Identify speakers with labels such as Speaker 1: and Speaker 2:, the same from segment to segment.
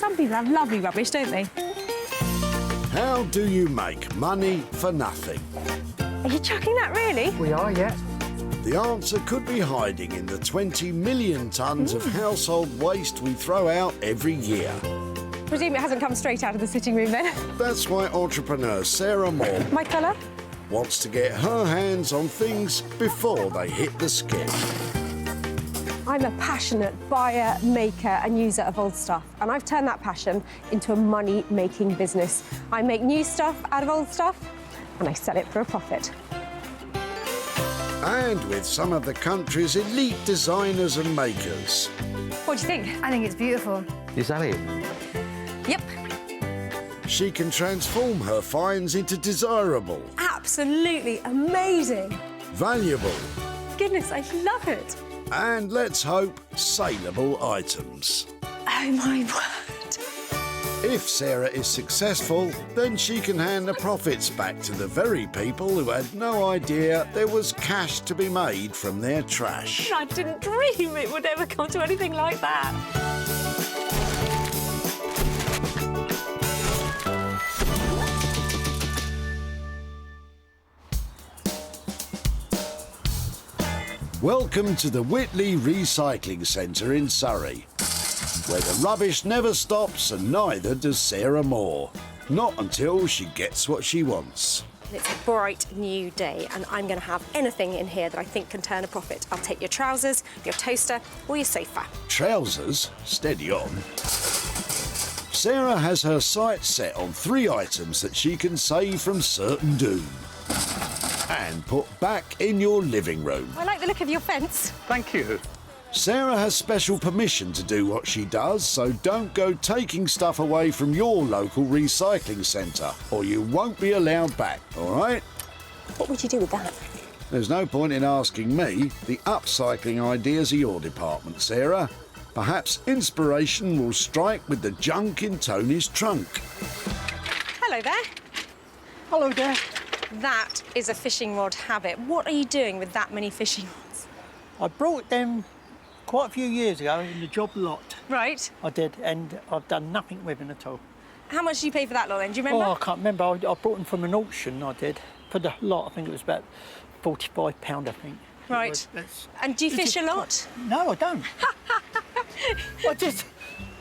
Speaker 1: Some people have lovely rubbish, don't they?
Speaker 2: How do you make money for nothing?
Speaker 1: Are you chucking that, really?
Speaker 3: We are, yeah.
Speaker 2: The answer could be hiding in the 20 million tonnes of household waste we throw out every year.
Speaker 1: Presume it hasn't come straight out of the sitting room, then?
Speaker 2: That's why entrepreneur Sarah Moore
Speaker 1: My colour?
Speaker 2: wants to get her hands on things before they hit the skip.
Speaker 1: I'm a passionate buyer, maker and user of old stuff, and I've turned that passion into a money-making business. I make new stuff out of old stuff, and I sell it for a profit.
Speaker 2: And with some of the country's elite designers and makers.
Speaker 1: What do you think?
Speaker 4: I think it's beautiful.
Speaker 3: Is that it?
Speaker 4: Yep.
Speaker 2: She can transform her finds into desirable,
Speaker 1: Absolutely amazing.
Speaker 2: valuable,
Speaker 1: Goodness, I love it.
Speaker 2: and let's hope, saleable items.
Speaker 1: Oh, my word.
Speaker 2: If Sarah is successful, then she can hand the profits back to the very people who had no idea there was cash to be made from their trash.
Speaker 1: I didn't dream it would ever come to anything like that.
Speaker 2: Welcome to the Whitley Recycling Centre in Surrey, where the rubbish never stops and neither does Sarah Moore. Not until she gets what she wants.
Speaker 1: It's a bright new day and I'm going to have anything in here that I think can turn a profit. I'll take your trousers, your toaster or your sofa.
Speaker 2: Trousers? Steady on. Sarah has her sights set on 3 items that she can save from certain doom and put back in your living room.
Speaker 1: I like the look of your fence.
Speaker 3: Thank you.
Speaker 2: Sarah has special permission to do what she does, so don't go taking stuff away from your local recycling centre, or you won't be allowed back, all right?
Speaker 1: What would you do with that?
Speaker 2: There's no point in asking me. The upcycling ideas are your department, Sarah. Perhaps inspiration will strike with the junk in Tony's trunk.
Speaker 1: Hello there.
Speaker 3: Hello there.
Speaker 1: That is a fishing rod habit. What are you doing with that many fishing rods?
Speaker 5: I brought them quite a few years ago in the job lot.
Speaker 1: Right.
Speaker 5: I did, and I've done nothing with them at all.
Speaker 1: How much did you pay for that lot then? Do you remember?
Speaker 5: Oh, I can't remember. I brought them from an auction, I did. For the lot, I think it was about £45, I think.
Speaker 1: Right. And do you fish a lot?
Speaker 5: No, I don't. I just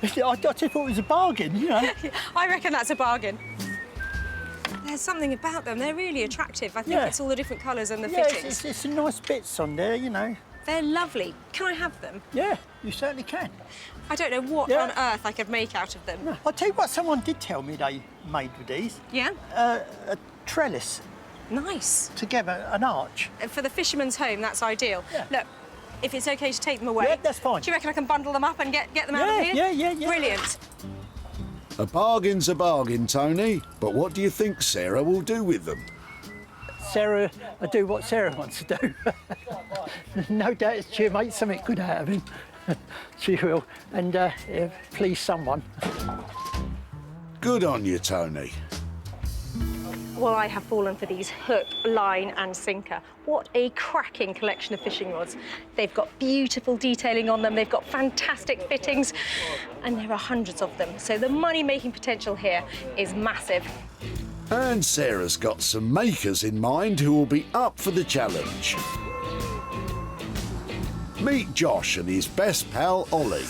Speaker 5: thought it was a bargain, you know.
Speaker 1: I reckon that's a bargain. There's something about them. They're really attractive. I think
Speaker 5: Yeah.
Speaker 1: it's all the different colours and the
Speaker 5: Yeah,
Speaker 1: fittings.
Speaker 5: it's some nice bits on there, you know.
Speaker 1: They're lovely. Can I have them?
Speaker 5: Yeah, you certainly can.
Speaker 1: I don't know what
Speaker 5: Yeah.
Speaker 1: on earth I could make out of them.
Speaker 5: I'll tell you what someone did tell me they made with these.
Speaker 1: Yeah?
Speaker 5: A trellis
Speaker 1: Nice.
Speaker 5: together, an arch.
Speaker 1: For the fisherman's home, that's ideal.
Speaker 5: Yeah.
Speaker 1: Look, if it's OK to take them away...
Speaker 5: Yeah, that's fine.
Speaker 1: Do you reckon I can bundle them up and get them out of here?
Speaker 5: Yeah.
Speaker 1: Brilliant.
Speaker 2: A bargain's a bargain, Tony, but what do you think Sarah will do with them?
Speaker 5: Sarah will do what Sarah wants to do. No doubt she'll make something good out of him. She will, and please someone.
Speaker 2: Good on you, Tony.
Speaker 1: Well, I have fallen for these hook, line and sinker. What a cracking collection of fishing rods. They've got beautiful detailing on them, they've got fantastic fittings, and there are hundreds of them. So the money-making potential here is massive.
Speaker 2: And Sarah's got some makers in mind who will be up for the challenge. Meet Josh and his best pal, Ollie.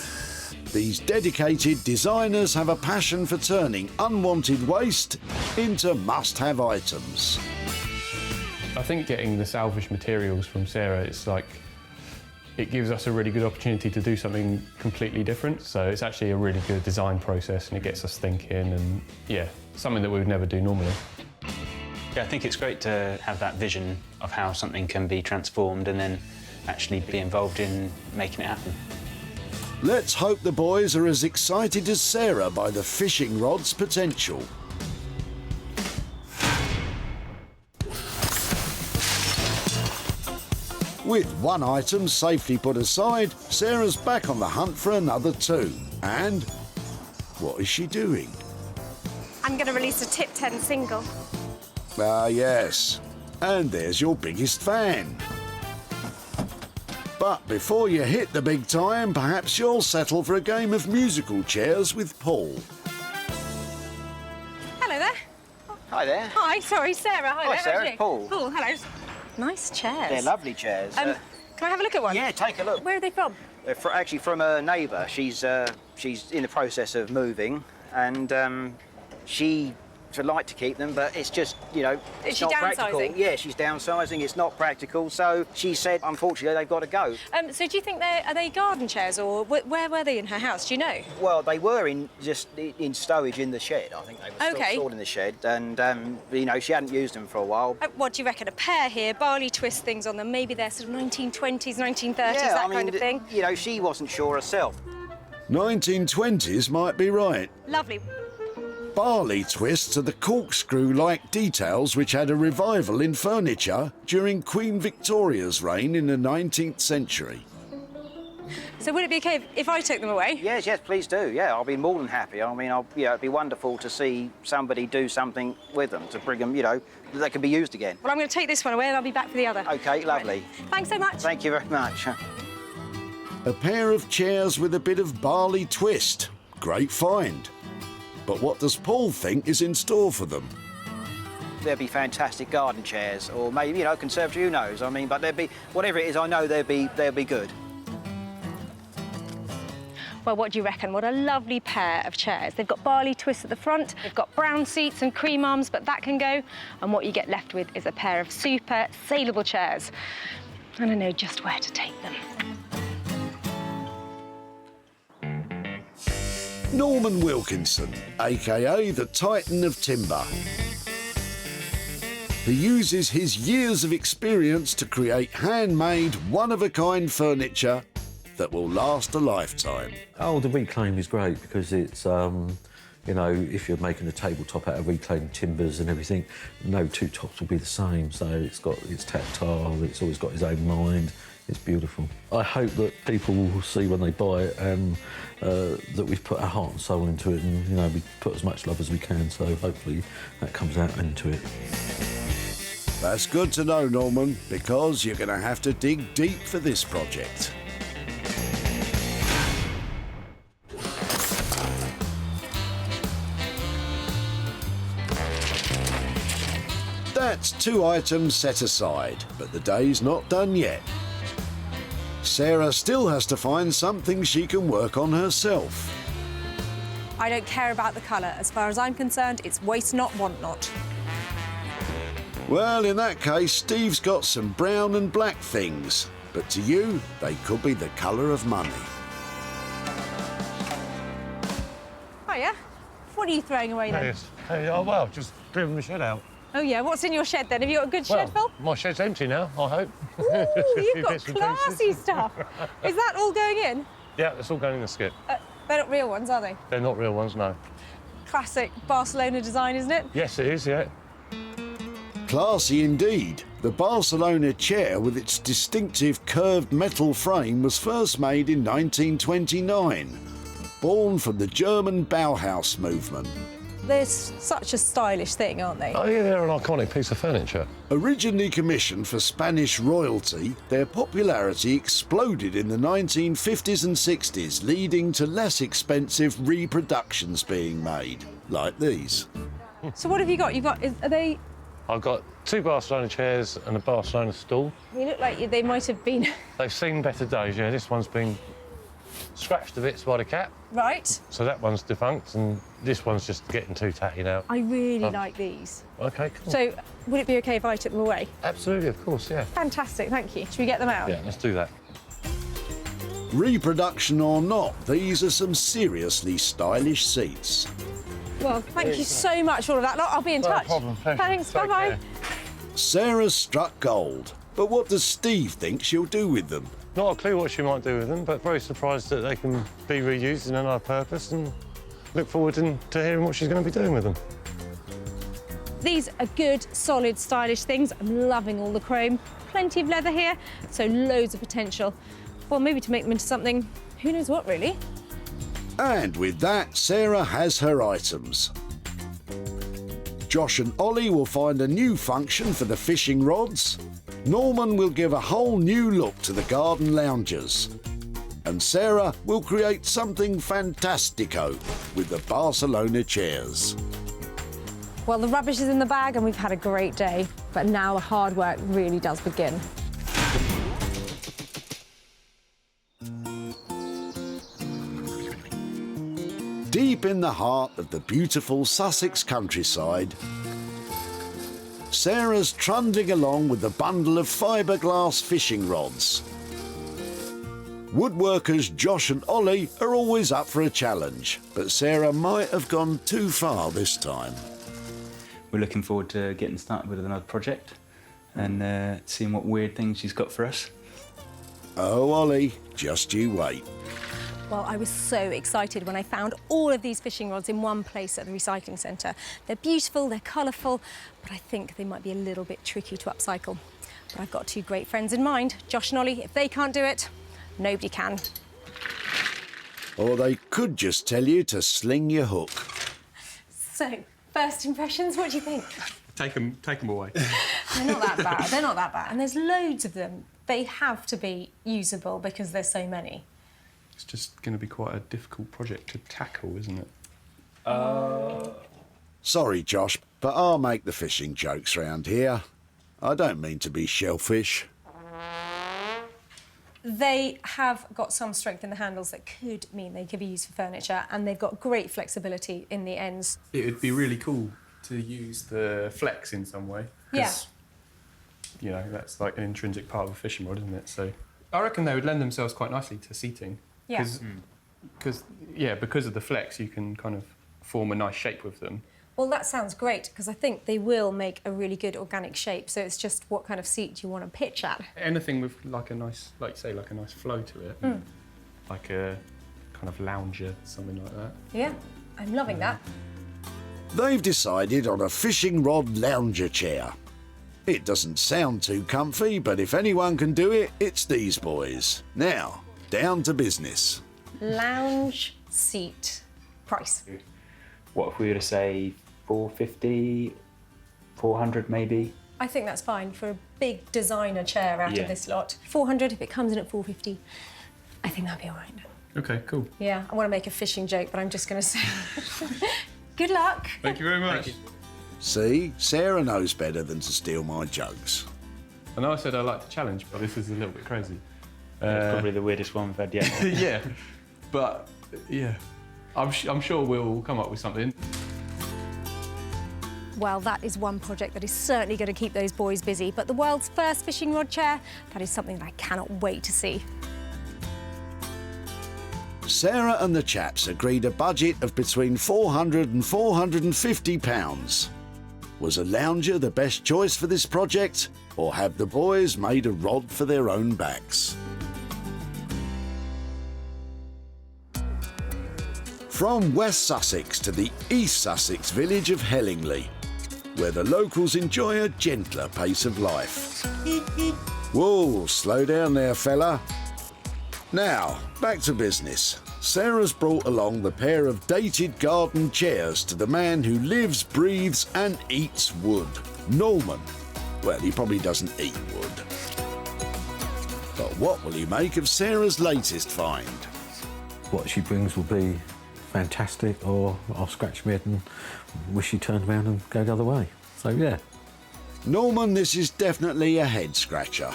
Speaker 2: These dedicated designers have a passion for turning unwanted waste into must-have items.
Speaker 6: I think getting the salvage materials from Sarah, it's like, it gives us a really good opportunity to do something completely different. So it's actually a really good design process and it gets us thinking and, yeah, something that we would never do normally.
Speaker 7: Yeah, I think it's great to have that vision of how something can be transformed and then actually be involved in making it happen.
Speaker 2: Let's hope the boys are as excited as Sarah by the fishing rod's potential. With one item safely put aside, Sarah's back on the hunt for another 2. And what is she doing?
Speaker 1: I'm going to release a tip 10 single.
Speaker 2: Ah, yes. And there's your biggest fan. But before you hit the big time, perhaps you'll settle for a game of musical chairs with Paul.
Speaker 1: Hello there.
Speaker 3: Hi there.
Speaker 1: Hi, sorry, Sarah. Hi,
Speaker 3: Hi,
Speaker 1: there.
Speaker 3: Sarah,
Speaker 1: How's you?
Speaker 3: Paul.
Speaker 1: Paul, hello. Nice chairs.
Speaker 3: They're lovely chairs.
Speaker 1: Can I have a look at one?
Speaker 3: Yeah, take a look.
Speaker 1: Where are they from?
Speaker 3: They're actually from a neighbour. She's in the process of moving, and she would like to keep them, but it's just, you know, it's
Speaker 1: she
Speaker 3: not
Speaker 1: downsizing?
Speaker 3: practical. Yeah, she's downsizing. It's not practical, so she said, unfortunately, they've got to go.
Speaker 1: So do you think are they garden chairs, or where were they in her house? Do you know?
Speaker 3: Well, they were in stowage in the shed. I think they were still stored in the shed, and you know, she hadn't used them for a while.
Speaker 1: What do you reckon? A pair here, barley twist things on them. Maybe they're sort of 1920s, 1930s,
Speaker 3: Yeah,
Speaker 1: that
Speaker 3: I mean,
Speaker 1: kind of thing.
Speaker 3: You know, she wasn't sure herself.
Speaker 2: 1920s might be right.
Speaker 1: Lovely.
Speaker 2: Barley twists are the corkscrew-like details which had a revival in furniture during Queen Victoria's reign in the 19th century.
Speaker 1: So would it be okay if I took them away?
Speaker 3: Yes, please do. Yeah, I'll be more than happy. I mean, it'd be wonderful to see somebody do something with them, to bring them, you know, that they can be used again.
Speaker 1: Well, I'm going to take this one away and I'll be back for the other.
Speaker 3: OK, lovely.
Speaker 1: Right. Thanks so much.
Speaker 3: Thank you very much.
Speaker 2: A pair of chairs with a bit of barley twist. Great find. But what does Paul think is in store for them?
Speaker 3: There'd be fantastic garden chairs, or maybe, you know, conservatory, who knows? I mean, but there'd be, whatever it is, I know they'd be good.
Speaker 1: Well, what do you reckon? What a lovely pair of chairs. They've got barley twists at the front, they've got brown seats and cream arms, but that can go. And what you get left with is a pair of super saleable chairs. And I know just where to take them.
Speaker 2: Norman Wilkinson, aka the Titan of Timber. He uses his years of experience to create handmade, one-of-a-kind furniture that will last a lifetime.
Speaker 8: Oh, the reclaim is great because it's, you know, if you're making a tabletop out of reclaimed timbers and everything, no two tops will be the same. So it's tactile, it's always got its own mind. It's beautiful. I hope that people will see when they buy it that we've put our heart and soul into it, and, you know, we put as much love as we can, so hopefully that comes out into it.
Speaker 2: That's good to know, Norman, because you're going to have to dig deep for this project. That's 2 items set aside, but the day's not done yet. Sarah still has to find something she can work on herself.
Speaker 4: I don't care about the colour. As far as I'm concerned, it's waste not, want not.
Speaker 2: Well, in that case, Steve's got some brown and black things, but to you, they could be the colour of money.
Speaker 1: Hiya. What are you throwing away then?
Speaker 9: Yes. Hey, oh, well, just clearing the shed out.
Speaker 1: Oh, yeah. What's in your shed then? Have you got a good shed, Phil?
Speaker 9: My shed's empty now, I hope.
Speaker 1: Ooh, you've got
Speaker 9: bits and
Speaker 1: classy
Speaker 9: pieces.
Speaker 1: stuff. Is that all going in?
Speaker 9: Yeah, it's all going in the skip.
Speaker 1: They're not real ones, are they?
Speaker 9: They're not real ones, no.
Speaker 1: Classic Barcelona design, isn't it?
Speaker 9: Yes, it is, yeah.
Speaker 2: Classy indeed. The Barcelona chair with its distinctive curved metal frame was first made in 1929, born from the German Bauhaus movement.
Speaker 4: They're such a stylish thing, aren't they?
Speaker 9: Oh, yeah, they're an iconic piece of furniture.
Speaker 2: Originally commissioned for Spanish royalty, their popularity exploded in the 1950s and 60s, leading to less expensive reproductions being made, like these.
Speaker 4: So what have you got? Are they...
Speaker 9: I've got 2 Barcelona chairs and a Barcelona stool.
Speaker 4: They look like they might have been...
Speaker 9: They've seen better days, yeah. This one's been scratched to bits by the cat,
Speaker 4: Right.
Speaker 9: so that one's defunct, and this one's just getting too tatty now.
Speaker 4: I really like these.
Speaker 9: OK, cool.
Speaker 4: So would it be OK if I took them away?
Speaker 9: Absolutely, of course, yeah.
Speaker 4: Fantastic, thank you. Should we get them out?
Speaker 9: Yeah, let's do that.
Speaker 2: Reproduction or not, these are some seriously stylish seats.
Speaker 4: Well, thank you so much for all of that. Look, I'll be in touch.
Speaker 9: problem, pleasure.
Speaker 4: Thanks,
Speaker 9: Take
Speaker 4: bye-bye.
Speaker 9: care.
Speaker 2: Sarah's struck gold, but what does Steve think she'll do with them?
Speaker 9: Not a clue what she might do with them, but very surprised that they can be reused in another purpose, and look forward to hearing what she's going to be doing with them.
Speaker 4: These are good, solid, stylish things. I'm loving all the chrome. Plenty of leather here, so loads of potential. Well, maybe to make them into something, who knows what, really?
Speaker 2: And with that, Sarah has her items. Josh and Ollie will find a new function for the fishing rods. Norman will give a whole new look to the garden loungers. And Sarah will create something fantastico with the Barcelona chairs.
Speaker 4: Well, the rubbish is in the bag and we've had a great day, but now the hard work really does begin.
Speaker 2: Deep in the heart of the beautiful Sussex countryside, Sarah's trundling along with a bundle of fiberglass fishing rods. Woodworkers Josh and Ollie are always up for a challenge, but Sarah might have gone too far this time.
Speaker 7: We're looking forward to getting started with another project and seeing what weird things she's got for us.
Speaker 2: Oh, Ollie, just you wait.
Speaker 1: Well, I was so excited when I found all of these fishing rods in one place at the recycling centre. They're beautiful, they're colourful, but I think they might be a little bit tricky to upcycle. But I've got two great friends in mind, Josh and Ollie. If they can't do it, nobody can.
Speaker 2: Or they could just tell you to sling your hook.
Speaker 1: So, first impressions, what do you think?
Speaker 6: Take them away.
Speaker 1: They're not that bad, they're not that bad. And there's loads of them. They have to be usable because there's so many.
Speaker 6: It's just going to be quite a difficult project to tackle, isn't it?
Speaker 2: Sorry, Josh, but I'll make the fishing jokes round here. I don't mean to be shellfish.
Speaker 1: They have got some strength in the handles that could mean they could be used for furniture, and they've got great flexibility in the ends.
Speaker 6: It would be really cool to use the flex in some way.
Speaker 1: Yeah.
Speaker 6: You know, that's like an intrinsic part of a fishing rod, isn't it? So I reckon they would lend themselves quite nicely to seating.
Speaker 1: Yeah.
Speaker 6: Because of the flex, you can kind of form a nice shape with them.
Speaker 1: Well, that sounds great, because I think they will make a really good organic shape. So it's just what kind of seat do you want to pitch at?
Speaker 6: Anything with like a nice, like say, like a nice flow to it. Like a kind of lounger, something like that.
Speaker 1: Yeah, I'm loving that.
Speaker 2: They've decided on a fishing rod lounger chair. It doesn't sound too comfy, but if anyone can do it, it's these boys. Now, down to business.
Speaker 1: Lounge seat price.
Speaker 7: What if we were to say 450, 400 maybe?
Speaker 1: I think that's fine for a big designer chair out of this lot. 400 if it comes in at 450. I think that'd be all right.
Speaker 6: Okay, cool.
Speaker 1: Yeah, I want to make a fishing joke, but I'm just going to say good luck.
Speaker 6: Thank you very much.
Speaker 2: See, Sarah knows better than to steal my jokes.
Speaker 6: I know I said I like to challenge, but this is a little bit crazy.
Speaker 7: It's probably the weirdest one we've had yet.
Speaker 6: Yeah, but yeah, I'm sure we'll come up with something.
Speaker 1: Well, that is one project that is certainly going to keep those boys busy, but the world's first fishing rod chair, that is something that I cannot wait to see.
Speaker 2: Sarah and the chaps agreed a budget of between £400 and £450. Was a lounger the best choice for this project, or have the boys made a rod for their own backs? From West Sussex to the East Sussex village of Hellingley, where the locals enjoy a gentler pace of life. Whoa, slow down there, fella. Now, back to business. Sarah's brought along the pair of dated garden chairs to the man who lives, breathes and eats wood, Norman. Well, he probably doesn't eat wood. But what will he make of Sarah's latest find?
Speaker 8: What she brings will be fantastic, or I'll scratch my head and wish she turned around and go the other way. So, yeah.
Speaker 2: Norman, this is definitely a head-scratcher.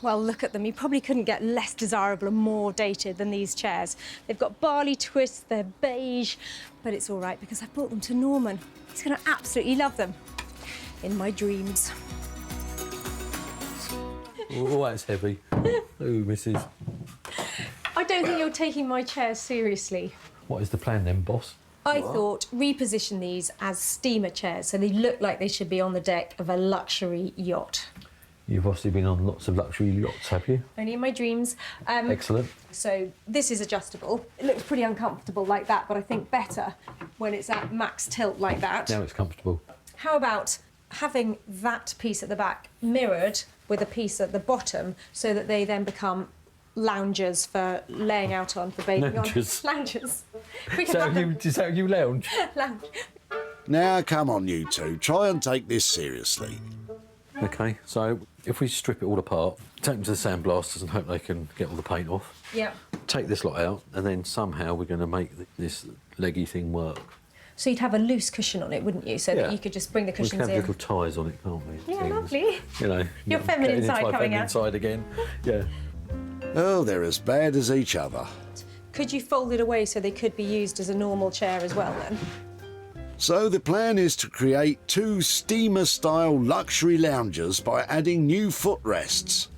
Speaker 1: Well, look at them. You probably couldn't get less desirable and more dated than these chairs. They've got barley twists, they're beige, but it's all right because I brought them to Norman. He's going to absolutely love them. In my dreams.
Speaker 8: Oh, that's heavy. Oh, missus.
Speaker 1: I don't think you're taking my chairs seriously.
Speaker 8: What is the plan then, boss?
Speaker 1: I thought reposition these as steamer chairs so they look like they should be on the deck of a luxury yacht.
Speaker 8: You've obviously been on lots of luxury yachts, have you?
Speaker 1: Only in my dreams.
Speaker 8: Excellent.
Speaker 1: So this is adjustable. It looks pretty uncomfortable like that, but I think better when it's at max tilt like that.
Speaker 8: Now it's comfortable.
Speaker 1: How about having that piece at the back mirrored with a piece at the bottom so that they then become loungers for laying out on, for bathing
Speaker 8: Loungers.
Speaker 1: on. Loungers. We
Speaker 8: Is
Speaker 1: can have them.
Speaker 8: that how you lounge?
Speaker 1: Lounge.
Speaker 2: Now, come on, you two. Try and take this seriously.
Speaker 8: Okay, so if we strip it all apart, take them to the sandblasters and hope they can get all the paint off.
Speaker 4: Yeah.
Speaker 8: Take this lot out, and then somehow we're going to make this leggy thing work.
Speaker 4: So you'd have a loose cushion on it, wouldn't you? So that you could just bring the
Speaker 8: We
Speaker 4: cushions
Speaker 8: can have
Speaker 4: in.
Speaker 8: little ties on it, can't we?
Speaker 4: Yeah,
Speaker 8: Things.
Speaker 4: lovely.
Speaker 8: You know,
Speaker 4: Your feminine
Speaker 8: getting
Speaker 4: side
Speaker 8: into my
Speaker 4: coming
Speaker 8: feminine
Speaker 4: out.
Speaker 8: side again. Yeah.
Speaker 2: Oh, they're as bad as each other.
Speaker 4: Could you fold it away so they could be used as a normal chair as well then?
Speaker 2: So the plan is to create 2 steamer-style luxury loungers by adding new footrests.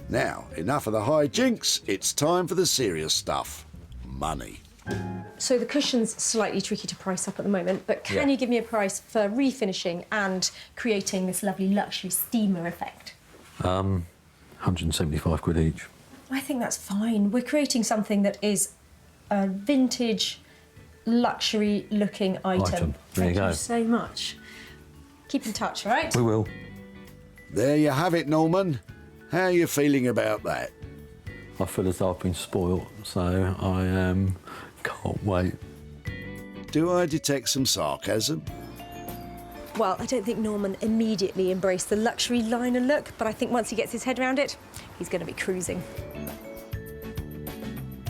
Speaker 2: Now, enough of the hijinks, it's time for the serious stuff. Money.
Speaker 4: So the cushion's slightly tricky to price up at the moment, but can you give me a price for refinishing and creating this lovely luxury steamer effect?
Speaker 8: 175 quid each.
Speaker 4: I think that's fine. We're creating something that is a vintage, luxury-looking item.
Speaker 8: There you
Speaker 4: Thank
Speaker 8: go.
Speaker 4: you so much. Keep in touch, all right?
Speaker 8: We will.
Speaker 2: There you have it, Norman. How are you feeling about that?
Speaker 8: I feel as though I've been spoilt, so I can't wait.
Speaker 2: Do I detect some sarcasm?
Speaker 4: Well, I don't think Norman immediately embraced the luxury liner look, but I think once he gets his head around it, he's going to be cruising.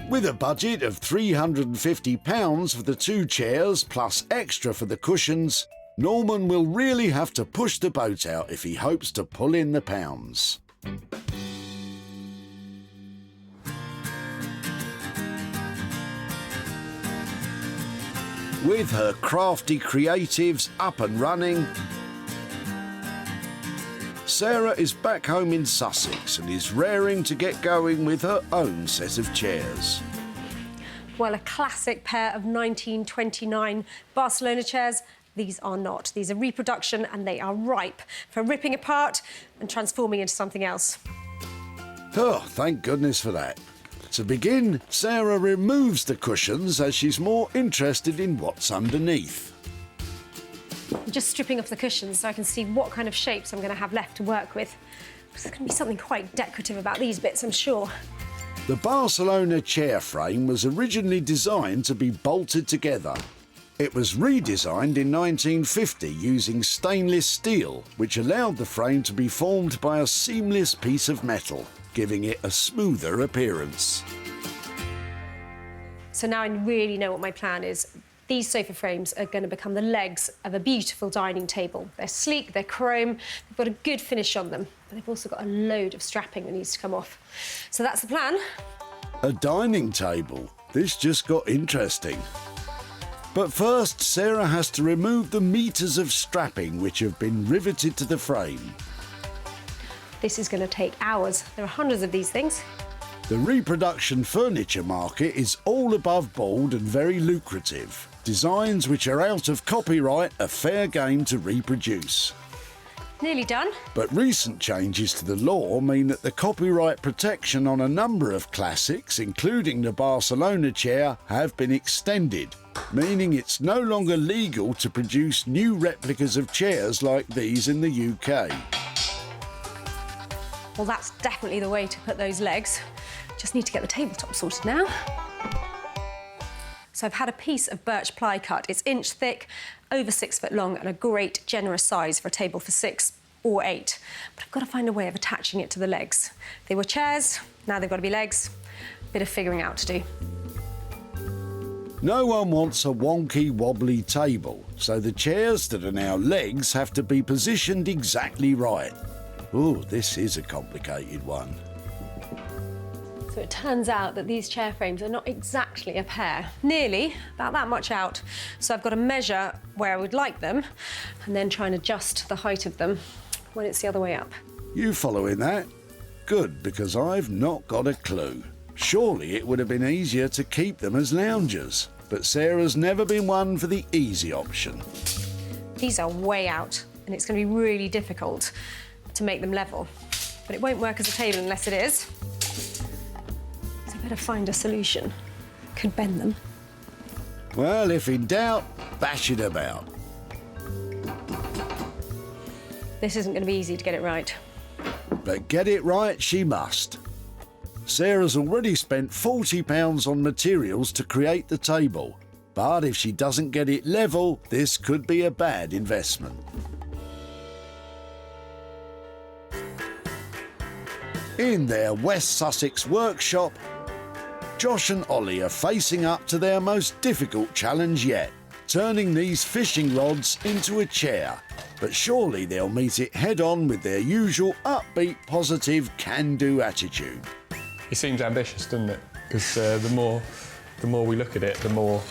Speaker 2: With a budget of £350 for the 2 chairs plus extra for the cushions, Norman will really have to push the boat out if he hopes to pull in the pounds. With her crafty creatives up and running, Sarah is back home in Sussex and is raring to get going with her own set of chairs.
Speaker 4: Well, a classic pair of 1929 Barcelona chairs. These are not. These are reproduction and they are ripe for ripping apart and transforming into something else.
Speaker 2: Oh, thank goodness for that. To begin, Sarah removes the cushions as she's more interested in what's underneath.
Speaker 4: I'm just stripping off the cushions so I can see what kind of shapes I'm going to have left to work with. There's going to be something quite decorative about these bits, I'm sure.
Speaker 2: The Barcelona chair frame was originally designed to be bolted together. It was redesigned in 1950 using stainless steel, which allowed the frame to be formed by a seamless piece of metal, giving it a smoother appearance.
Speaker 4: So now I really know what my plan is. These sofa frames are going to become the legs of a beautiful dining table. They're sleek, they're chrome, they've got a good finish on them, but they've also got a load of strapping that needs to come off. So that's the plan.
Speaker 2: A dining table. This just got interesting. But first, Sarah has to remove the meters of strapping which have been riveted to the frame.
Speaker 4: This is going to take hours. There are hundreds of these things.
Speaker 2: The reproduction furniture market is all above board and very lucrative. Designs which are out of copyright are fair game to reproduce.
Speaker 4: Nearly done.
Speaker 2: But recent changes to the law mean that the copyright protection on a number of classics, including the Barcelona chair, have been extended, meaning it's no longer legal to produce new replicas of chairs like these in the UK.
Speaker 4: Well, that's definitely the way to put those legs. Just need to get the tabletop sorted now. So I've had a piece of birch ply cut. It's inch thick, over 6 foot long, and a great generous size for a table for 6 or 8. But I've got to find a way of attaching it to the legs. They were chairs, now they've got to be legs. Bit of figuring out to do.
Speaker 2: No one wants a wonky, wobbly table, so the chairs that are now legs have to be positioned exactly right. Ooh, this is a complicated one.
Speaker 4: So it turns out that these chair frames are not exactly a pair. Nearly, about that much out. So I've got to measure where I would like them and then try and adjust the height of them when it's the other way up.
Speaker 2: You following that? Good, because I've not got a clue. Surely it would have been easier to keep them as loungers, but Sarah's never been one for the easy option.
Speaker 4: These are way out, and it's going to be really difficult to make them level. But it won't work as a table unless it is. So I better find a solution. Could bend them.
Speaker 2: Well, if in doubt, bash it about.
Speaker 4: This isn't going to be easy to get it right.
Speaker 2: But get it right she must. Sarah's already spent £40 on materials to create the table. But if she doesn't get it level, this could be a bad investment. In their West Sussex workshop, Josh and Ollie are facing up to their most difficult challenge yet, turning these fishing rods into a chair. But surely they'll meet it head-on with their usual upbeat, positive, can-do attitude.
Speaker 6: It seems ambitious, doesn't it? Because the more we look at it, the more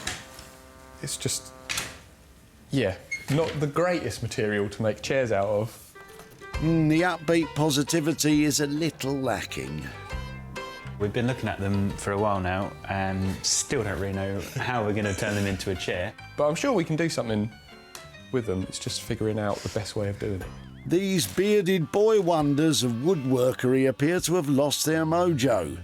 Speaker 6: it's just, yeah, not the greatest material to make chairs out of.
Speaker 2: The upbeat positivity is a little lacking.
Speaker 7: We've been looking at them for a while now and still don't really know how we're going to turn them into a chair.
Speaker 6: But I'm sure we can do something with them. It's just figuring out the best way of doing it.
Speaker 2: These bearded boy wonders of woodworkery appear to have lost their mojo.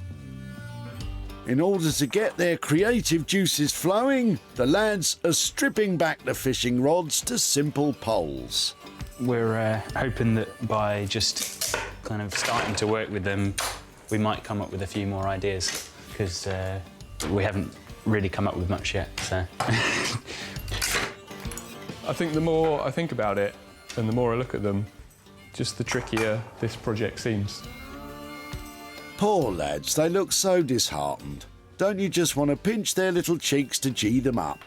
Speaker 2: In order to get their creative juices flowing, the lads are stripping back the fishing rods to simple poles.
Speaker 7: We're hoping that by just kind of starting to work with them, we might come up with a few more ideas, because we haven't really come up with much yet, so.
Speaker 6: I think the more I think about it and the more I look at them, just the trickier this project seems.
Speaker 2: Poor lads, they look so disheartened. Don't you just want to pinch their little cheeks to gee them up?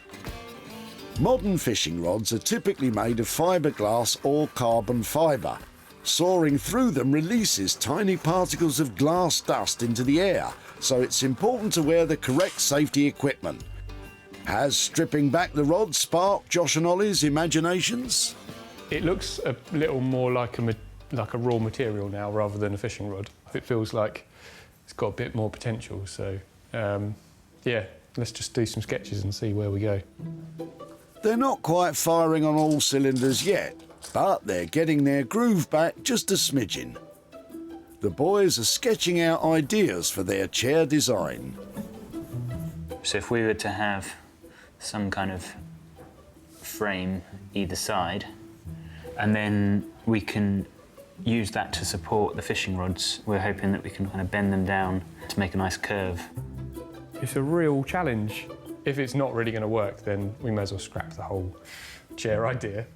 Speaker 2: Modern fishing rods are typically made of fiberglass or carbon fibre. Sawing through them releases tiny particles of glass dust into the air, so it's important to wear the correct safety equipment. Has stripping back the rod sparked Josh and Ollie's imaginations?
Speaker 6: It looks a little more like a raw material now rather than a fishing rod. It feels like it's got a bit more potential, so yeah, let's just do some sketches and see where we go.
Speaker 2: They're not quite firing on all cylinders yet, but they're getting their groove back just a smidgen. The boys are sketching out ideas for their chair design.
Speaker 7: So if we were to have some kind of frame either side, and then we can use that to support the fishing rods, we're hoping that we can kind of bend them down to make a nice curve.
Speaker 6: It's a real challenge. If it's not really going to work, then we may as well scrap the whole chair idea.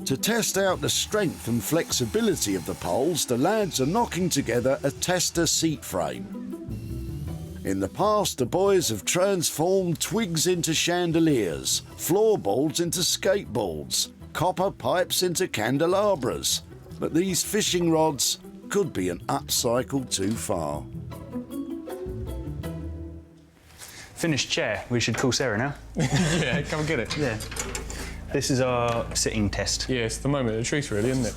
Speaker 2: To test out the strength and flexibility of the poles, the lads are knocking together a tester seat frame. In the past, the boys have transformed twigs into chandeliers, floorboards into skateboards, copper pipes into candelabras. But these fishing rods could be an upcycle too far.
Speaker 7: Finished chair. We should call Sarah now.
Speaker 6: Yeah, come and get it.
Speaker 7: Yeah. This is our sitting test.
Speaker 6: Yeah, it's the moment of truth, really, isn't it?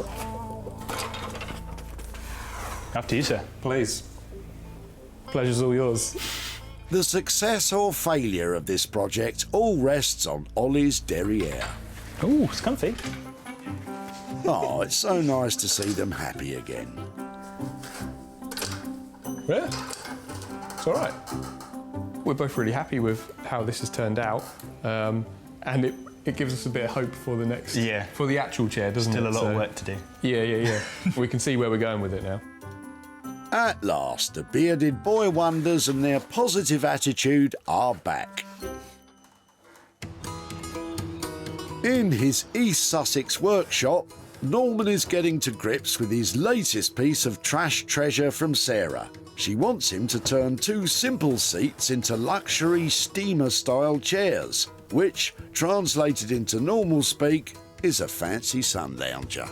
Speaker 7: Up to you, sir.
Speaker 6: Please. Pleasure's all yours.
Speaker 2: The success or failure of this project all rests on Ollie's derriere.
Speaker 7: Ooh, it's comfy.
Speaker 2: Oh, it's so nice to see them happy again.
Speaker 6: Yeah, it's all right. We're both really happy with how this has turned out, and it gives us a bit of hope for the next, for the actual chair, doesn't it?
Speaker 7: Still a lot of work to do.
Speaker 6: Yeah. We can see where we're going with it now.
Speaker 2: At last, the bearded boy wonders and their positive attitude are back. In his East Sussex workshop, Norman is getting to grips with his latest piece of trash treasure from Sarah. She wants him to turn two simple seats into luxury steamer-style chairs, which, translated into normal speak, is a fancy sun lounger.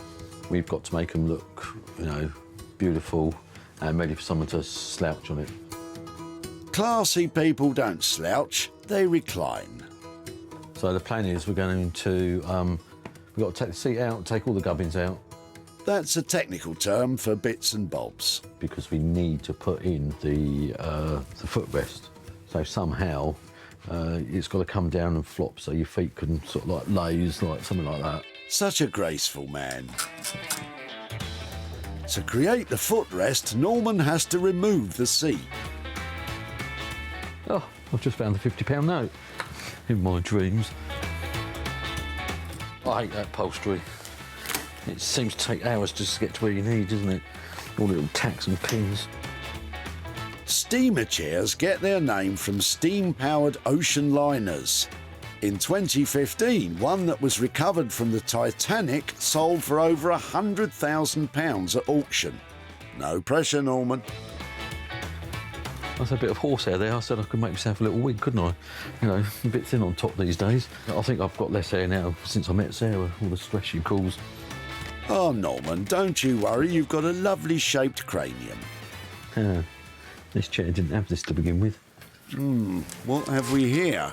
Speaker 8: We've got to make them look, beautiful and ready for someone to slouch on it.
Speaker 2: Classy people don't slouch, they recline.
Speaker 8: So the plan is we're going to, we've got to take the seat out, take all the gubbins out.
Speaker 2: That's a technical term for bits and bobs.
Speaker 8: Because we need to put in the footrest. So somehow it's got to come down and flop so your feet can sort of like laze, like something like that.
Speaker 2: Such a graceful man. To create the footrest, Norman has to remove the seat.
Speaker 8: Oh, I've just found the £50 note in my dreams. I hate that upholstery. It seems to take hours just to get to where you need, doesn't it? All the little tacks and pins.
Speaker 2: Steamer chairs get their name from steam-powered ocean liners. In 2015, one that was recovered from the Titanic sold for over £100,000 at auction. No pressure, Norman.
Speaker 8: That's a bit of horsehair there. I said I could make myself a little wig, couldn't I? You know, a bit thin on top these days. I think I've got less hair now since I met Sarah, all the stress she caused.
Speaker 2: Oh, Norman, don't you worry. You've got a lovely shaped cranium.
Speaker 8: This chair didn't have this to begin with.
Speaker 2: What have we here?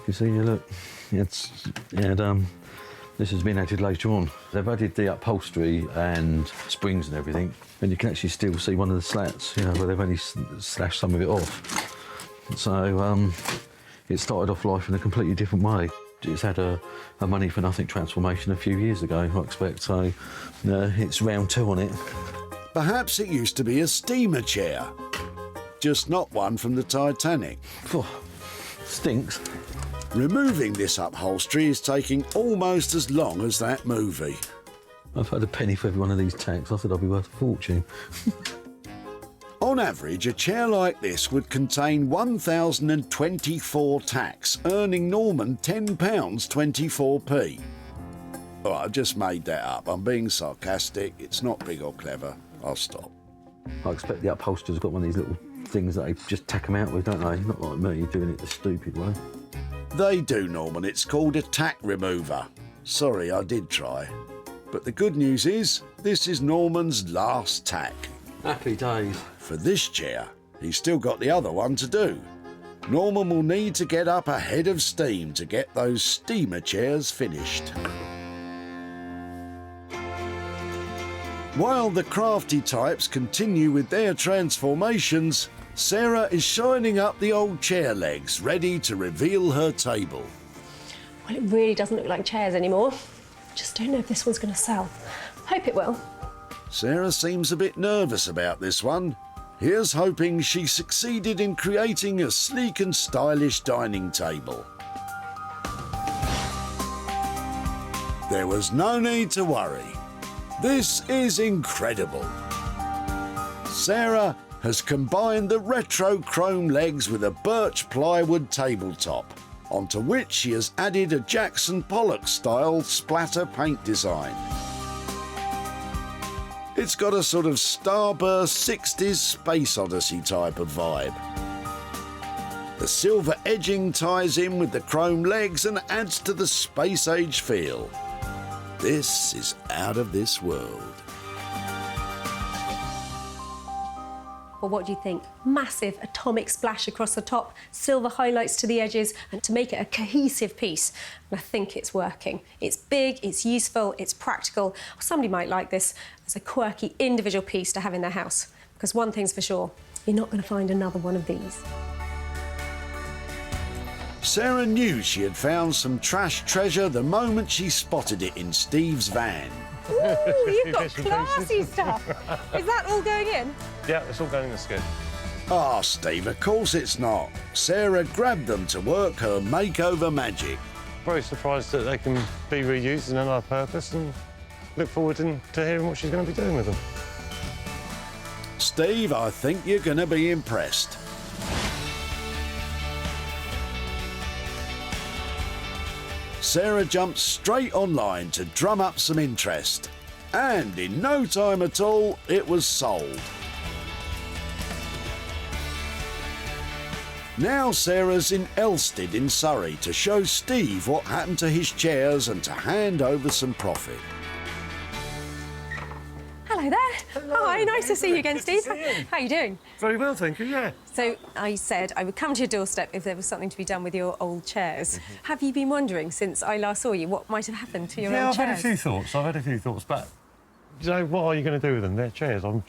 Speaker 8: You see, look, this has been added later on. They've added the upholstery and springs and everything, and you can actually still see one of the slats, you know, where they've only slashed some of it off. So it started off life in a completely different way. It's had a money for nothing transformation a few years ago, I expect, so it's round two on it.
Speaker 2: Perhaps it used to be a steamer chair. Just not one from the Titanic.
Speaker 8: Oh, stinks.
Speaker 2: Removing this upholstery is taking almost as long as that movie.
Speaker 8: I've had a penny for every one of these tacks. I thought I'd be worth a fortune.
Speaker 2: On average, a chair like this would contain 1,024 tacks, earning Norman £10.24p. Oh, I just made that up. I'm being sarcastic. It's not big or clever. I'll stop.
Speaker 8: I expect the upholsterer's got one of these little things that they just tack them out with, don't they? Not like me doing it the stupid way.
Speaker 2: They do, Norman. It's called a tack remover. Sorry, I did try. But the good news is, this is Norman's last tack.
Speaker 8: Happy days.
Speaker 2: For this chair, he's still got the other one to do. Norman will need to get up ahead of steam to get those steamer chairs finished. While the crafty types continue with their transformations, Sarah is shining up the old chair legs, ready to reveal her table.
Speaker 4: Well, it really doesn't look like chairs anymore. Just don't know if this one's going to sell. Hope it will.
Speaker 2: Sarah seems a bit nervous about this one. Here's hoping she succeeded in creating a sleek and stylish dining table. There was no need to worry. This is incredible. Sarah has combined the retro chrome legs with a birch plywood tabletop, onto which she has added a Jackson Pollock-style splatter paint design. It's got a sort of Starburst 60s Space Odyssey type of vibe. The silver edging ties in with the chrome legs and adds to the space-age feel. This is out of this world.
Speaker 4: Well, what do you think? Massive atomic splash across the top, silver highlights to the edges, and to make it a cohesive piece. And I think it's working. It's big, it's useful, it's practical. Somebody might like this as a quirky individual piece to have in their house. Because one thing's for sure, you're not going to find another one of these.
Speaker 2: Sarah knew she had found some trash treasure the moment she spotted it in Steve's van.
Speaker 4: Ooh, you've got classy stuff. Is that all going in?
Speaker 9: Yeah, it's all going in the skip.
Speaker 2: Ah, Steve, of course it's not. Sarah grabbed them to work her makeover magic.
Speaker 9: Very surprised that they can be reused in another purpose, and look forward to hearing what she's going to be doing with them.
Speaker 2: Steve, I think you're going to be impressed. Sarah jumped straight online to drum up some interest. And in no time at all, it was sold. Now Sarah's in Elstead in Surrey to show Steve what happened to his chairs and to hand over some profit.
Speaker 4: Hello there. Hi, nice to see you again, Steve. How are you doing?
Speaker 9: Very well, thank you, yeah.
Speaker 4: So I said I would come to your doorstep if there was something to be done with your old chairs. Have you been wondering since I last saw you what might have happened to your old chairs?
Speaker 9: I've had a few thoughts, but you know, what are you going to do with them? They're chairs, I'm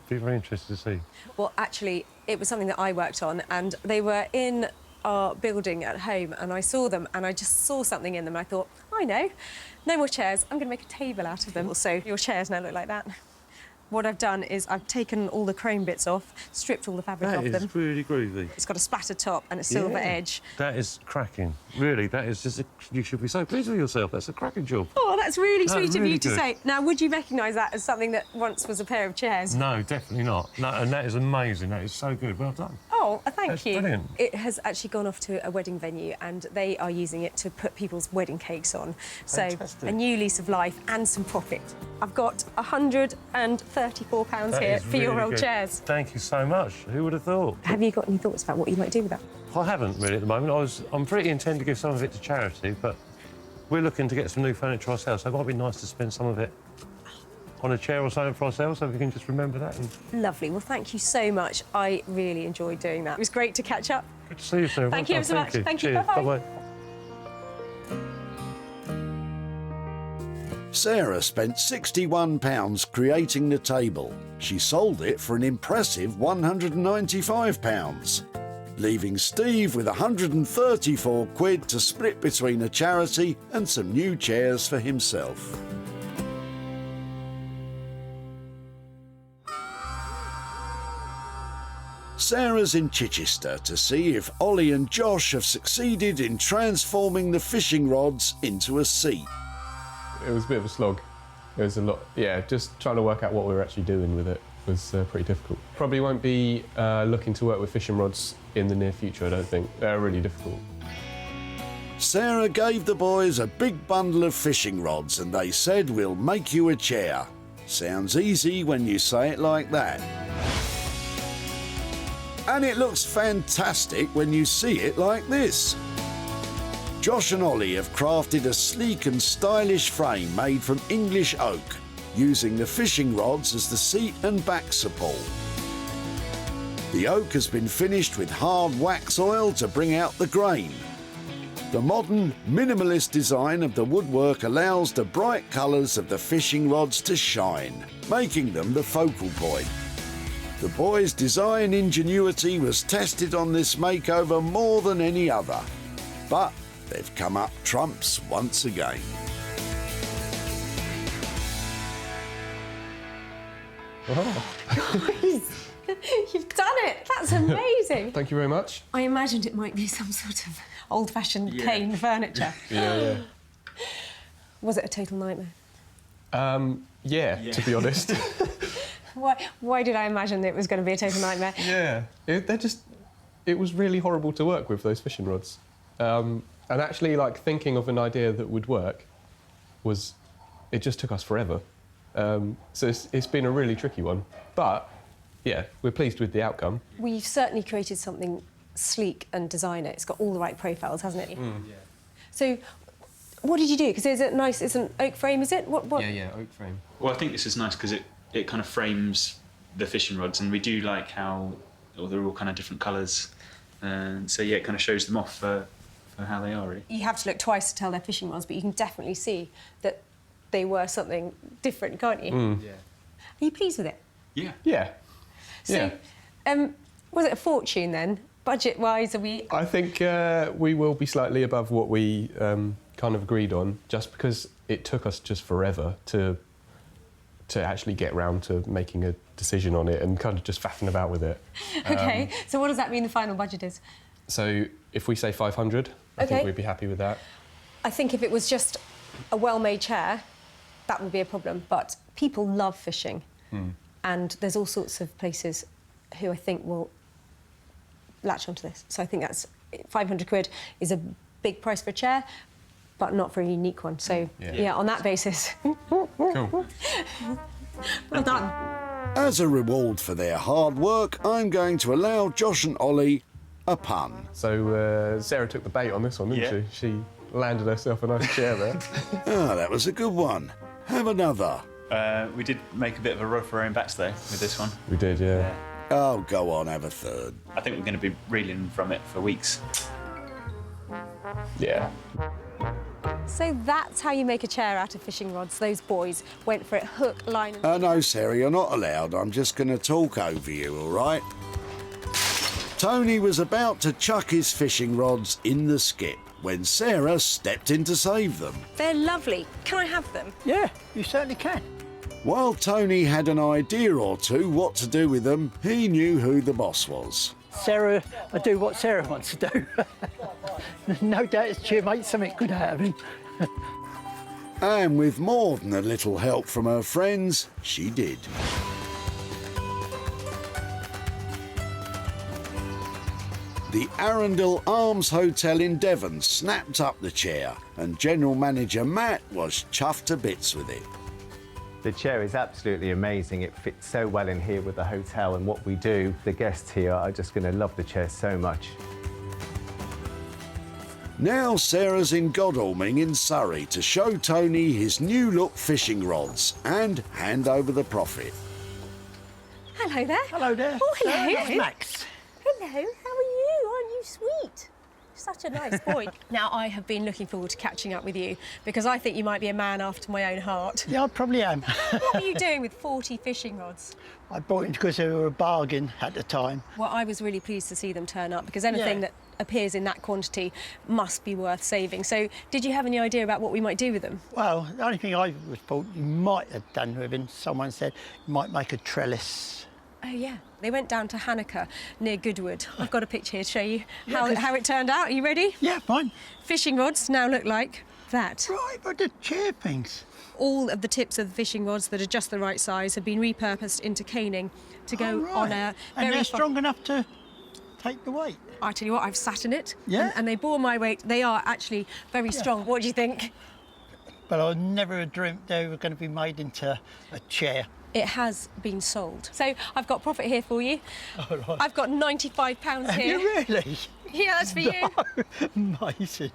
Speaker 9: very interested to see.
Speaker 4: Well, actually, it was something that I worked on, and they were in our building at home, and I saw them, and I just saw something in them, and I thought, I know, no more chairs, I'm going to make a table out of them. So your chairs now look like that. What I've done is I've taken all the chrome bits off, stripped all the fabric off them.
Speaker 9: That is really groovy.
Speaker 4: It's got a splattered top and a silver edge.
Speaker 9: That is cracking. Really, that is just you should be so pleased with yourself. That's a cracking job.
Speaker 4: Oh, that's really sweet of
Speaker 9: really
Speaker 4: you to
Speaker 9: good.
Speaker 4: say. Now, would you recognise that as something that once was a pair of chairs?
Speaker 9: No, definitely not. No, and that is amazing. That is so good. Well done.
Speaker 4: Oh, Oh, thank
Speaker 9: That's
Speaker 4: you.
Speaker 9: brilliant.
Speaker 4: It has actually gone off to a wedding venue and they are using it to put people's wedding cakes on. So
Speaker 9: Fantastic.
Speaker 4: a new lease of life and some profit. I've got £134
Speaker 9: That
Speaker 4: here
Speaker 9: is
Speaker 4: for your
Speaker 9: really
Speaker 4: old
Speaker 9: good.
Speaker 4: chairs.
Speaker 9: Thank you so much. Who would have thought?
Speaker 4: Have you got any thoughts about what you might do with that?
Speaker 9: I haven't really at the moment. I'm pretty intent to give some of it to charity, but we're looking to get some new furniture ourselves, so it might be nice to spend some of it on a chair or something for ourselves, so we can just remember that. And
Speaker 4: Lovely. Well, thank you so much. I really enjoyed doing that. It was great to catch up.
Speaker 9: good to see you, Sarah.
Speaker 4: Thank you
Speaker 9: Well
Speaker 4: ever so
Speaker 9: done.
Speaker 4: much. Thank you.
Speaker 9: Cheers.
Speaker 4: Bye-bye.
Speaker 9: Bye-bye.
Speaker 2: Sarah spent £61 creating the table. She sold it for an impressive £195, leaving Steve with 134 quid to split between a charity and some new chairs for himself. Sarah's in Chichester to see if Ollie and Josh have succeeded in transforming the fishing rods into a seat.
Speaker 6: It was a bit of a slog. It was a lot, yeah, just trying to work out what we were actually doing with it was pretty difficult. Probably won't be looking to work with fishing rods in the near future, I don't think. They're really difficult.
Speaker 2: Sarah gave the boys a big bundle of fishing rods and they said, "We'll make you a chair." Sounds easy when you say it like that. And it looks fantastic when you see it like this. Josh and Ollie have crafted a sleek and stylish frame made from English oak, using the fishing rods as the seat and back support. The oak has been finished with hard wax oil to bring out the grain. The modern, minimalist design of the woodwork allows the bright colours of the fishing rods to shine, making them the focal point. The boys' design ingenuity was tested on this makeover more than any other, but they've come up trumps once again.
Speaker 4: You've done it! That's amazing!
Speaker 6: Thank you very much.
Speaker 4: I imagined it might be some sort of old-fashioned cane furniture.
Speaker 6: Yeah.
Speaker 4: Was it a total nightmare?
Speaker 6: Yeah, to be honest.
Speaker 4: Why did I imagine it was going to be a total nightmare?
Speaker 6: Yeah, it was really horrible to work with, those fishing rods. And actually, like, thinking of an idea that would work it just took us forever. So it's been a really tricky one. But, yeah, we're pleased with the outcome.
Speaker 4: We've certainly created something sleek and designer. It's got all the right profiles, hasn't it? Yeah. So, what did you do? Because it's an oak frame, is it? What?
Speaker 6: Yeah, oak frame.
Speaker 7: Well, I think this is nice because it kind of frames the fishing rods, and we do like how they're all kind of different colours. So, yeah, it kind of shows them off for how they are, really.
Speaker 4: You have to look twice to tell they're fishing rods, but you can definitely see that they were something different, can't you?
Speaker 7: Yeah.
Speaker 4: Are you pleased with it?
Speaker 7: Yeah.
Speaker 6: Yeah.
Speaker 4: So, was it a fortune then? Budget-wise, are we...
Speaker 6: I think we will be slightly above what we kind of agreed on, just because it took us just forever to actually get round to making a decision on it and kind of just faffing about with it.
Speaker 4: OK, so what does that mean the final budget is?
Speaker 6: So if we say 500, I think
Speaker 4: OK.
Speaker 6: we'd be happy with that.
Speaker 4: I think if it was just a well-made chair, that would be a problem. But people love fishing. And there's all sorts of places who I think will latch onto this. So I think that's 500 quid is a big price for a chair, but not for a unique one. So, yeah on that basis.
Speaker 6: Cool.
Speaker 4: Well done.
Speaker 2: As a reward for their hard work, I'm going to allow Josh and Ollie a pun.
Speaker 6: So Sarah took the bait on this one, didn't she? She landed herself a nice chair there.
Speaker 2: Ah, that was a good one. Have another.
Speaker 7: We did make a bit of a row for our own backs, though, with this one.
Speaker 6: We did, yeah.
Speaker 2: Oh, go on, have a third.
Speaker 7: I think we're going to be reeling from it for weeks.
Speaker 6: Yeah.
Speaker 4: So that's how you make a chair out of fishing rods. Those boys went for it hook, line and...
Speaker 2: No, Sarah, you're not allowed. I'm just going to talk over you, all right? Tony was about to chuck his fishing rods in the skip when Sarah stepped in to save them.
Speaker 1: They're lovely. Can I have them?
Speaker 5: Yeah, you certainly can.
Speaker 2: While Tony had an idea or two what to do with them, he knew who the boss was.
Speaker 5: Sarah, I do what Sarah wants to do. No doubt she'll make something good out of him.
Speaker 2: And with more than a little help from her friends, she did. The Arundel Arms Hotel in Devon snapped up the chair, and General Manager Matt was chuffed to bits with it.
Speaker 10: The chair is absolutely amazing. It fits so well in here with the hotel and what we do. The guests here are just going to love the chair so much.
Speaker 2: Now Sarah's in Godalming in Surrey to show Tony his new look fishing rods and hand over the profit.
Speaker 4: Hello there.
Speaker 5: Hello there.
Speaker 4: Oh, hello.
Speaker 5: That's Max.
Speaker 4: Hello, how are you? Aren't you sweet? Such a nice boy. Now, I have been looking forward to catching up with you because I think you might be a man after my own heart.
Speaker 5: Yeah, I probably am.
Speaker 4: What were you doing with 40 fishing rods?
Speaker 5: I bought them because they were a bargain at the time.
Speaker 4: Well, I was really pleased to see them turn up because anything that appears in that quantity must be worth saving. So, did you have any idea about what we might do with them?
Speaker 5: Well, the only thing I was thought you might have done with them, someone said you might make a trellis.
Speaker 4: Oh, yeah. They went down to Hanukkah near Goodwood. I've got a picture here to show you how it turned out. Are you ready?
Speaker 5: Yeah, fine.
Speaker 4: Fishing rods now look like that.
Speaker 5: Right, but the chair things.
Speaker 4: All of the tips of the fishing rods that are just the right size have been repurposed into caning to go on a very...
Speaker 5: And they're strong enough to take the weight.
Speaker 4: I tell you what, I've sat in it.
Speaker 5: Yeah.
Speaker 4: And they bore my weight. They are actually very strong. What do you think?
Speaker 5: But I never had dreamt they were going to be made into a chair.
Speaker 4: It has been sold. So I've got profit here for you.
Speaker 5: Oh, right.
Speaker 4: I've got £95
Speaker 5: Have
Speaker 4: here.
Speaker 5: you really?
Speaker 4: Yeah, that's for you.
Speaker 5: Amazing.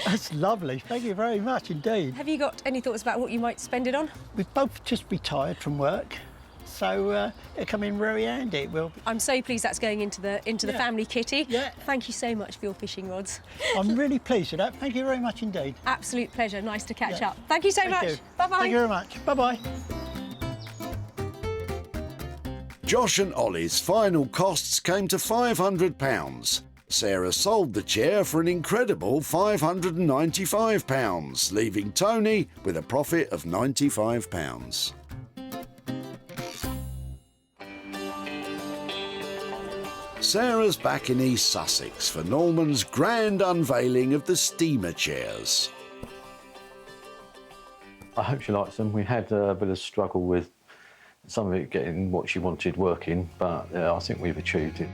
Speaker 5: That's lovely. Thank you very much indeed.
Speaker 4: Have you got any thoughts about what you might spend it on?
Speaker 5: We've both just retired from work, so it'll come in very handy. It will.
Speaker 4: I'm so pleased that's going into the family kitty.
Speaker 5: Yeah.
Speaker 4: Thank you so much for your fishing rods.
Speaker 5: I'm really pleased with that. Thank you very much indeed.
Speaker 4: Absolute pleasure. Nice to catch up. Thank you so
Speaker 5: Thank
Speaker 4: much.
Speaker 5: you.
Speaker 4: Bye-bye.
Speaker 5: Thank you very much. Bye-bye.
Speaker 2: Josh and Ollie's final costs came to £500. Sarah sold the chair for an incredible £595, leaving Tony with a profit of £95. Sarah's back in East Sussex for Norman's grand unveiling of the steamer chairs.
Speaker 8: I hope she likes them. We had a bit of struggle with some of it getting what she wanted working, but I think we've achieved it.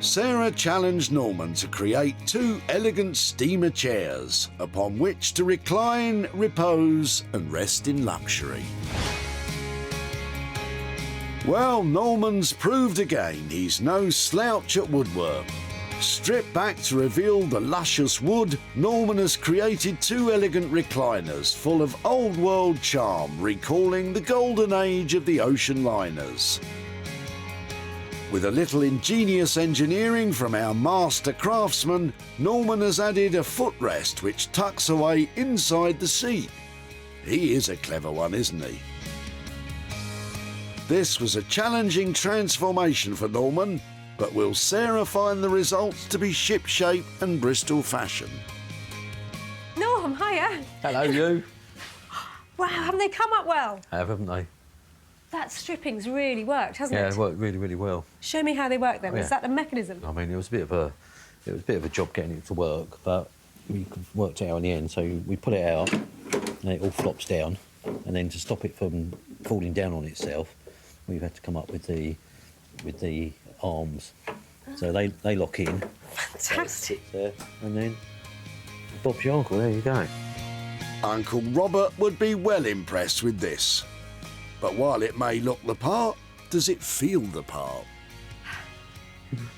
Speaker 2: Sarah challenged Norman to create 2 elegant steamer chairs upon which to recline, repose and rest in luxury. Well, Norman's proved again he's no slouch at woodwork. Stripped back to reveal the luscious wood, Norman has created 2 elegant recliners full of old-world charm, recalling the golden age of the ocean liners. With a little ingenious engineering from our master craftsman, Norman has added a footrest which tucks away inside the seat. He is a clever one, isn't he? This was a challenging transformation for Norman, but will Sarah find the results to be shipshape and Bristol fashion?
Speaker 4: Norm, hiya.
Speaker 8: Hello, you.
Speaker 4: Wow, haven't they come up well?
Speaker 8: Haven't they?
Speaker 4: That stripping's really worked, hasn't it?
Speaker 8: Yeah, it worked really, really well.
Speaker 4: Show me how they work then.
Speaker 8: Oh, yeah.
Speaker 4: Is that the mechanism?
Speaker 8: I mean, it was a bit of a job getting it to work, but we worked it out in the end. So we put it out, and it all flops down, and then to stop it from falling down on itself, we've had to come up with the arms. So they lock in.
Speaker 4: Fantastic.
Speaker 8: There, and then Bob's your uncle. There you go.
Speaker 2: Uncle Robert would be well impressed with this. But while it may look the part, does it feel the part?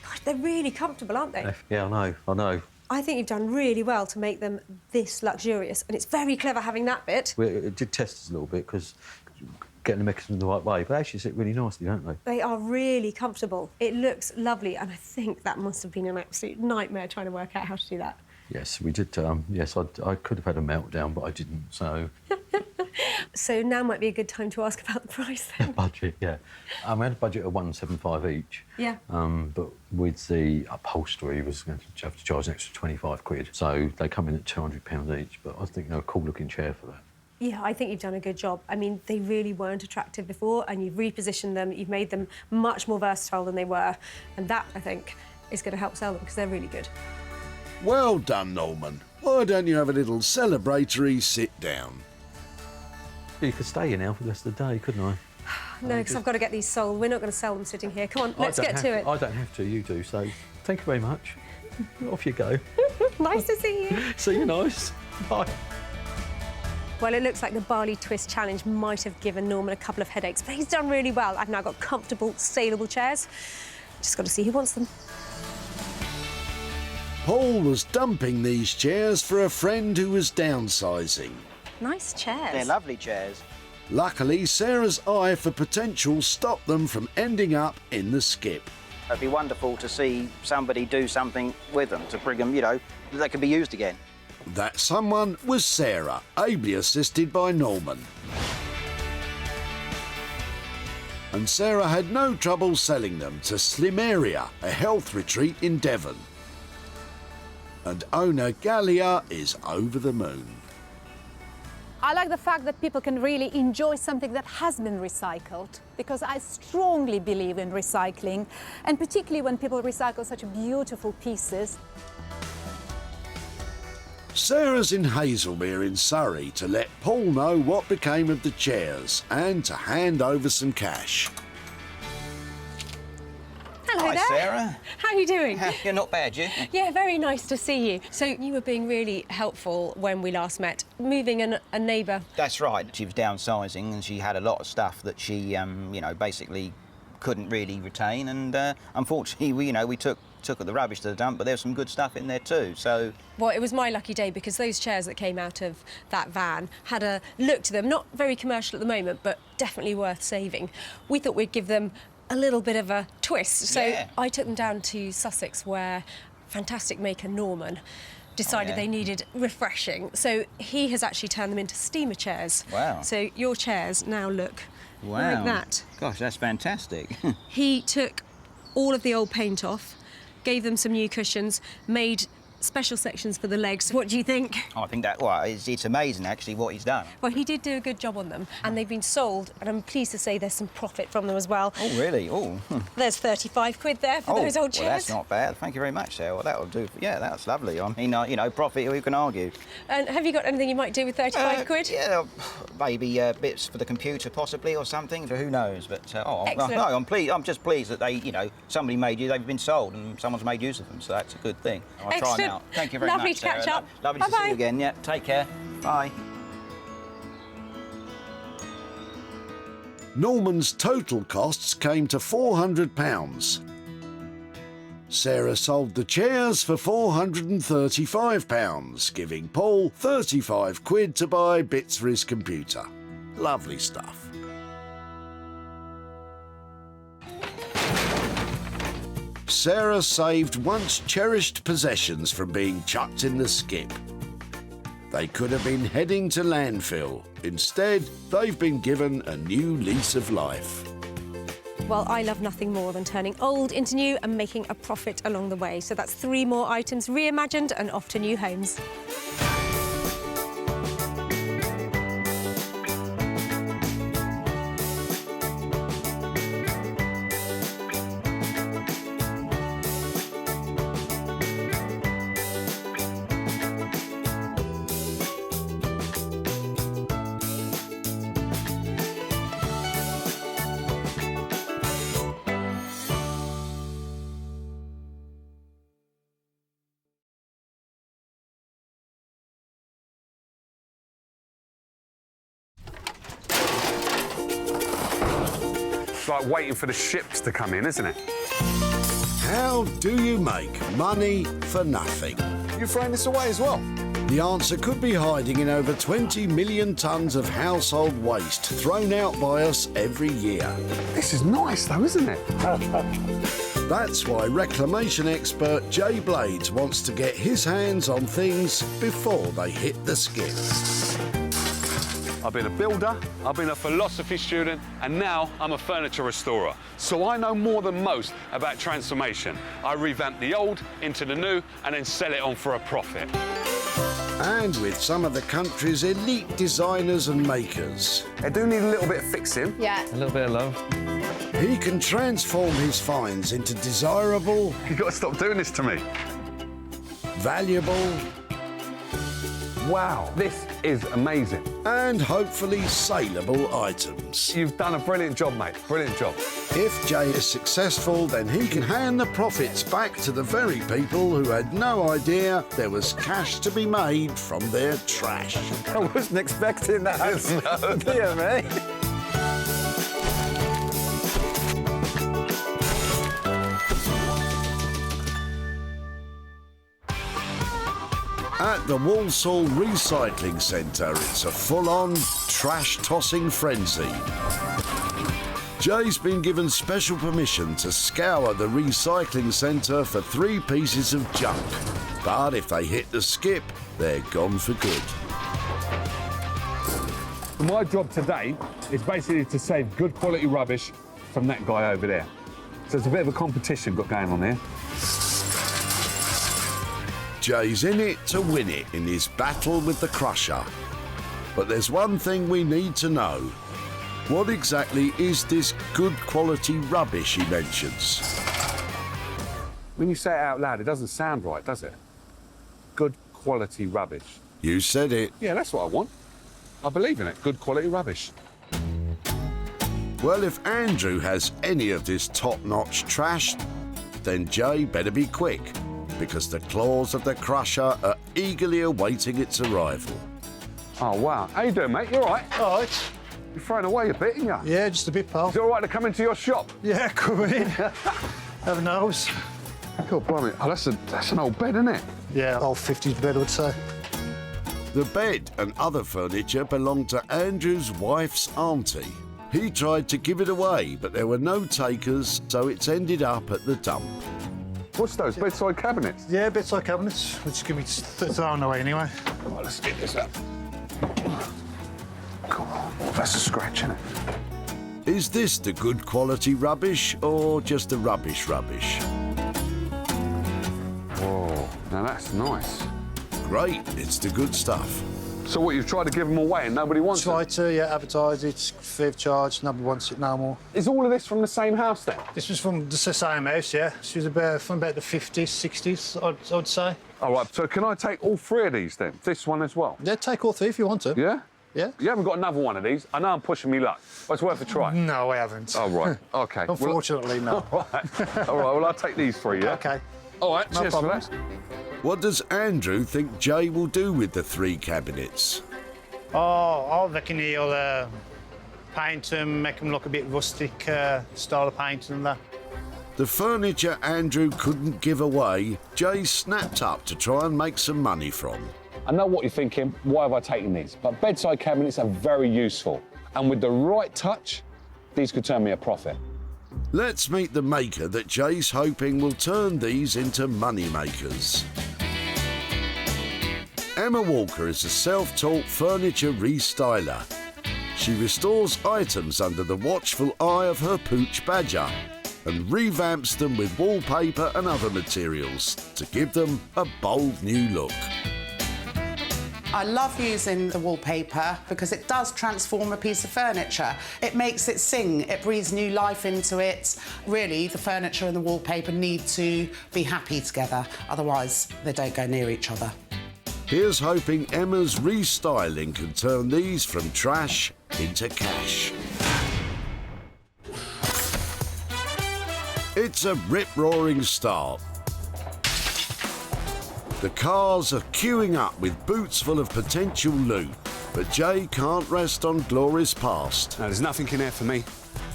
Speaker 4: Gosh, they're really comfortable, aren't they?
Speaker 8: Yeah, I know.
Speaker 4: I think you've done really well to make them this luxurious, and it's very clever having that bit.
Speaker 8: It did test us a little bit because getting the mechanism the right way, but they actually sit really nicely, don't they?
Speaker 4: They are really comfortable. It looks lovely, and I think that must have been an absolute nightmare trying to work out how to do that.
Speaker 8: Yes, we did. Yes, I could have had a meltdown, but I didn't, so...
Speaker 4: So now might be a good time to ask about the price then.
Speaker 8: Budget, yeah. We had a budget of £175 each.
Speaker 4: Yeah.
Speaker 8: But with the upholstery, was going to have to charge an extra 25 quid. So they come in at £200 each, but I think they're a cool-looking chair for that.
Speaker 4: Yeah, I think you've done a good job. I mean, they really weren't attractive before, and you've repositioned them, you've made them much more versatile than they were, and that, I think, is going to help sell them, because they're really good.
Speaker 2: Well done, Norman. Why don't you have a little celebratory sit down?
Speaker 8: You could stay here now for the rest of the day, couldn't I?
Speaker 4: No, because I've got to get these sold. We're not going to sell them sitting here. Come on, let's get to it.
Speaker 8: I don't have to, you do, so thank you very much. Off you go.
Speaker 4: Nice to see you.
Speaker 8: See you nice. Bye.
Speaker 4: Well, it looks like the Barley Twist Challenge might have given Norman a couple of headaches, but he's done really well. I've now got comfortable, saleable chairs. Just got to see who wants them.
Speaker 2: Paul was dumping these chairs for a friend who was downsizing.
Speaker 4: Nice chairs.
Speaker 3: They're lovely chairs.
Speaker 2: Luckily, Sarah's eye for potential stopped them from ending up in the skip.
Speaker 3: It'd be wonderful to see somebody do something with them, to bring them, you know, that they could be used again.
Speaker 2: That someone was Sarah, ably assisted by Norman. And Sarah had no trouble selling them to Slim Area, a health retreat in Devon. And owner Gallia is over the moon.
Speaker 11: I like the fact that people can really enjoy something that has been recycled, because I strongly believe in recycling, and particularly when people recycle such beautiful pieces.
Speaker 2: Sarah's in Hazelmere in Surrey to let Paul know what became of the chairs and to hand over some cash.
Speaker 4: Hello
Speaker 3: Hi,
Speaker 4: there.
Speaker 3: Sarah.
Speaker 4: How are you doing?
Speaker 3: You're not bad, you?
Speaker 4: Yeah, very nice to see you. So you were being really helpful when we last met, moving a neighbour.
Speaker 3: That's right. She was downsizing and she had a lot of stuff that she, you know, basically couldn't really retain. And unfortunately, we took the rubbish to the dump, but there's some good stuff in there too. So,
Speaker 4: well, it was my lucky day because those chairs that came out of that van had a look to them, not very commercial at the moment, but definitely worth saving. We thought we'd give them a little bit of a twist. So
Speaker 3: yeah.
Speaker 4: I took them down to Sussex where fantastic maker Norman decided they needed refreshing. So he has actually turned them into steamer chairs.
Speaker 3: Wow.
Speaker 4: So your chairs now look
Speaker 3: wow.
Speaker 4: like that.
Speaker 3: Gosh, that's fantastic.
Speaker 4: He took all of the old paint off, gave them some new cushions, made special sections for the legs. What do you think?
Speaker 3: I think that, well, it's amazing actually what he's done.
Speaker 4: Well, he did do a good job on them, and they've been sold, and I'm pleased to say there's some profit from them as well.
Speaker 3: Oh, really? Oh.
Speaker 4: There's 35 quid there for those old chairs.
Speaker 3: Well, that's not bad. Thank you very much, Sarah. Well, that'll do. Yeah, that's lovely. I mean, you know, profit, who can argue?
Speaker 4: And have you got anything you might do with 35 quid?
Speaker 3: Yeah, maybe bits for the computer possibly or something, who knows, but
Speaker 4: Excellent.
Speaker 3: no, I'm pleased. I'm just pleased that they, you know, somebody made you, they've been sold and someone's made use of them, so that's a good thing. I'll try
Speaker 4: Excellent.
Speaker 3: them out. Thank you very
Speaker 4: Lovely
Speaker 3: much,
Speaker 4: to catch
Speaker 3: Sarah.
Speaker 4: up.
Speaker 3: Lovely to see you again. Yeah, take care. Bye.
Speaker 2: Norman's total costs came to £400. Sarah sold the chairs for £435, giving Paul 35 quid to buy bits for his computer. Lovely stuff. Sarah saved once cherished possessions from being chucked in the skip. They could have been heading to landfill. Instead, they've been given a new lease of life.
Speaker 4: Well, I love nothing more than turning old into new and making a profit along the way. So that's 3 more items reimagined and off to new homes.
Speaker 12: It's like waiting for the ships to come in, isn't it?
Speaker 2: How do you make money for nothing?
Speaker 12: You're throwing this away as well?
Speaker 2: The answer could be hiding in over 20 million tonnes of household waste thrown out by us every year.
Speaker 12: This is nice, though, isn't it?
Speaker 2: That's why reclamation expert Jay Blades wants to get his hands on things before they hit the skip.
Speaker 12: I've been a builder, I've been a philosophy student, and now I'm a furniture restorer. So I know more than most about transformation. I revamp the old into the new and then sell it on for a profit.
Speaker 2: And with some of the country's elite designers and makers,
Speaker 12: They do need a little bit of fixing.
Speaker 11: Yeah.
Speaker 6: A little bit of love.
Speaker 2: he can transform his finds into desirable,
Speaker 12: You've got to stop doing this to me.
Speaker 2: valuable,
Speaker 12: Wow, this is amazing.
Speaker 2: And hopefully saleable items.
Speaker 12: You've done a brilliant job, mate. Brilliant job.
Speaker 2: If Jay is successful, then he can hand the profits back to the very people who had no idea there was cash to be made from their trash.
Speaker 13: I wasn't expecting that. No. Dear me.
Speaker 2: At the Whitley Recycling Centre, it's a full-on trash-tossing frenzy. Jay's been given special permission to scour the recycling centre for 3 pieces of junk. But if they hit the skip, they're gone for good.
Speaker 12: My job today is basically to save good quality rubbish from that guy over there. So it's a bit of a competition got going on here.
Speaker 2: Jay's in it to win it in his battle with the crusher. But there's one thing we need to know. What exactly is this good quality rubbish he mentions?
Speaker 12: When you say it out loud, it doesn't sound right, does it? Good quality rubbish.
Speaker 2: You said it.
Speaker 12: Yeah, that's what I want. I believe in it. Good quality rubbish.
Speaker 2: Well, if Andrew has any of this top-notch trash, then Jay better be quick, because the claws of the crusher are eagerly awaiting its arrival.
Speaker 12: Oh, wow. How you doing, mate? You all right?
Speaker 5: All right.
Speaker 12: You're throwing away a bit, aren't you?
Speaker 5: Yeah, just a bit, pal.
Speaker 12: Is it all right to come into your shop?
Speaker 5: Yeah, come in. Have a nose.
Speaker 12: God, blimey. Oh, that's an old bed, isn't it?
Speaker 5: Yeah, old 50s bed, I would say.
Speaker 2: The bed and other furniture belonged to Andrew's wife's auntie. He tried to give it away, but there were no takers, so it's ended up at the dump.
Speaker 12: What's those, bedside cabinets?
Speaker 5: Yeah, bedside cabinets, which can be thrown away anyway.
Speaker 12: Right, let's get this up. Come on, that's a scratch, isn't it?
Speaker 2: Is this the good quality rubbish or just the rubbish?
Speaker 12: Whoa, now that's nice.
Speaker 2: Great, it's the good stuff.
Speaker 12: So what, you've tried to give them away and nobody wants it?
Speaker 5: Try to, yeah, advertise it, free of charge, nobody wants it no more.
Speaker 12: Is all of this from the same house then?
Speaker 5: This was from the same house, yeah. She was from about the 50s, 60s, I'd say.
Speaker 12: All right, so can I take all 3 of these then? This one as well?
Speaker 5: Yeah, take all 3 if you want to.
Speaker 12: Yeah?
Speaker 5: Yeah.
Speaker 12: You haven't got another one of these? I know I'm pushing me luck, but it's worth a try.
Speaker 5: No, I haven't.
Speaker 12: Oh, right, OK.
Speaker 5: Unfortunately, no.
Speaker 12: All right, well, I'll take these 3, yeah?
Speaker 5: OK.
Speaker 12: All right,
Speaker 5: No
Speaker 12: cheers
Speaker 5: problem.
Speaker 12: for that.
Speaker 2: What does Andrew think Jay will do with the 3 cabinets?
Speaker 5: Oh, I reckon he'll paint them, make them look a bit rustic, style of painting and that.
Speaker 2: The furniture Andrew couldn't give away, Jay snapped up to try and make some money from.
Speaker 12: I know what you're thinking, why have I taken these? But bedside cabinets are very useful. And with the right touch, these could turn me a profit.
Speaker 2: Let's meet the maker that Jay's hoping will turn these into money makers. Emma Walker is a self-taught furniture restyler. She restores items under the watchful eye of her pooch badger and revamps them with wallpaper and other materials to give them a bold new look.
Speaker 14: I love using the wallpaper because it does transform a piece of furniture. It makes it sing, it breathes new life into it. Really, the furniture and the wallpaper need to be happy together, otherwise they don't go near each other.
Speaker 2: Here's hoping Emma's restyling can turn these from trash into cash. It's a rip-roaring start. The cars are queuing up with boots full of potential loot, but Jay can't rest on glory's past.
Speaker 12: No, there's nothing in there for me.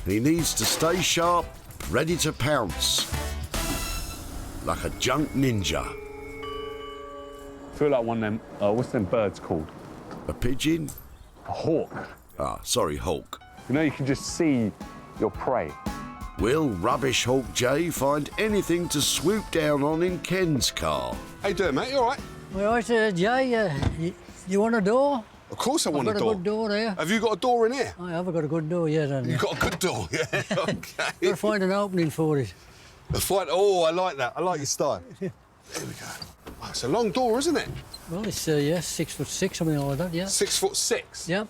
Speaker 2: He needs to stay sharp, ready to pounce. Like a junk ninja.
Speaker 12: I feel like one of them, what's them birds called?
Speaker 2: A pigeon?
Speaker 12: A hawk.
Speaker 2: Ah, sorry, hawk.
Speaker 12: You know, you can just see your prey.
Speaker 2: Will Rubbish Hawk Jay find anything to swoop down on in Ken's car?
Speaker 12: How you doing, mate? You all right?
Speaker 15: All right, Jay, you want a door?
Speaker 12: Of course I want a door.
Speaker 15: I've got a good door there.
Speaker 12: Have you got a door in here?
Speaker 15: I haven't got a good door yet, haven't you?
Speaker 12: You've got a good door, yeah, OK.
Speaker 15: Got to find an opening for it.
Speaker 12: Oh, I like that. I like your style. Here we go. Oh, it's a long door, isn't it?
Speaker 15: Well, it's, yeah, 6'6", something like that, yeah.
Speaker 12: 6'6"?
Speaker 15: Yep.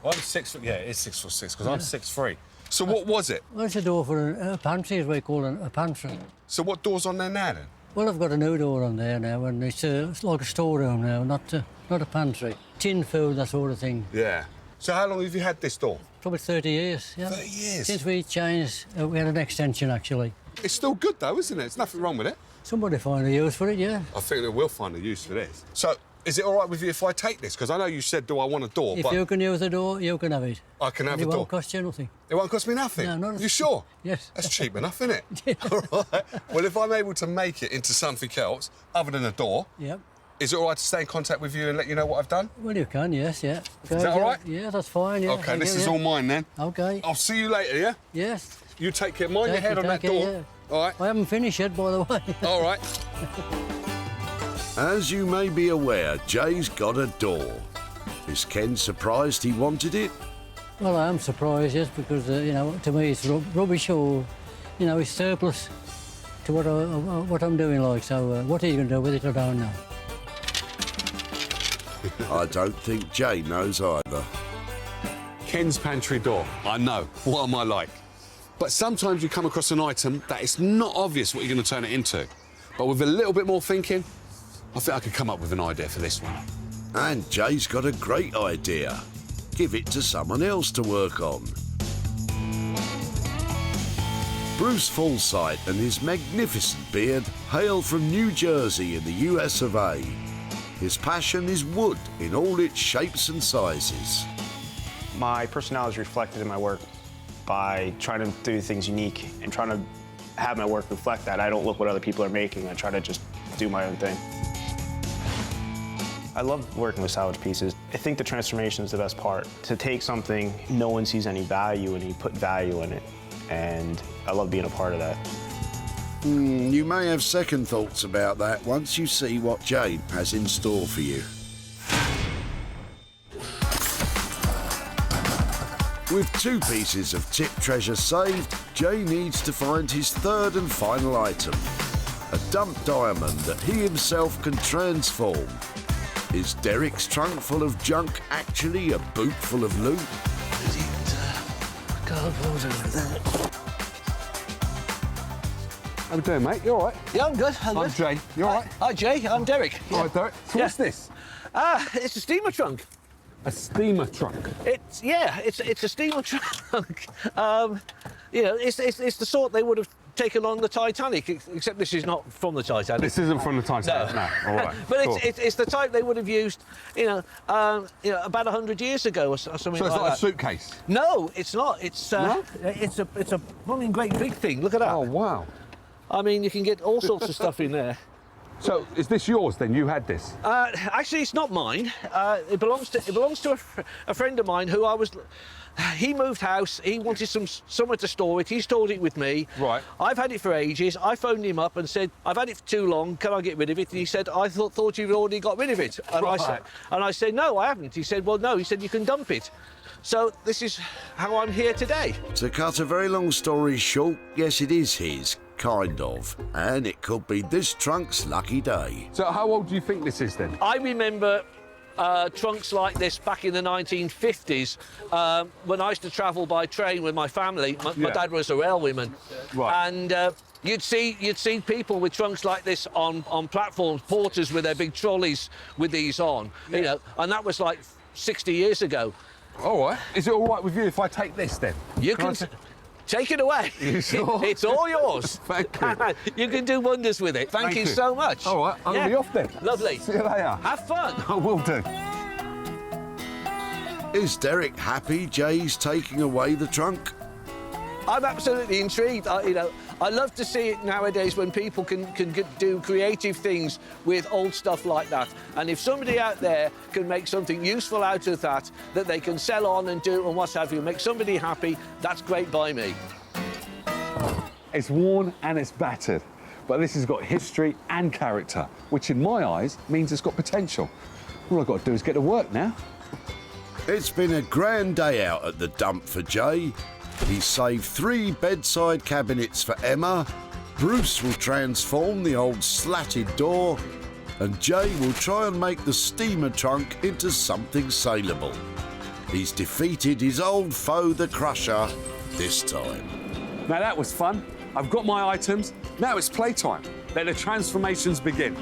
Speaker 12: I'm 6 foot, yeah, it is 6'6", because I'm 6'3". So what was it?
Speaker 15: Well, it's a door for a pantry, is what we call a pantry.
Speaker 12: So what door's on there now, then?
Speaker 15: Well, I've got a new door on there now, and it's like a storeroom now, not a pantry. Tin food, that sort of thing.
Speaker 12: Yeah. So how long have you had this door?
Speaker 15: Probably 30 years, yeah.
Speaker 12: 30 years?
Speaker 15: Since we changed, we had an extension, actually.
Speaker 12: It's still good, though, isn't it? There's nothing wrong with it.
Speaker 15: Somebody find a use for it, yeah.
Speaker 12: I think they will find a use for this. So, is it all right with you if I take this? Because I know you said, do I want a door?
Speaker 15: If you can use the door, you can have it.
Speaker 12: I can have
Speaker 15: and
Speaker 12: the door?
Speaker 15: It won't cost you nothing.
Speaker 12: It won't cost me nothing?
Speaker 15: No, not
Speaker 12: You sure?
Speaker 15: Yes.
Speaker 12: That's cheap enough, isn't it? All right. Well, if I'm able to make it into something else other than a door,
Speaker 15: Yep.
Speaker 12: is it all right to stay in contact with you and let you know what I've done?
Speaker 15: Well, you can, yes, yeah.
Speaker 12: Is that all right?
Speaker 15: Yeah, that's fine, yeah.
Speaker 12: OK, this is all mine then.
Speaker 15: OK.
Speaker 12: I'll see you later, yeah?
Speaker 15: Yes.
Speaker 12: You take care. Mind your head on that door.
Speaker 15: Yeah.
Speaker 12: All right.
Speaker 15: I haven't finished yet, by the way.
Speaker 12: All right.
Speaker 2: As you may be aware, Jay's got a door. Is Ken surprised he wanted it?
Speaker 15: Well, I am surprised, yes, because, you know, to me it's rubbish or, you know, it's surplus to what I'm doing, like. So what are you going to do with it, I don't know.
Speaker 2: I don't think Jay knows either.
Speaker 12: Ken's pantry door. I know. What am I like? But sometimes you come across an item that it's not obvious what you're going to turn it into. But with a little bit more thinking, I think I could come up with an idea for this one.
Speaker 2: And Jay's got a great idea. Give it to someone else to work on. Bruce Forsyth and his magnificent beard hail from New Jersey in the US of A. His passion is wood in all its shapes and sizes.
Speaker 16: My personality is reflected in my work by trying to do things unique and trying to have my work reflect that. I don't look what other people are making. I try to just do my own thing. I love working with salvage pieces. I think the transformation is the best part. To take something no one sees any value in, and you put value in it, and I love being a part of that.
Speaker 2: You may have second thoughts about that once you see what Jay has in store for you. With 2 pieces of tip treasure saved, Jay needs to find his third and final item, a dumped diamond that he himself can transform. Is Derek's trunk full of junk actually a boot full of loot?
Speaker 12: How you doing, mate? You all right?
Speaker 17: Yeah, I'm good.
Speaker 12: I'm Jay. You all right?
Speaker 17: Hi, Jay. I'm Derek.
Speaker 12: All right, Derek. So what's this?
Speaker 17: It's a steamer trunk.
Speaker 12: A steamer trunk?
Speaker 17: It's a steamer trunk. You know, it's the sort they would have taken on the Titanic, except this is not from the Titanic.
Speaker 12: This isn't from the Titanic, no. All right.
Speaker 17: But
Speaker 12: cool.
Speaker 17: it's the type they would have used, about 100 years ago or something like that.
Speaker 12: So it's like a suitcase?
Speaker 17: No, it's not. It's
Speaker 12: No?
Speaker 17: it's a blooming great big thing. Look at that.
Speaker 12: Oh, wow.
Speaker 17: I mean, you can get all sorts of stuff in there.
Speaker 12: So is this yours then? You had this?
Speaker 17: Actually, it's not mine. It belongs to a friend of mine who he moved house. He wanted somewhere to store it. He stored it with me.
Speaker 12: Right.
Speaker 17: I've had it for ages. I phoned him up and said, "I've had it for too long. Can I get rid of it?" And he said, "I thought you'd already got rid of it." And
Speaker 12: Right.
Speaker 17: I said, "No, I haven't." He said, "Well, no." He said, "You can dump it." So this is how I'm here today.
Speaker 2: To cut a very long story short, yes, it is his, kind of, and it could be this trunk's lucky day.
Speaker 12: So how old do you think this is then?
Speaker 17: I remember trunks like this back in the 1950s when I used to travel by train with my family. My dad was a railwayman.
Speaker 12: Right.
Speaker 17: And you'd see people with trunks like this on platforms, porters with their big trolleys with these on, you know, and that was like 60 years ago.
Speaker 12: All right. Is it all right with you if I take this then?
Speaker 17: You can take it away.
Speaker 12: You sure?
Speaker 17: It's all yours.
Speaker 12: Thank you.
Speaker 17: You can do wonders with it. Thank you so much.
Speaker 12: All right, I'm going to be off then.
Speaker 17: Lovely.
Speaker 12: See you later.
Speaker 17: Have fun.
Speaker 12: I will do.
Speaker 2: Is Derek happy Jay's taking away the trunk?
Speaker 17: I'm absolutely intrigued. I love to see it nowadays when people can do creative things with old stuff like that. And if somebody out there can make something useful out of that they can sell on and do and what have you, make somebody happy, that's great by me.
Speaker 12: It's worn and it's battered, but this has got history and character, which in my eyes means it's got potential. All I've got to do is get to work now.
Speaker 2: It's been a grand day out at the dump for Jay. He saved 3 bedside cabinets for Emma, Bruce will transform the old slatted door, and Jay will try and make the steamer trunk into something saleable. He's defeated his old foe, the Crusher, this time.
Speaker 12: Now that was fun. I've got my items. Now it's playtime. let the transformations begin.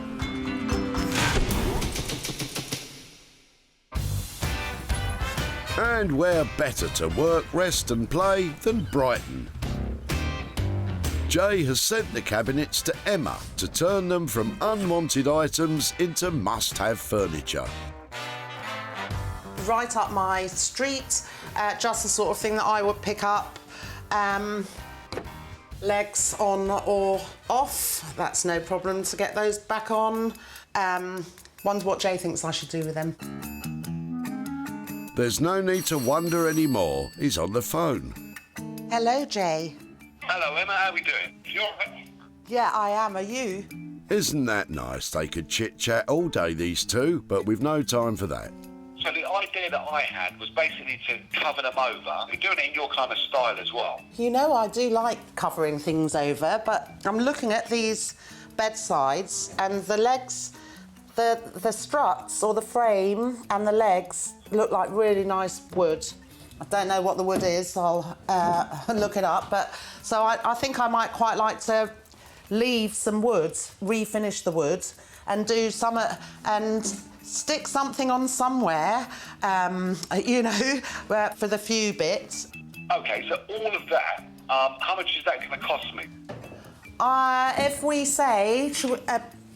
Speaker 2: And where better to work, rest and play than Brighton? Jay has sent the cabinets to Emma to turn them from unwanted items into must-have furniture.
Speaker 14: Right up my street, just the sort of thing that I would pick up. Legs on or off, that's no problem to get those back on. Wonder what Jay thinks I should do with them.
Speaker 2: There's no need to wonder anymore. He's on the phone.
Speaker 14: Hello, Jay.
Speaker 18: Hello, Emma. How are we doing? You all right?
Speaker 14: Yeah, I am. Are you?
Speaker 2: Isn't that nice? They could chit-chat all day, these two, but we've no time for that.
Speaker 18: So the idea that I had was basically to cover them over. You're doing it in your kind of style as well.
Speaker 14: You know, I do like covering things over, but I'm looking at these bedsides and the legs, the struts or the frame and the legs look like really nice wood. I don't know what the wood is, I'll look it up, but so I think I might quite like to leave some wood, refinish the wood and do some, and stick something on somewhere, you know, for the few bits.
Speaker 18: OK, so all of that, how much is that going to cost me?
Speaker 14: If we say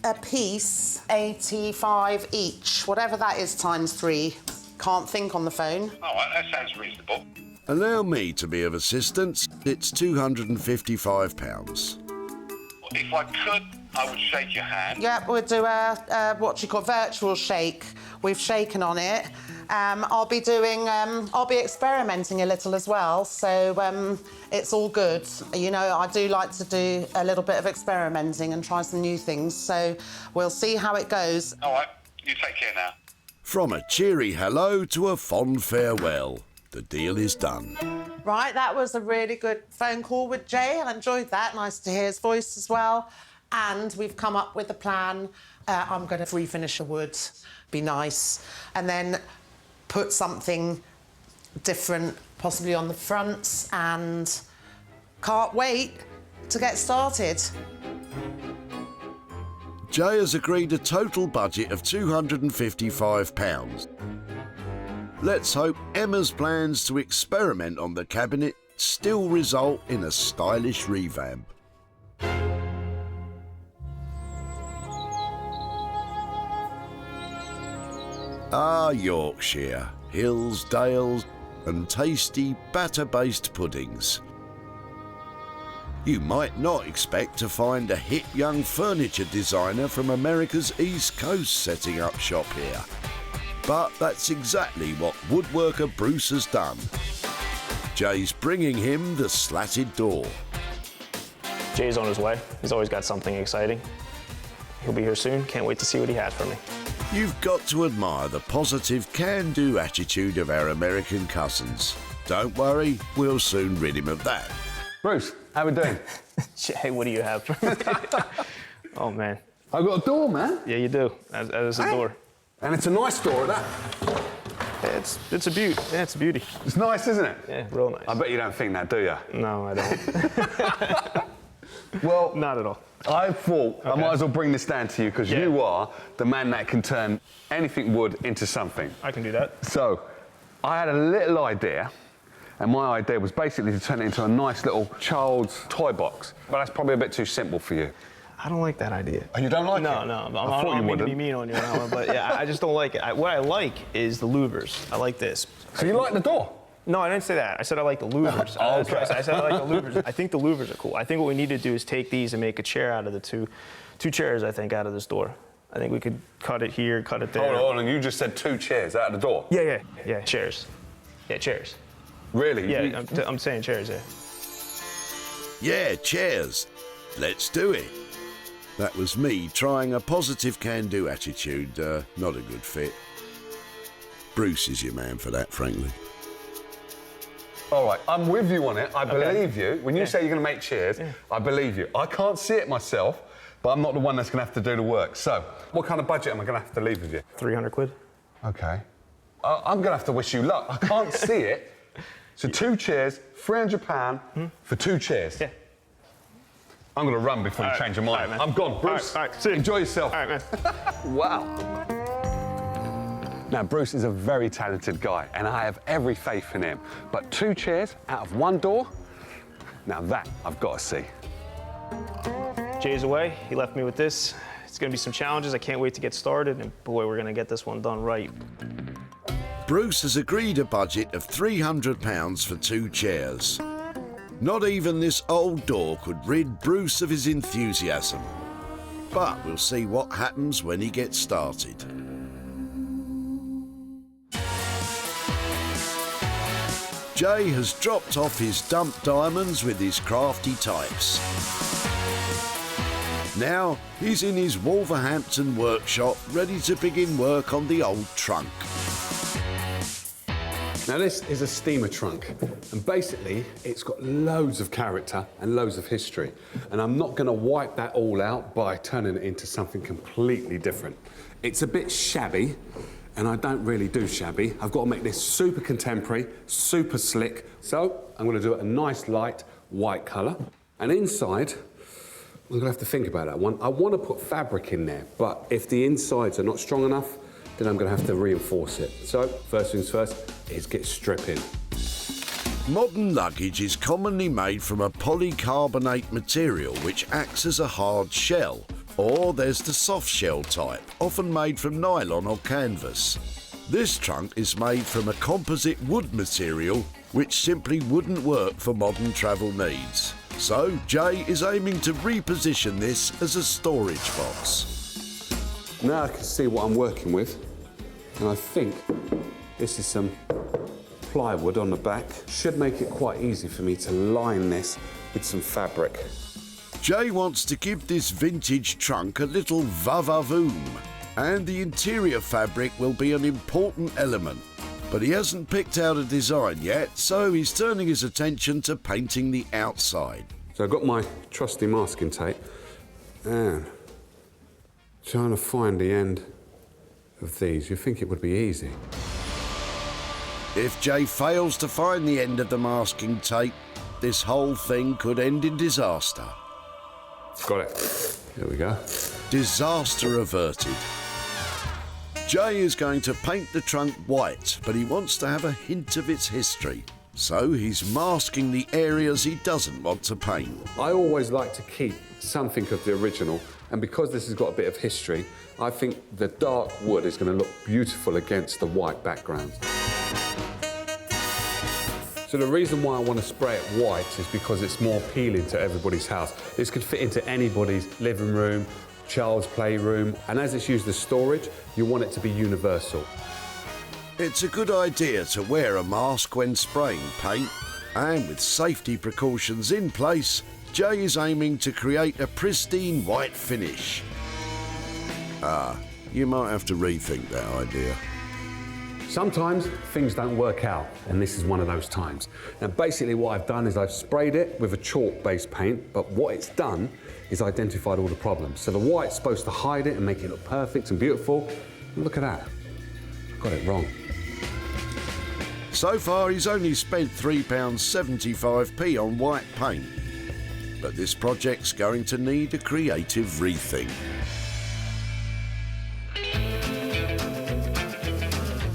Speaker 14: a piece, 85 each, whatever that is times 3. Can't think on the phone.
Speaker 18: All right, that sounds reasonable.
Speaker 2: Allow me to be of assistance. It's £255.
Speaker 18: If I could, I would shake your hand.
Speaker 14: Yeah, we'll do a what you call virtual shake. We've shaken on it. I'll be experimenting a little as well, so it's all good. You know, I do like to do a little bit of experimenting and try some new things, so we'll see how it goes.
Speaker 18: All right, you take care now.
Speaker 2: From a cheery hello to a fond farewell, the deal is done.
Speaker 14: Right, that was a really good phone call with Jay. I enjoyed that. Nice to hear his voice as well. And we've come up with a plan. I'm going to refinish the wood, be nice, and then put something different, possibly on the fronts, and can't wait to get started.
Speaker 2: Jay has agreed a total budget of £255. Let's hope Emma's plans to experiment on the cabinet still result in a stylish revamp. Ah, Yorkshire, hills, dales and tasty batter-based puddings. You might not expect to find a hip young furniture designer from America's East Coast setting up shop here. But that's exactly what woodworker Bruce has done. Jay's bringing him the slatted door.
Speaker 16: Jay's on his way. He's always got something exciting. He'll be here soon. Can't wait to see what he has for me.
Speaker 2: You've got to admire the positive can-do attitude of our American cousins. Don't worry, we'll soon rid him of that.
Speaker 12: Bruce, how we doing?
Speaker 16: Jay, what do you have for me? Oh, man.
Speaker 12: I've got a door, man.
Speaker 16: Yeah, you do. That is a door.
Speaker 12: And it's a nice door, that.
Speaker 16: Yeah, it's a beauty. Yeah, it's a beauty.
Speaker 12: It's nice, isn't it?
Speaker 16: Yeah, real nice.
Speaker 12: I bet you don't think that, do you?
Speaker 16: No, I don't.
Speaker 12: Well,
Speaker 16: not at all.
Speaker 12: I thought I might as well bring this down to you because you are the man that can turn anything wood into something.
Speaker 16: I can do that.
Speaker 12: So, I had a little idea, and my idea was basically to turn it into a nice little child's toy box. But that's probably a bit too simple for you.
Speaker 16: I don't like that idea.
Speaker 12: And you don't like it?
Speaker 16: No. I don't mean to be mean on you, but yeah, I just don't like it. What I like is the louvers. I like this.
Speaker 12: So you like the door?
Speaker 16: No, I didn't say that. I said I like the louvers. That's what I said. I said I like the louvers. I think the louvers are cool. I think what we need to do is take these and make a chair out of the two chairs, I think, out of this door. I think we could cut it here, cut it there.
Speaker 12: Hold on, you just said 2 chairs out of the door?
Speaker 16: Yeah, chairs. Yeah, chairs.
Speaker 12: Really?
Speaker 16: Yeah, I'm saying chairs, yeah.
Speaker 2: Yeah, chairs. Let's do it. That was me trying a positive can-do attitude. Not a good fit. Bruce is your man for that, frankly.
Speaker 12: All right, I'm with you on it. I believe you. When you say you're going to make chairs, I believe you. I can't see it myself, but I'm not the one that's going to have to do the work. So, what kind of budget am I going to have to leave with you?
Speaker 16: 300 quid.
Speaker 12: OK. I'm going to have to wish you luck. I can't see it. So 2 chairs, £300 for 2 chairs.
Speaker 16: Yeah.
Speaker 12: I'm going to run before you change your mind.
Speaker 16: Right,
Speaker 12: I'm gone. Bruce, enjoy yourself.
Speaker 16: All right, man.
Speaker 12: Wow. Now, Bruce is a very talented guy, and I have every faith in him. But 2 chairs out of 1 door? Now that I've got to see.
Speaker 16: Jay's away. He left me with this. It's going to be some challenges. I can't wait to get started, and boy, we're going to get this one done right.
Speaker 2: Bruce has agreed a budget of £300 for 2 chairs. Not even this old door could rid Bruce of his enthusiasm. But we'll see what happens when he gets started. Jay has dropped off his dumped diamonds with his crafty types. Now he's in his Wolverhampton workshop ready to begin work on the old trunk.
Speaker 12: Now this is a steamer trunk, and basically it's got loads of character and loads of history, and I'm not going to wipe that all out by turning it into something completely different. It's a bit shabby, and I don't really do shabby. I've got to make this super contemporary, super slick, so I'm going to do it a nice light white colour. And inside, I'm going to have to think about that one. I want to put fabric in there, but if the insides are not strong enough, then I'm going to have to reinforce it. So, first things first is get stripping.
Speaker 2: Modern luggage is commonly made from a polycarbonate material which acts as a hard shell, or there's the soft shell type, often made from nylon or canvas. This trunk is made from a composite wood material which simply wouldn't work for modern travel needs. So Jay is aiming to reposition this as a storage box.
Speaker 12: Now I can see what I'm working with, and I think this is some plywood on the back. Should make it quite easy for me to line this with some fabric.
Speaker 2: Jay wants to give this vintage trunk a little va-va-voom, and the interior fabric will be an important element. But he hasn't picked out a design yet, so he's turning his attention to painting the outside.
Speaker 12: So I've got my trusty masking tape, and trying to find the end of these. You'd think it would be easy.
Speaker 2: If Jay fails to find the end of the masking tape, this whole thing could end in disaster.
Speaker 12: Got it. There we go.
Speaker 2: Disaster averted. Jay is going to paint the trunk white, but he wants to have a hint of its history. So he's masking the areas he doesn't want to paint.
Speaker 12: I always like to keep something of the original, and because this has got a bit of history, I think the dark wood is going to look beautiful against the white background. So the reason why I want to spray it white is because it's more appealing to everybody's house. This could fit into anybody's living room, child's playroom, and as it's used as storage, you want it to be universal.
Speaker 2: It's a good idea to wear a mask when spraying paint, and with safety precautions in place, Jay is aiming to create a pristine white finish. You might have to rethink that idea.
Speaker 12: Sometimes things don't work out, and this is one of those times. Now, basically what I've done is I've sprayed it with a chalk-based paint, but what it's done is identified all the problems. So the white's supposed to hide it and make it look perfect and beautiful. And look at that. Got it wrong.
Speaker 2: So far, he's only spent £3.75p on white paint. But this project's going to need a creative rethink.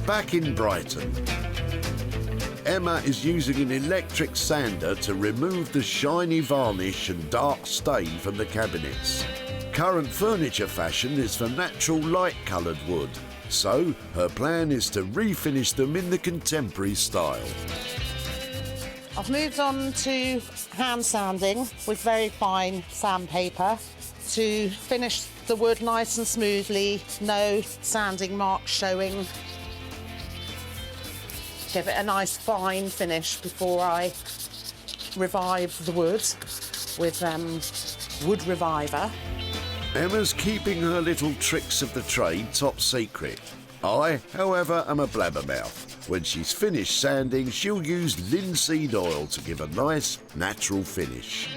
Speaker 2: Back in Brighton, Emma is using an electric sander to remove the shiny varnish and dark stain from the cabinets. Current furniture fashion is for natural light-coloured wood, so her plan is to refinish them in the contemporary style.
Speaker 14: I've moved on to hand sanding with very fine sandpaper to finish the wood nice and smoothly, no sanding marks showing. Give it a nice fine finish before I revive the wood with Wood Reviver.
Speaker 2: Emma's keeping her little tricks of the trade top secret. I, however, am a blabbermouth. When she's finished sanding, she'll use linseed oil to give a nice, natural finish.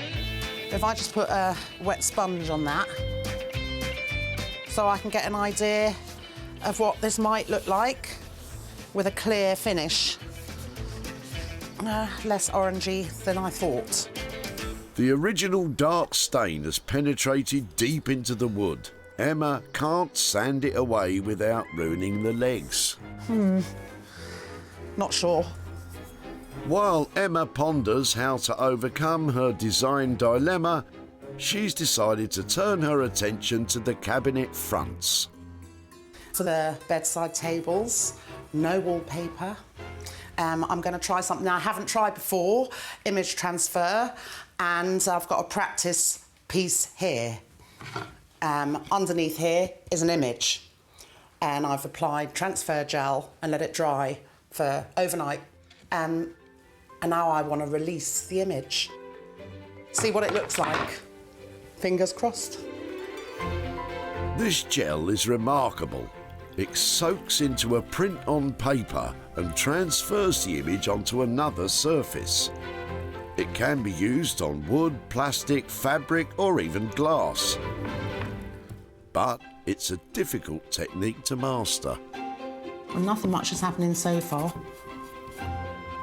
Speaker 14: If I just put a wet sponge on that, so I can get an idea of what this might look like with a clear finish. Less orangey than I thought.
Speaker 2: The original dark stain has penetrated deep into the wood. Emma can't sand it away without ruining the legs.
Speaker 14: Not sure.
Speaker 2: While Emma ponders how to overcome her design dilemma, she's decided to turn her attention to the cabinet fronts.
Speaker 14: For the bedside tables, no wallpaper. I'm going to try something I haven't tried before, image transfer, and I've got a practice piece here. Underneath here is an image, and I've applied transfer gel and let it dry for overnight. And now I want to release the image. See what it looks like. Fingers crossed.
Speaker 2: This gel is remarkable. It soaks into a print on paper and transfers the image onto another surface. It can be used on wood, plastic, fabric, or even glass. But it's a difficult technique to master.
Speaker 14: And nothing much is happening so far.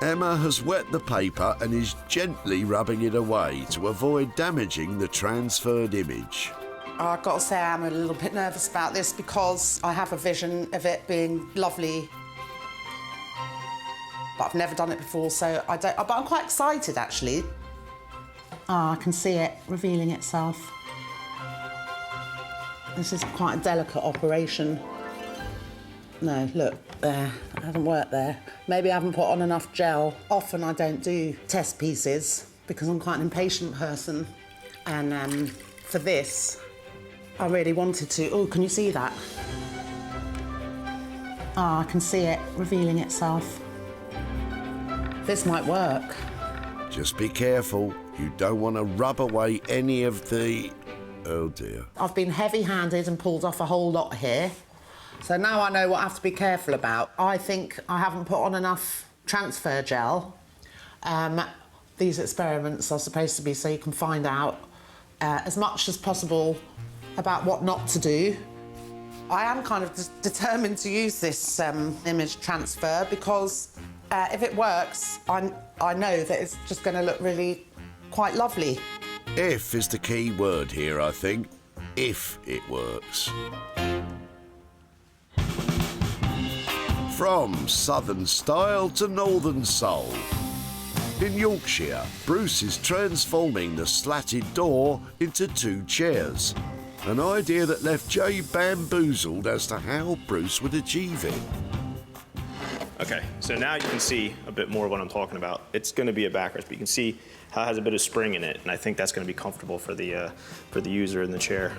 Speaker 2: Emma has wet the paper and is gently rubbing it away to avoid damaging the transferred image.
Speaker 14: I've got to say I'm a little bit nervous about this because I have a vision of it being lovely. But I've never done it before, so I don't. But I'm quite excited, actually. I can see it revealing itself. This is quite a delicate operation. No, look, there. It hasn't worked there. Maybe I haven't put on enough gel. Often I don't do test pieces because I'm quite an impatient person. And for this, I really wanted to. Oh, can you see that? I can see it revealing itself. This might work.
Speaker 2: Just be careful. You don't want to rub away any of the... Oh dear.
Speaker 14: I've been heavy-handed and pulled off a whole lot here. So now I know what I have to be careful about. I think I haven't put on enough transfer gel. These experiments are supposed to be so you can find out as much as possible about what not to do. I am kind of determined to use this image transfer because if it works, I know that it's just going to look really quite lovely.
Speaker 2: If is the key word here, I think. If it works. From southern style to northern soul. In Yorkshire, Bruce is transforming the slatted door into 2 chairs. An idea that left Jay bamboozled as to how Bruce would achieve it.
Speaker 16: Okay, so now you can see a bit more of what I'm talking about. It's going to be a backrest, but you can see how it has a bit of spring in it, and I think that's going to be comfortable for the user in the chair.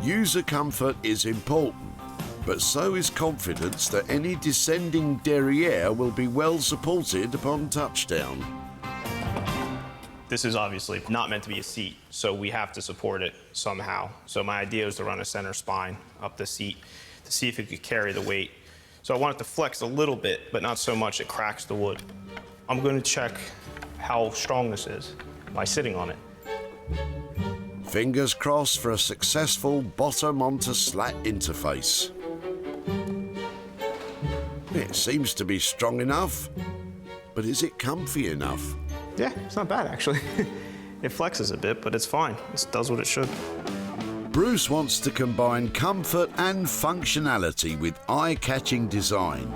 Speaker 2: User comfort is important, but so is confidence that any descending derriere will be well supported upon touchdown.
Speaker 16: This is obviously not meant to be a seat, so we have to support it somehow. So my idea was to run a center spine up the seat to see if it could carry the weight. So I want it to flex a little bit, but not so much it cracks the wood. I'm going to check how strong this is by sitting on it.
Speaker 2: Fingers crossed for a successful bottom onto slat interface. It seems to be strong enough, but is it comfy enough?
Speaker 16: Yeah, it's not bad actually. It flexes a bit, but it's fine. It does what it should.
Speaker 2: Bruce wants to combine comfort and functionality with eye-catching design.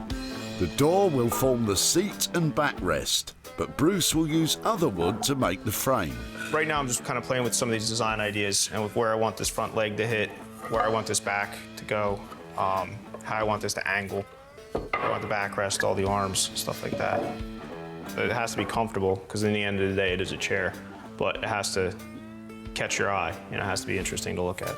Speaker 2: The door will form the seat and backrest, but Bruce will use other wood to make the frame.
Speaker 16: Right now I'm just kind of playing with some of these design ideas and with where I want this front leg to hit, where I want this back to go, how I want this to angle, where I want the backrest, all the arms, stuff like that. So it has to be comfortable, because in the end of the day it is a chair, but it has to catch your eye, you know, it has to be interesting to look at.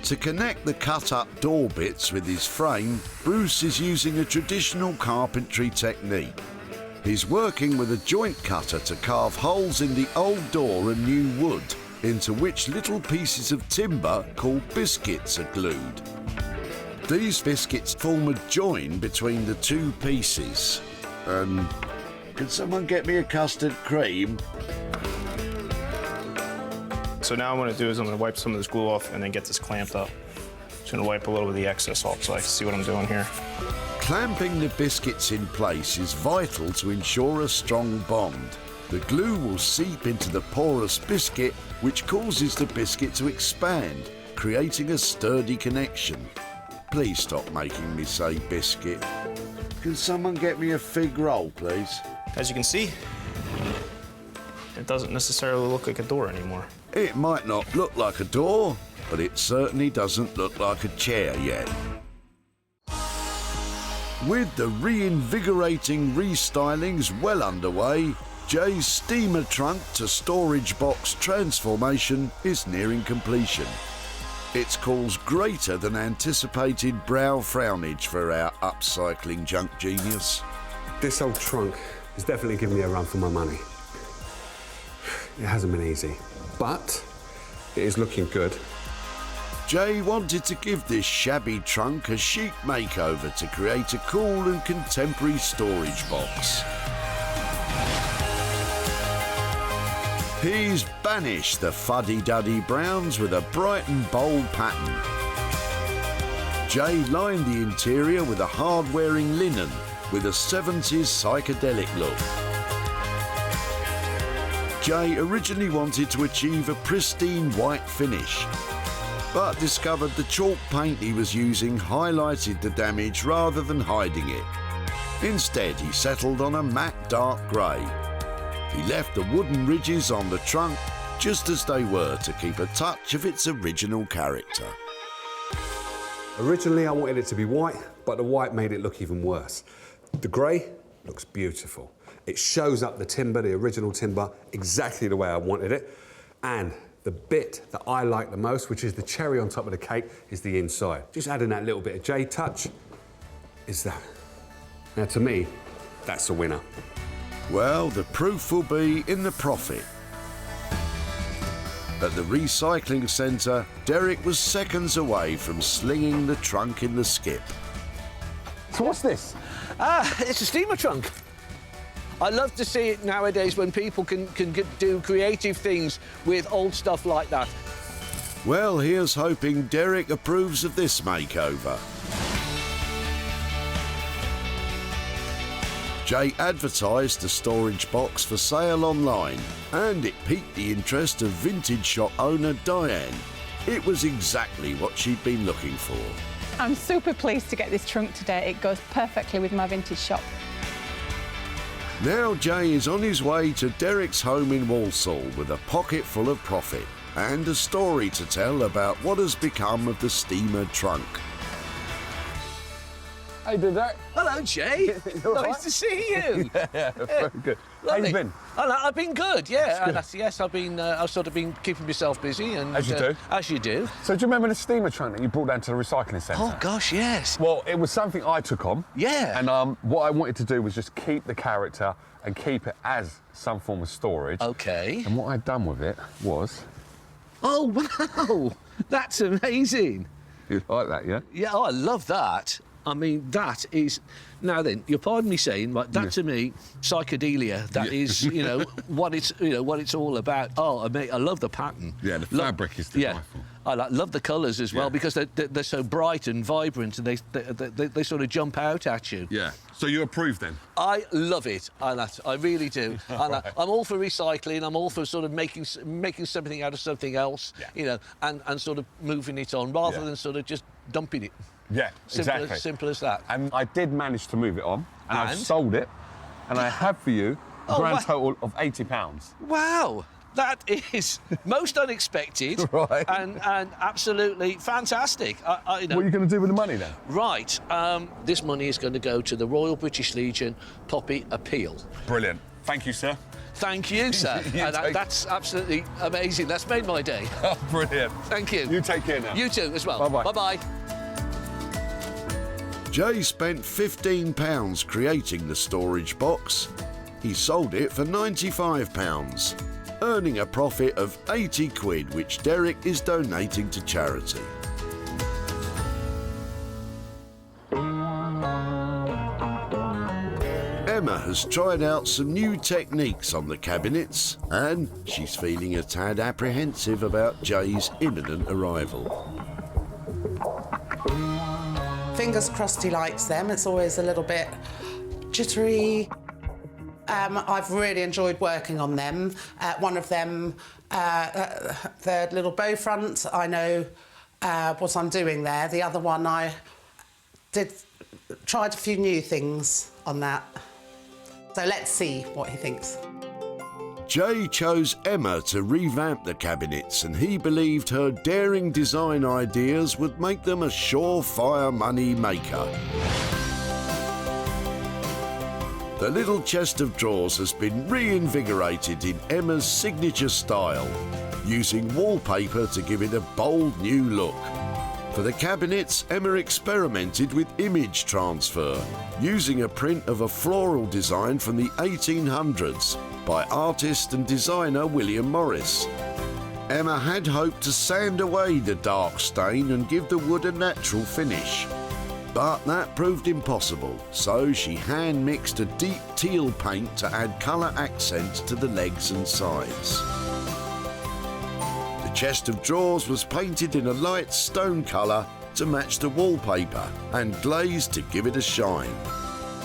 Speaker 2: To connect the cut-up door bits with his frame, Bruce is using a traditional carpentry technique. He's working with a joint cutter to carve holes in the old door and new wood, into which little pieces of timber called biscuits are glued. These biscuits form a join between the 2 pieces. Can someone get me a custard cream?
Speaker 16: So now what I'm going to do is I'm going to wipe some of this glue off and then get this clamped up. Just going to wipe a little of the excess off so I can see what I'm doing here.
Speaker 2: Clamping the biscuits in place is vital to ensure a strong bond. The glue will seep into the porous biscuit, which causes the biscuit to expand, creating a sturdy connection. Please stop making me say biscuit. Can someone get me a fig roll, please?
Speaker 16: As you can see, it doesn't necessarily look like a door anymore.
Speaker 2: It might not look like a door, but it certainly doesn't look like a chair yet. With the reinvigorating restylings well underway, Jay's steamer trunk to storage box transformation is nearing completion. It's caused greater than anticipated brow frownage for our upcycling junk genius.
Speaker 12: This old trunk has definitely given me a run for my money. It hasn't been easy, but it is looking good.
Speaker 2: Jay wanted to give this shabby trunk a chic makeover to create a cool and contemporary storage box. He's banished the fuddy-duddy browns with a bright and bold pattern. Jay lined the interior with a hard-wearing linen with a 70s psychedelic look. Jay originally wanted to achieve a pristine white finish, but discovered the chalk paint he was using highlighted the damage rather than hiding it. Instead, he settled on a matte dark grey. He left the wooden ridges on the trunk just as they were to keep a touch of its original character.
Speaker 12: Originally, I wanted it to be white, but the white made it look even worse. The grey looks beautiful. It shows up the timber, the original timber, exactly the way I wanted it. And the bit that I like the most, which is the cherry on top of the cake, is the inside. Just adding that little bit of J touch is that. Now, to me, that's a winner.
Speaker 2: Well, the proof will be in the profit. At the recycling centre, Derek was seconds away from slinging the trunk in the skip.
Speaker 17: So what's this? It's a steamer trunk. I love to see it nowadays when people can do creative things with old stuff like that.
Speaker 2: Well, here's hoping Derek approves of this makeover. Jay advertised the storage box for sale online, and it piqued the interest of vintage shop owner Diane. It was exactly what she'd been looking for.
Speaker 19: I'm super pleased to get this trunk today. It goes perfectly with my vintage shop.
Speaker 2: Now Jay is on his way to Derek's home in Walsall with a pocket full of profit and a story to tell about what has become of the steamer trunk.
Speaker 17: How you doing, Derek? Hello, Jay. Nice to see you.
Speaker 12: Yeah, very good. How you been?
Speaker 17: I've been good, yeah. Yes, I've sort of been keeping myself busy. And,
Speaker 12: As you do.
Speaker 17: As you do.
Speaker 12: So do you remember the steamer trunk that you brought down to the recycling centre?
Speaker 17: Oh, gosh, yes.
Speaker 12: Well, it was something I took on.
Speaker 17: Yeah.
Speaker 12: And what I wanted to do was just keep the character and keep it as some form of storage.
Speaker 17: OK.
Speaker 12: And what I'd done with it was...
Speaker 17: Oh, wow. That's amazing.
Speaker 12: You like that, yeah?
Speaker 17: Yeah, oh, I love that. I mean, that is... Now then, you'll pardon me saying, but that to me, psychedelia, that is, what it's all about. Oh, I love the pattern.
Speaker 12: Yeah, the fabric is delightful.
Speaker 17: I love the colours as well because they're so bright and vibrant and they sort of jump out at you.
Speaker 12: Yeah. So you approve then?
Speaker 17: I love it. I really do. I'm all for recycling. I'm all for sort of making something out of something else, and sort of moving it on rather than sort of just dumping it.
Speaker 12: Yeah, exactly.
Speaker 17: Simple as that.
Speaker 12: And I did manage to move it on, and I've sold it, and I have for you a grand total of £80.
Speaker 17: Wow, that is most unexpected and absolutely fantastic.
Speaker 12: What are you going to do with the money then?
Speaker 17: Right, this money is going to go to the Royal British Legion Poppy Appeal.
Speaker 12: Brilliant. Thank you, sir.
Speaker 17: Thank you, sir. That's absolutely amazing. That's made my day.
Speaker 12: Oh, brilliant.
Speaker 17: Thank you.
Speaker 12: You take care now.
Speaker 17: You too, as well.
Speaker 12: Bye-bye.
Speaker 17: Bye-bye.
Speaker 2: Jay spent £15 creating the storage box. He sold it for £95, earning a profit of 80 quid, which Derek is donating to charity. Emma has tried out some new techniques on the cabinets, and she's feeling a tad apprehensive about Jay's imminent arrival.
Speaker 14: Fingers crossed he likes them. It's always a little bit jittery. I've really enjoyed working on them. One of them, the little bow front, I know what I'm doing there. The other one, I tried a few new things on that. So let's see what he thinks.
Speaker 2: Jay chose Emma to revamp the cabinets, and he believed her daring design ideas would make them a surefire money maker. The little chest of drawers has been reinvigorated in Emma's signature style, using wallpaper to give it a bold new look. For the cabinets, Emma experimented with image transfer, using a print of a floral design from the 1800s by artist and designer William Morris. Emma had hoped to sand away the dark stain and give the wood a natural finish. But that proved impossible, so she hand-mixed a deep teal paint to add colour accents to the legs and sides. The chest of drawers was painted in a light stone colour to match the wallpaper and glazed to give it a shine.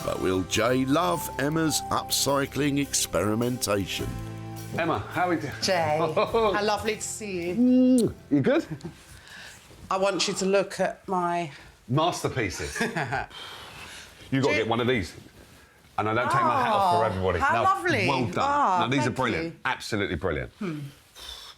Speaker 2: But will Jay love Emma's upcycling experimentation?
Speaker 12: Emma, how are you doing?
Speaker 14: Jay, how lovely to see you.
Speaker 12: You good?
Speaker 14: I want you to look at my...
Speaker 12: Masterpieces. You got to get one of these. And I don't take my hat off for everybody.
Speaker 14: How
Speaker 12: No,
Speaker 14: lovely.
Speaker 12: Well done.
Speaker 14: Oh,
Speaker 12: no, these are
Speaker 14: thank
Speaker 12: brilliant.
Speaker 14: you.
Speaker 12: Absolutely brilliant.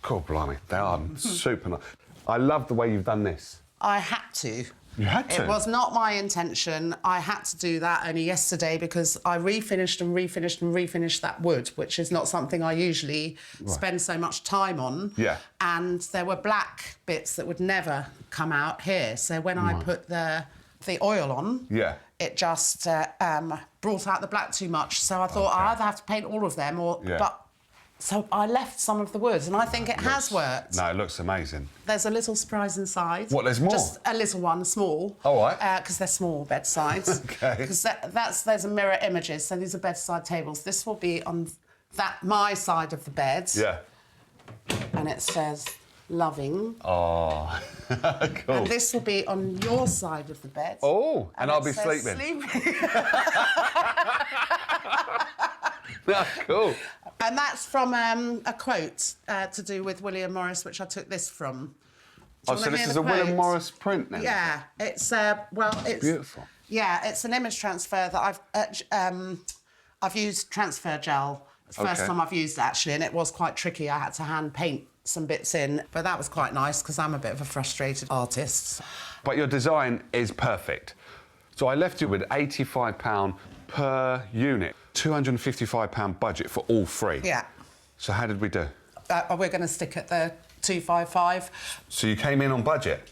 Speaker 12: Cool, blimey. They are super nice. I love the way you've done this.
Speaker 14: I had to.
Speaker 12: You had to?
Speaker 14: It was not my intention. I had to do that only yesterday because I refinished and refinished and refinished that wood, which is not something I usually spend so much time on.
Speaker 12: Yeah.
Speaker 14: And there were black bits that would never come out here. So when I put the oil on, it just brought out the black too much. So I thought I either have to paint all of them or... But so I left some of the wood, and I think it has worked.
Speaker 12: No, it looks amazing.
Speaker 14: There's a little surprise inside.
Speaker 12: What, there's more?
Speaker 14: Just a little one, small.
Speaker 12: All right.
Speaker 14: Because they're small bedsides.
Speaker 12: Okay.
Speaker 14: Because there's a mirror images, so these are bedside tables. This will be on my side of the bed.
Speaker 12: Yeah.
Speaker 14: And it says loving.
Speaker 12: Oh, cool.
Speaker 14: And this will be on your side of the bed.
Speaker 12: Oh, and I'll be
Speaker 14: it says
Speaker 12: sleeping.
Speaker 14: That's
Speaker 12: cool.
Speaker 14: And that's from a quote to do with William Morris, which I took this from.
Speaker 12: Oh, so this is a William Morris print now?
Speaker 14: Yeah, it's it's
Speaker 12: beautiful.
Speaker 14: Yeah, it's an image transfer that I've used transfer gel. It's the first time I've used it actually, and it was quite tricky. I had to hand paint some bits in, but that was quite nice because I'm a bit of a frustrated artist.
Speaker 12: But your design is perfect. So I left you with £85 per unit, £255 budget for all three.
Speaker 14: Yeah.
Speaker 12: So how did we do?
Speaker 14: We're going to stick at the 255.
Speaker 12: So you came in on budget.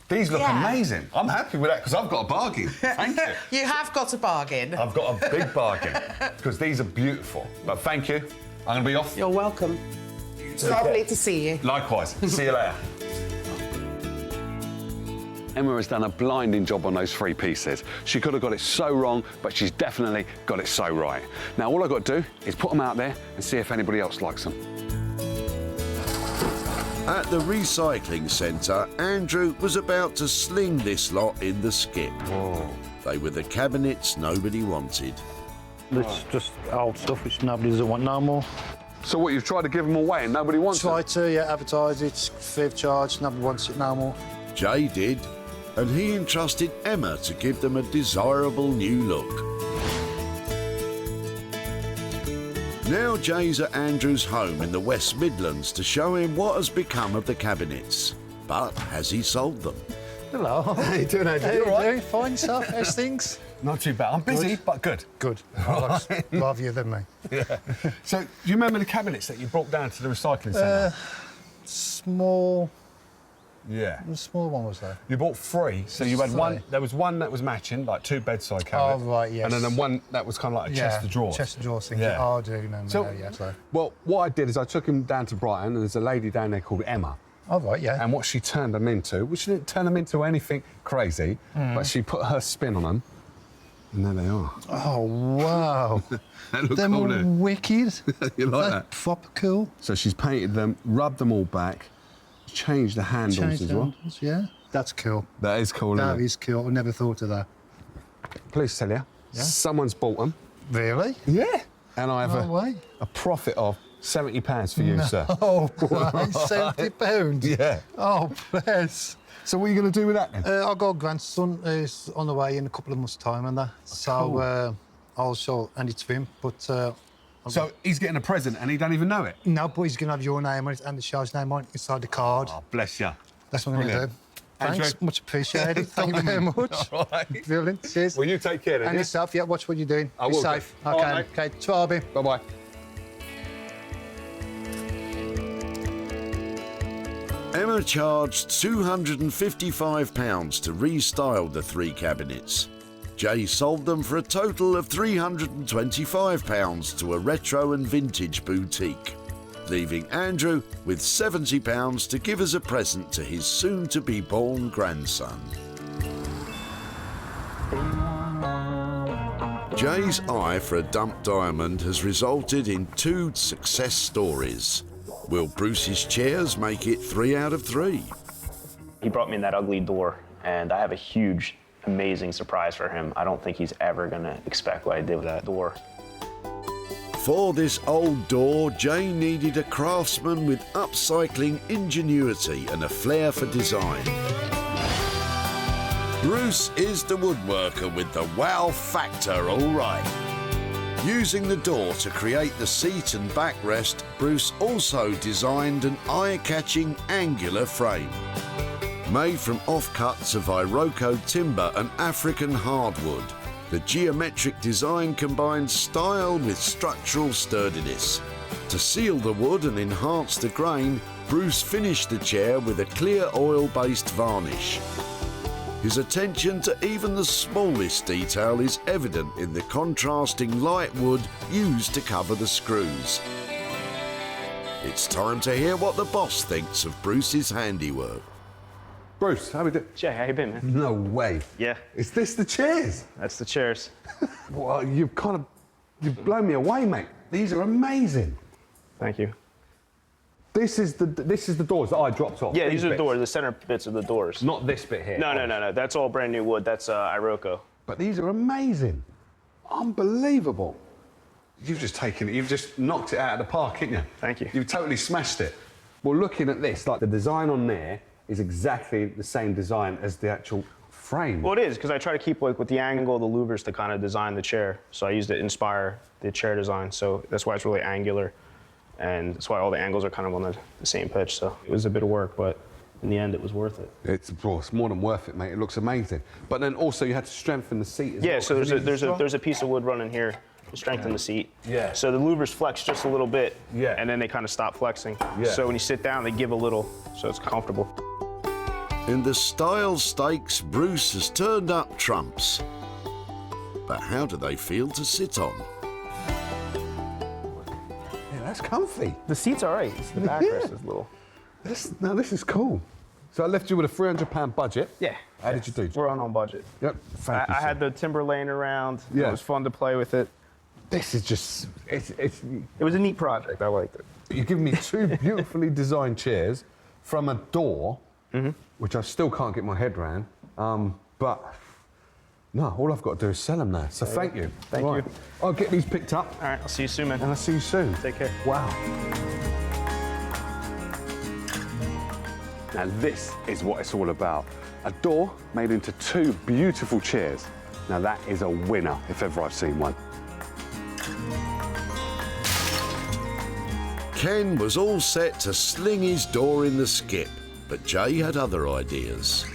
Speaker 12: These look amazing. I'm happy with that because I've got a bargain. Thank you.
Speaker 14: You have got a bargain.
Speaker 12: I've got a big bargain because these are beautiful. But thank you. I'm going to be off.
Speaker 14: You're welcome. It's lovely to see you.
Speaker 12: Likewise. See you later. Emma has done a blinding job on those three pieces. She could have got it so wrong, but she's definitely got it so right. Now, all I've got to do is put them out there and see if anybody else likes them.
Speaker 2: At the recycling centre, Andrew was about to sling this lot in the skip.
Speaker 12: Whoa.
Speaker 2: They were the cabinets nobody wanted.
Speaker 20: It's just old stuff which nobody doesn't want no more.
Speaker 12: So what, you've tried to give them away and nobody wants
Speaker 20: Tried to, yeah, advertise it, free of charge, nobody wants it no more.
Speaker 2: Jay did, and he entrusted Emma to give them a desirable new look. Now Jay's at Andrew's home in the West Midlands to show him what has become of the cabinets. But has he sold them?
Speaker 20: Hello.
Speaker 13: How you doing, Andrew?
Speaker 20: How
Speaker 13: You
Speaker 20: you
Speaker 13: all right?
Speaker 20: doing? Fine stuff, how's things?
Speaker 13: Not too bad. I'm busy, but good.
Speaker 20: Good. I'd rather you than me.
Speaker 12: Yeah. So, do you remember the cabinets that you brought down to the recycling centre?
Speaker 20: Small.
Speaker 12: Yeah.
Speaker 20: The small one was there.
Speaker 12: You bought three, so you had one. There was one that was matching, like two bedside cabinets.
Speaker 20: Oh, right, yes.
Speaker 12: And then one that was kind of like a chest of drawers.
Speaker 20: Chest of drawers thing.
Speaker 12: Yeah.
Speaker 20: Oh, I do remember
Speaker 12: So,
Speaker 20: yeah. So.
Speaker 12: Well, what I did is I took him down to Brighton, and there's a lady down there called Emma.
Speaker 20: Oh, right, yeah.
Speaker 12: And what she turned them into, well, she didn't turn them into anything crazy, but she put her spin on them, and there they are.
Speaker 20: Oh, wow.
Speaker 12: They look
Speaker 20: Them
Speaker 12: cool,
Speaker 20: all
Speaker 12: don't they?
Speaker 20: wicked.
Speaker 12: You like
Speaker 20: That's
Speaker 12: that?
Speaker 20: proper cool.
Speaker 12: So she's painted them, rubbed them all back, changed the handles
Speaker 20: Changed
Speaker 12: as well.
Speaker 20: handles, yeah. That's cool.
Speaker 12: That is cool, isn't
Speaker 20: That
Speaker 12: it?
Speaker 20: is cool. I never thought of that.
Speaker 12: Please tell you, someone's bought them.
Speaker 20: Really?
Speaker 12: Yeah. and I have a profit of £70 for you, sir.
Speaker 20: Oh, £70?
Speaker 12: Yeah.
Speaker 20: Oh, bless.
Speaker 12: So what are you going to do with that then?
Speaker 20: I've got a grandson who's on the way in a couple of months' time and that. So I'll show Andy to him, but...
Speaker 12: so he's getting a present and he don't even know it?
Speaker 20: No, but he's going to have your name on it and the show's name on it inside the card.
Speaker 12: Oh, bless you.
Speaker 20: That's what I'm going to do. Thanks, much appreciated. Thank you very much.
Speaker 12: All right.
Speaker 20: Brilliant, cheers.
Speaker 12: Well, you take care then,
Speaker 20: And yourself, yeah, watch what you're doing.
Speaker 12: I
Speaker 20: Be
Speaker 12: will
Speaker 20: safe.
Speaker 12: do.
Speaker 20: Okay,
Speaker 12: All right,
Speaker 20: okay. Try,
Speaker 12: bye-bye.
Speaker 2: Emma charged £255 to restyle the 3 cabinets. Jay sold them for a total of £325 to a retro and vintage boutique, leaving Andrew with £70 to give as a present to his soon-to-be-born grandson. Jay's eye for a dumped diamond has resulted in 2 success stories. Will Bruce's chairs make it 3 out of 3?
Speaker 16: He brought me in that ugly door, and I have a huge, amazing surprise for him. I don't think he's ever gonna expect what I did with that door.
Speaker 2: For this old door, Jay needed a craftsman with upcycling ingenuity and a flair for design. Bruce is the woodworker with the wow factor, all right. Using the door to create the seat and backrest, Bruce also designed an eye-catching angular frame. Made from offcuts of Iroko timber and African hardwood, the geometric design combines style with structural sturdiness. To seal the wood and enhance the grain, Bruce finished the chair with a clear oil-based varnish. His attention to even the smallest detail is evident in the contrasting light wood used to cover the screws. It's time to hear what the boss thinks of Bruce's handiwork.
Speaker 12: Bruce, how we doing?
Speaker 16: Jay, how you been, man?
Speaker 12: No way.
Speaker 16: Yeah.
Speaker 12: Is this the chairs?
Speaker 16: That's the chairs.
Speaker 12: Well, you've blown me away, mate. These are amazing.
Speaker 16: Thank you.
Speaker 12: This is the doors that I dropped off.
Speaker 16: Yeah, these are the doors, the center bits of the doors.
Speaker 12: Not this bit here.
Speaker 16: No. That's all brand new wood. That's Iroko.
Speaker 12: But these are amazing. Unbelievable. You've just knocked it out of the park, haven't you?
Speaker 16: Thank you.
Speaker 12: You've totally smashed it. Well, looking at this, like the design on there is exactly the same design as the actual frame.
Speaker 16: Well, it is, because I try to keep with the angle of the louvers to kind of design the chair. So I used it to inspire the chair design. So that's why it's really angular. And that's why all the angles are kind of on the same pitch. So it was a bit of work, but in the end, it was worth it.
Speaker 12: It's more than worth it, mate. It looks amazing. But then also you had to strengthen the seat as well.
Speaker 16: Yeah, so there's a piece of wood running here to strengthen the seat.
Speaker 12: Yeah.
Speaker 16: So the louvers flex just a little bit.
Speaker 12: Yeah.
Speaker 16: And then they kind of stop flexing.
Speaker 12: Yeah.
Speaker 16: So when you sit down, they give a little, so it's comfortable.
Speaker 2: In the style stakes, Bruce has turned up trumps. But how do they feel to sit on?
Speaker 12: That's comfy.
Speaker 16: The seat's all right. The backrest is little.
Speaker 12: This is cool. So I left you with a £300 budget.
Speaker 16: Yeah.
Speaker 12: How did you do?
Speaker 16: We're on budget.
Speaker 12: Yep. Thank you,
Speaker 16: I
Speaker 12: sir.
Speaker 16: had the timber laying around.
Speaker 12: Yeah.
Speaker 16: It was fun to play with it.
Speaker 12: This is just... It
Speaker 16: was a neat project. I liked it.
Speaker 12: You've given me 2 beautifully designed chairs from a door, which I still can't get my head around. But no, all I've got to do is sell them now. So thank you.
Speaker 16: Thank you.
Speaker 12: I'll get these picked up.
Speaker 16: All right, I'll see you soon, man.
Speaker 12: And I'll see you soon.
Speaker 16: Take care.
Speaker 12: Wow. Now this is what it's all about. A door made into 2 beautiful chairs. Now that is a winner, if ever I've seen one.
Speaker 2: Ken was all set to sling his door in the skip, but Jay had other ideas.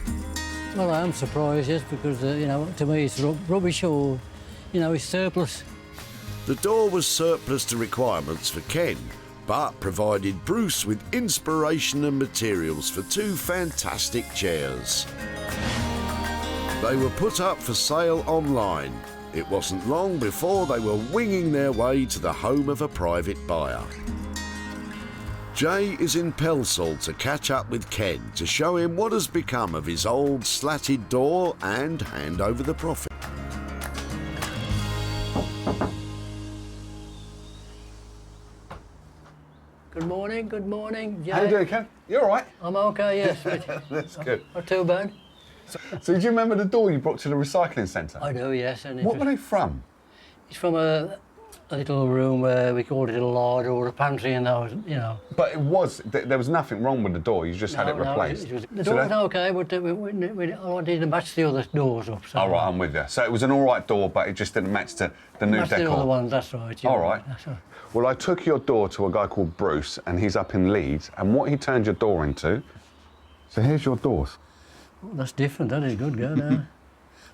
Speaker 15: Well, I am surprised, yes, because, to me it's rubbish or, it's surplus.
Speaker 2: The door was surplus to requirements for Ken, but provided Bruce with inspiration and materials for 2 fantastic chairs. They were put up for sale online. It wasn't long before they were winging their way to the home of a private buyer. Jay is in Pelsall to catch up with Ken to show him what has become of his old slatted door and hand over the profit.
Speaker 15: Good morning, good morning. Jay.
Speaker 12: How you doing, Ken? You all right?
Speaker 15: I'm okay, yes.
Speaker 12: That's good.
Speaker 15: Not too bad.
Speaker 12: So do you remember the door you brought to the recycling centre?
Speaker 15: I do, yes. And
Speaker 12: What were they from?
Speaker 15: It's from a a little room where we called it a larder or a pantry, and that was, you know.
Speaker 12: But it was, there was nothing wrong with the door, you just had it replaced.
Speaker 15: The door was okay, but I wanted to match the other doors up. So.
Speaker 12: All right, I'm with you. So it was an all right door, but it just didn't match the new decor.
Speaker 15: The other ones, that's right. Yeah,
Speaker 12: all right.
Speaker 15: That's right.
Speaker 12: Well, I took your door to a guy called Bruce, and he's up in Leeds, and what he turned your door into... So here's your doors.
Speaker 15: Oh, that's different, that is good, girl.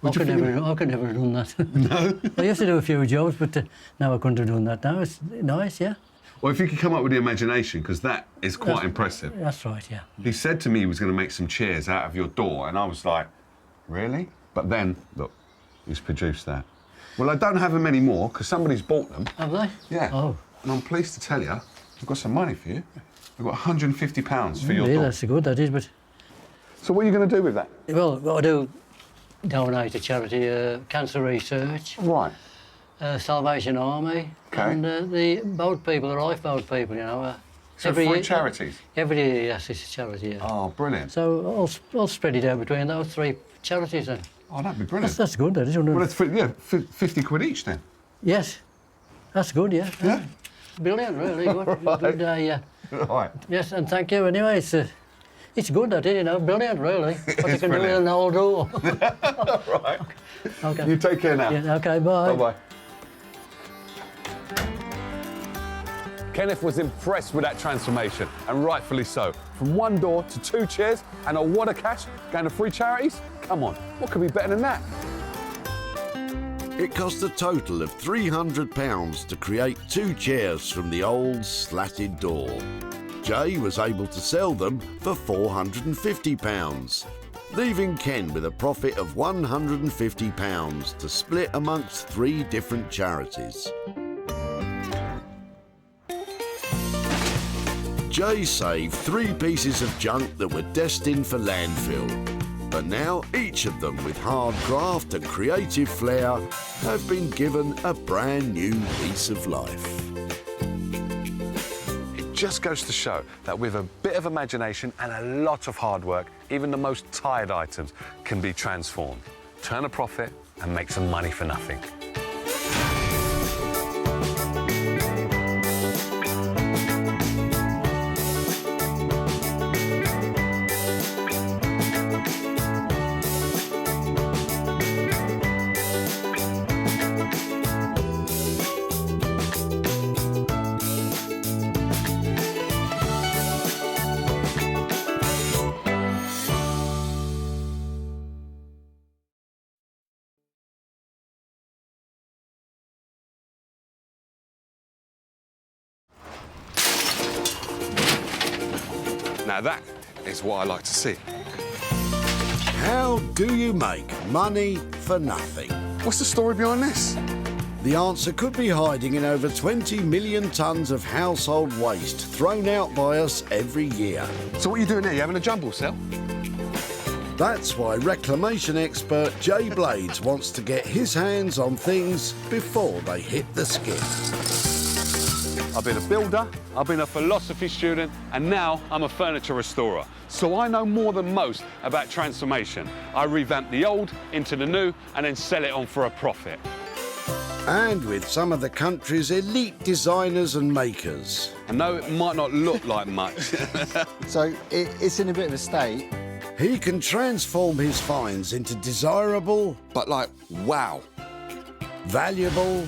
Speaker 15: I could never have done that. No? I used to do a few jobs, but now I couldn't have done that. Now it's nice, yeah.
Speaker 12: Well, if you could come up with the imagination, because that is quite impressive.
Speaker 15: That's right, yeah.
Speaker 12: He said to me he was going to make some chairs out of your door, and I was like, really? But then, look, he's produced that. Well, I don't have them anymore, because somebody's bought them.
Speaker 15: Have they?
Speaker 12: Yeah.
Speaker 15: Oh.
Speaker 12: And I'm pleased to tell you, I've got some money for you. I've got £150 for your door.
Speaker 15: That's good, that is, but...
Speaker 12: So what are you going to do with that?
Speaker 15: Well, what I do... donate to charity, cancer research.
Speaker 12: Right.
Speaker 15: Salvation Army.
Speaker 12: Okay.
Speaker 15: And the boat people, the lifeboat people, you know.
Speaker 12: So free charities?
Speaker 15: Every year, yes, it's a charity, yeah.
Speaker 12: Oh, brilliant.
Speaker 15: So I'll spread it out between those 3 charities then.
Speaker 12: Oh, that'd be brilliant.
Speaker 15: That's good, that is. Well,
Speaker 12: that's 50 quid each then?
Speaker 15: Yes. That's good, yeah.
Speaker 12: Yeah?
Speaker 15: Brilliant, really. Good,
Speaker 12: Right.
Speaker 15: good yeah.
Speaker 12: Right.
Speaker 15: Yes, and thank you anyway. It's good, that is, you know, brilliant, really. What you can do with an old door.
Speaker 12: Right.
Speaker 15: Okay.
Speaker 12: You take care now.
Speaker 15: Yeah, okay, bye.
Speaker 12: Bye-bye. Kenneth was impressed with that transformation, and rightfully so. From 1 door to 2 chairs and a wad of cash going to 3 charities? Come on, what could be better than that?
Speaker 2: It cost a total of £300 to create 2 chairs from the old slatted door. Jay was able to sell them for £450, leaving Ken with a profit of £150 to split amongst 3 different charities. Jay saved 3 pieces of junk that were destined for landfill, but now each of them with hard graft and creative flair have been given a brand new lease of life.
Speaker 12: Just goes to show that with a bit of imagination and a lot of hard work, even the most tired items can be transformed, turn a profit and make some money for nothing. Now that is what I like to see.
Speaker 2: How do you make money for nothing?
Speaker 12: What's the story behind this?
Speaker 2: The answer could be hiding in over 20 million tonnes of household waste thrown out by us every year.
Speaker 12: So what are you doing here? You having a jumble sale?
Speaker 2: That's why reclamation expert Jay Blades wants to get his hands on things before they hit the skip.
Speaker 12: I've been a builder, I've been a philosophy student, and now I'm a furniture restorer. So I know more than most about transformation. I revamp the old into the new and then sell it on for a profit.
Speaker 2: And with some of the country's elite designers and makers.
Speaker 12: I know it might not look like much.
Speaker 21: So it's in a bit of a state.
Speaker 2: He can transform his finds into desirable,
Speaker 12: but like, wow,
Speaker 2: valuable,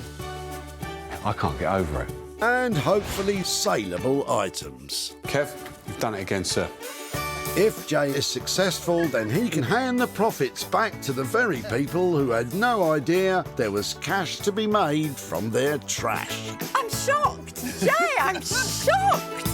Speaker 12: I can't get over it,
Speaker 2: and hopefully saleable items.
Speaker 12: Kev, you've done it again, sir.
Speaker 2: If Jay is successful, then he can hand the profits back to the very people who had no idea there was cash to be made from their trash.
Speaker 22: I'm shocked! Jay, I'm shocked!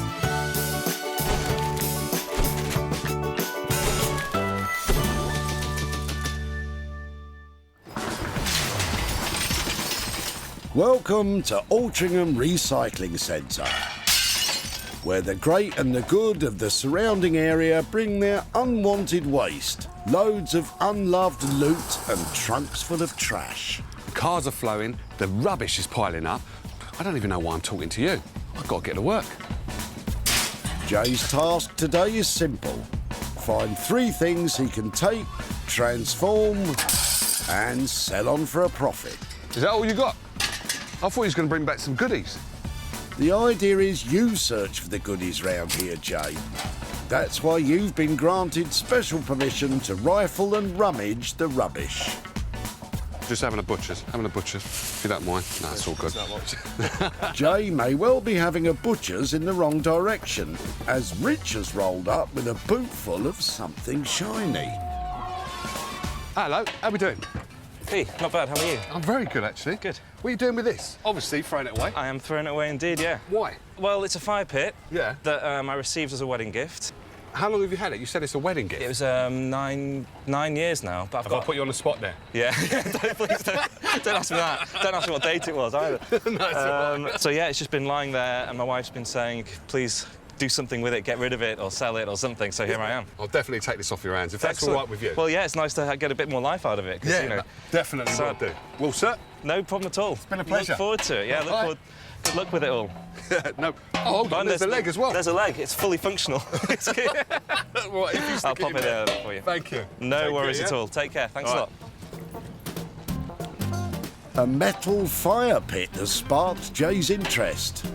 Speaker 2: Welcome to Altrincham Recycling Centre, where the great and the good of the surrounding area bring their unwanted waste, loads of unloved loot and trunks full of trash.
Speaker 12: The cars are flowing, the rubbish is piling up. I don't even know why I'm talking to you. I've got to get to work.
Speaker 2: Jay's task today is simple. Find 3 things he can take, transform and sell on for a profit.
Speaker 12: Is that all you got? I thought he was going to bring back some goodies.
Speaker 2: The idea is you search for the goodies round here, Jay. That's why you've been granted special permission to rifle and rummage the rubbish.
Speaker 12: Just having a butcher's, if you don't mind. No, it's all good.
Speaker 2: Jay may well be having a butcher's in the wrong direction, as Rich has rolled up with a boot full of something shiny.
Speaker 12: Hello, how we doing?
Speaker 7: Hey, not bad, how are you?
Speaker 12: I'm very good, actually.
Speaker 7: Good.
Speaker 12: What are you doing with this? Obviously, throwing it away.
Speaker 7: I am throwing it away indeed, yeah.
Speaker 12: Why?
Speaker 7: Well, it's a fire pit.
Speaker 12: Yeah.
Speaker 7: That I received as a wedding gift.
Speaker 12: How long have you had it? You said it's a wedding gift.
Speaker 7: It was 9 years now. But
Speaker 12: Have I put you on the spot there?
Speaker 7: Yeah. Please don't ask me that. Don't ask me what date it was either.
Speaker 12: No,
Speaker 7: so yeah, it's just been lying there, and my wife's been saying, please do something with it, get rid of it, or sell it, or something. So here I am.
Speaker 12: I'll definitely take this off your hands if that's
Speaker 7: Excellent.
Speaker 12: all right with you.
Speaker 7: Well, yeah, it's nice to get a bit more life out of it.
Speaker 12: Yeah,
Speaker 7: you know,
Speaker 12: definitely will do. Well, sir.
Speaker 7: No problem at all.
Speaker 12: It's been a pleasure.
Speaker 7: Look forward to it. Yeah, look forward. Good luck with it all.
Speaker 12: No. Oh, hold on, there's a leg as well.
Speaker 7: There's a leg. It's fully functional. It's good.
Speaker 12: Right, if you stick
Speaker 7: I'll pop it there for you.
Speaker 12: Thank you.
Speaker 7: No worries at all. Take care. Thanks a lot.
Speaker 2: A metal fire pit has sparked Jay's interest.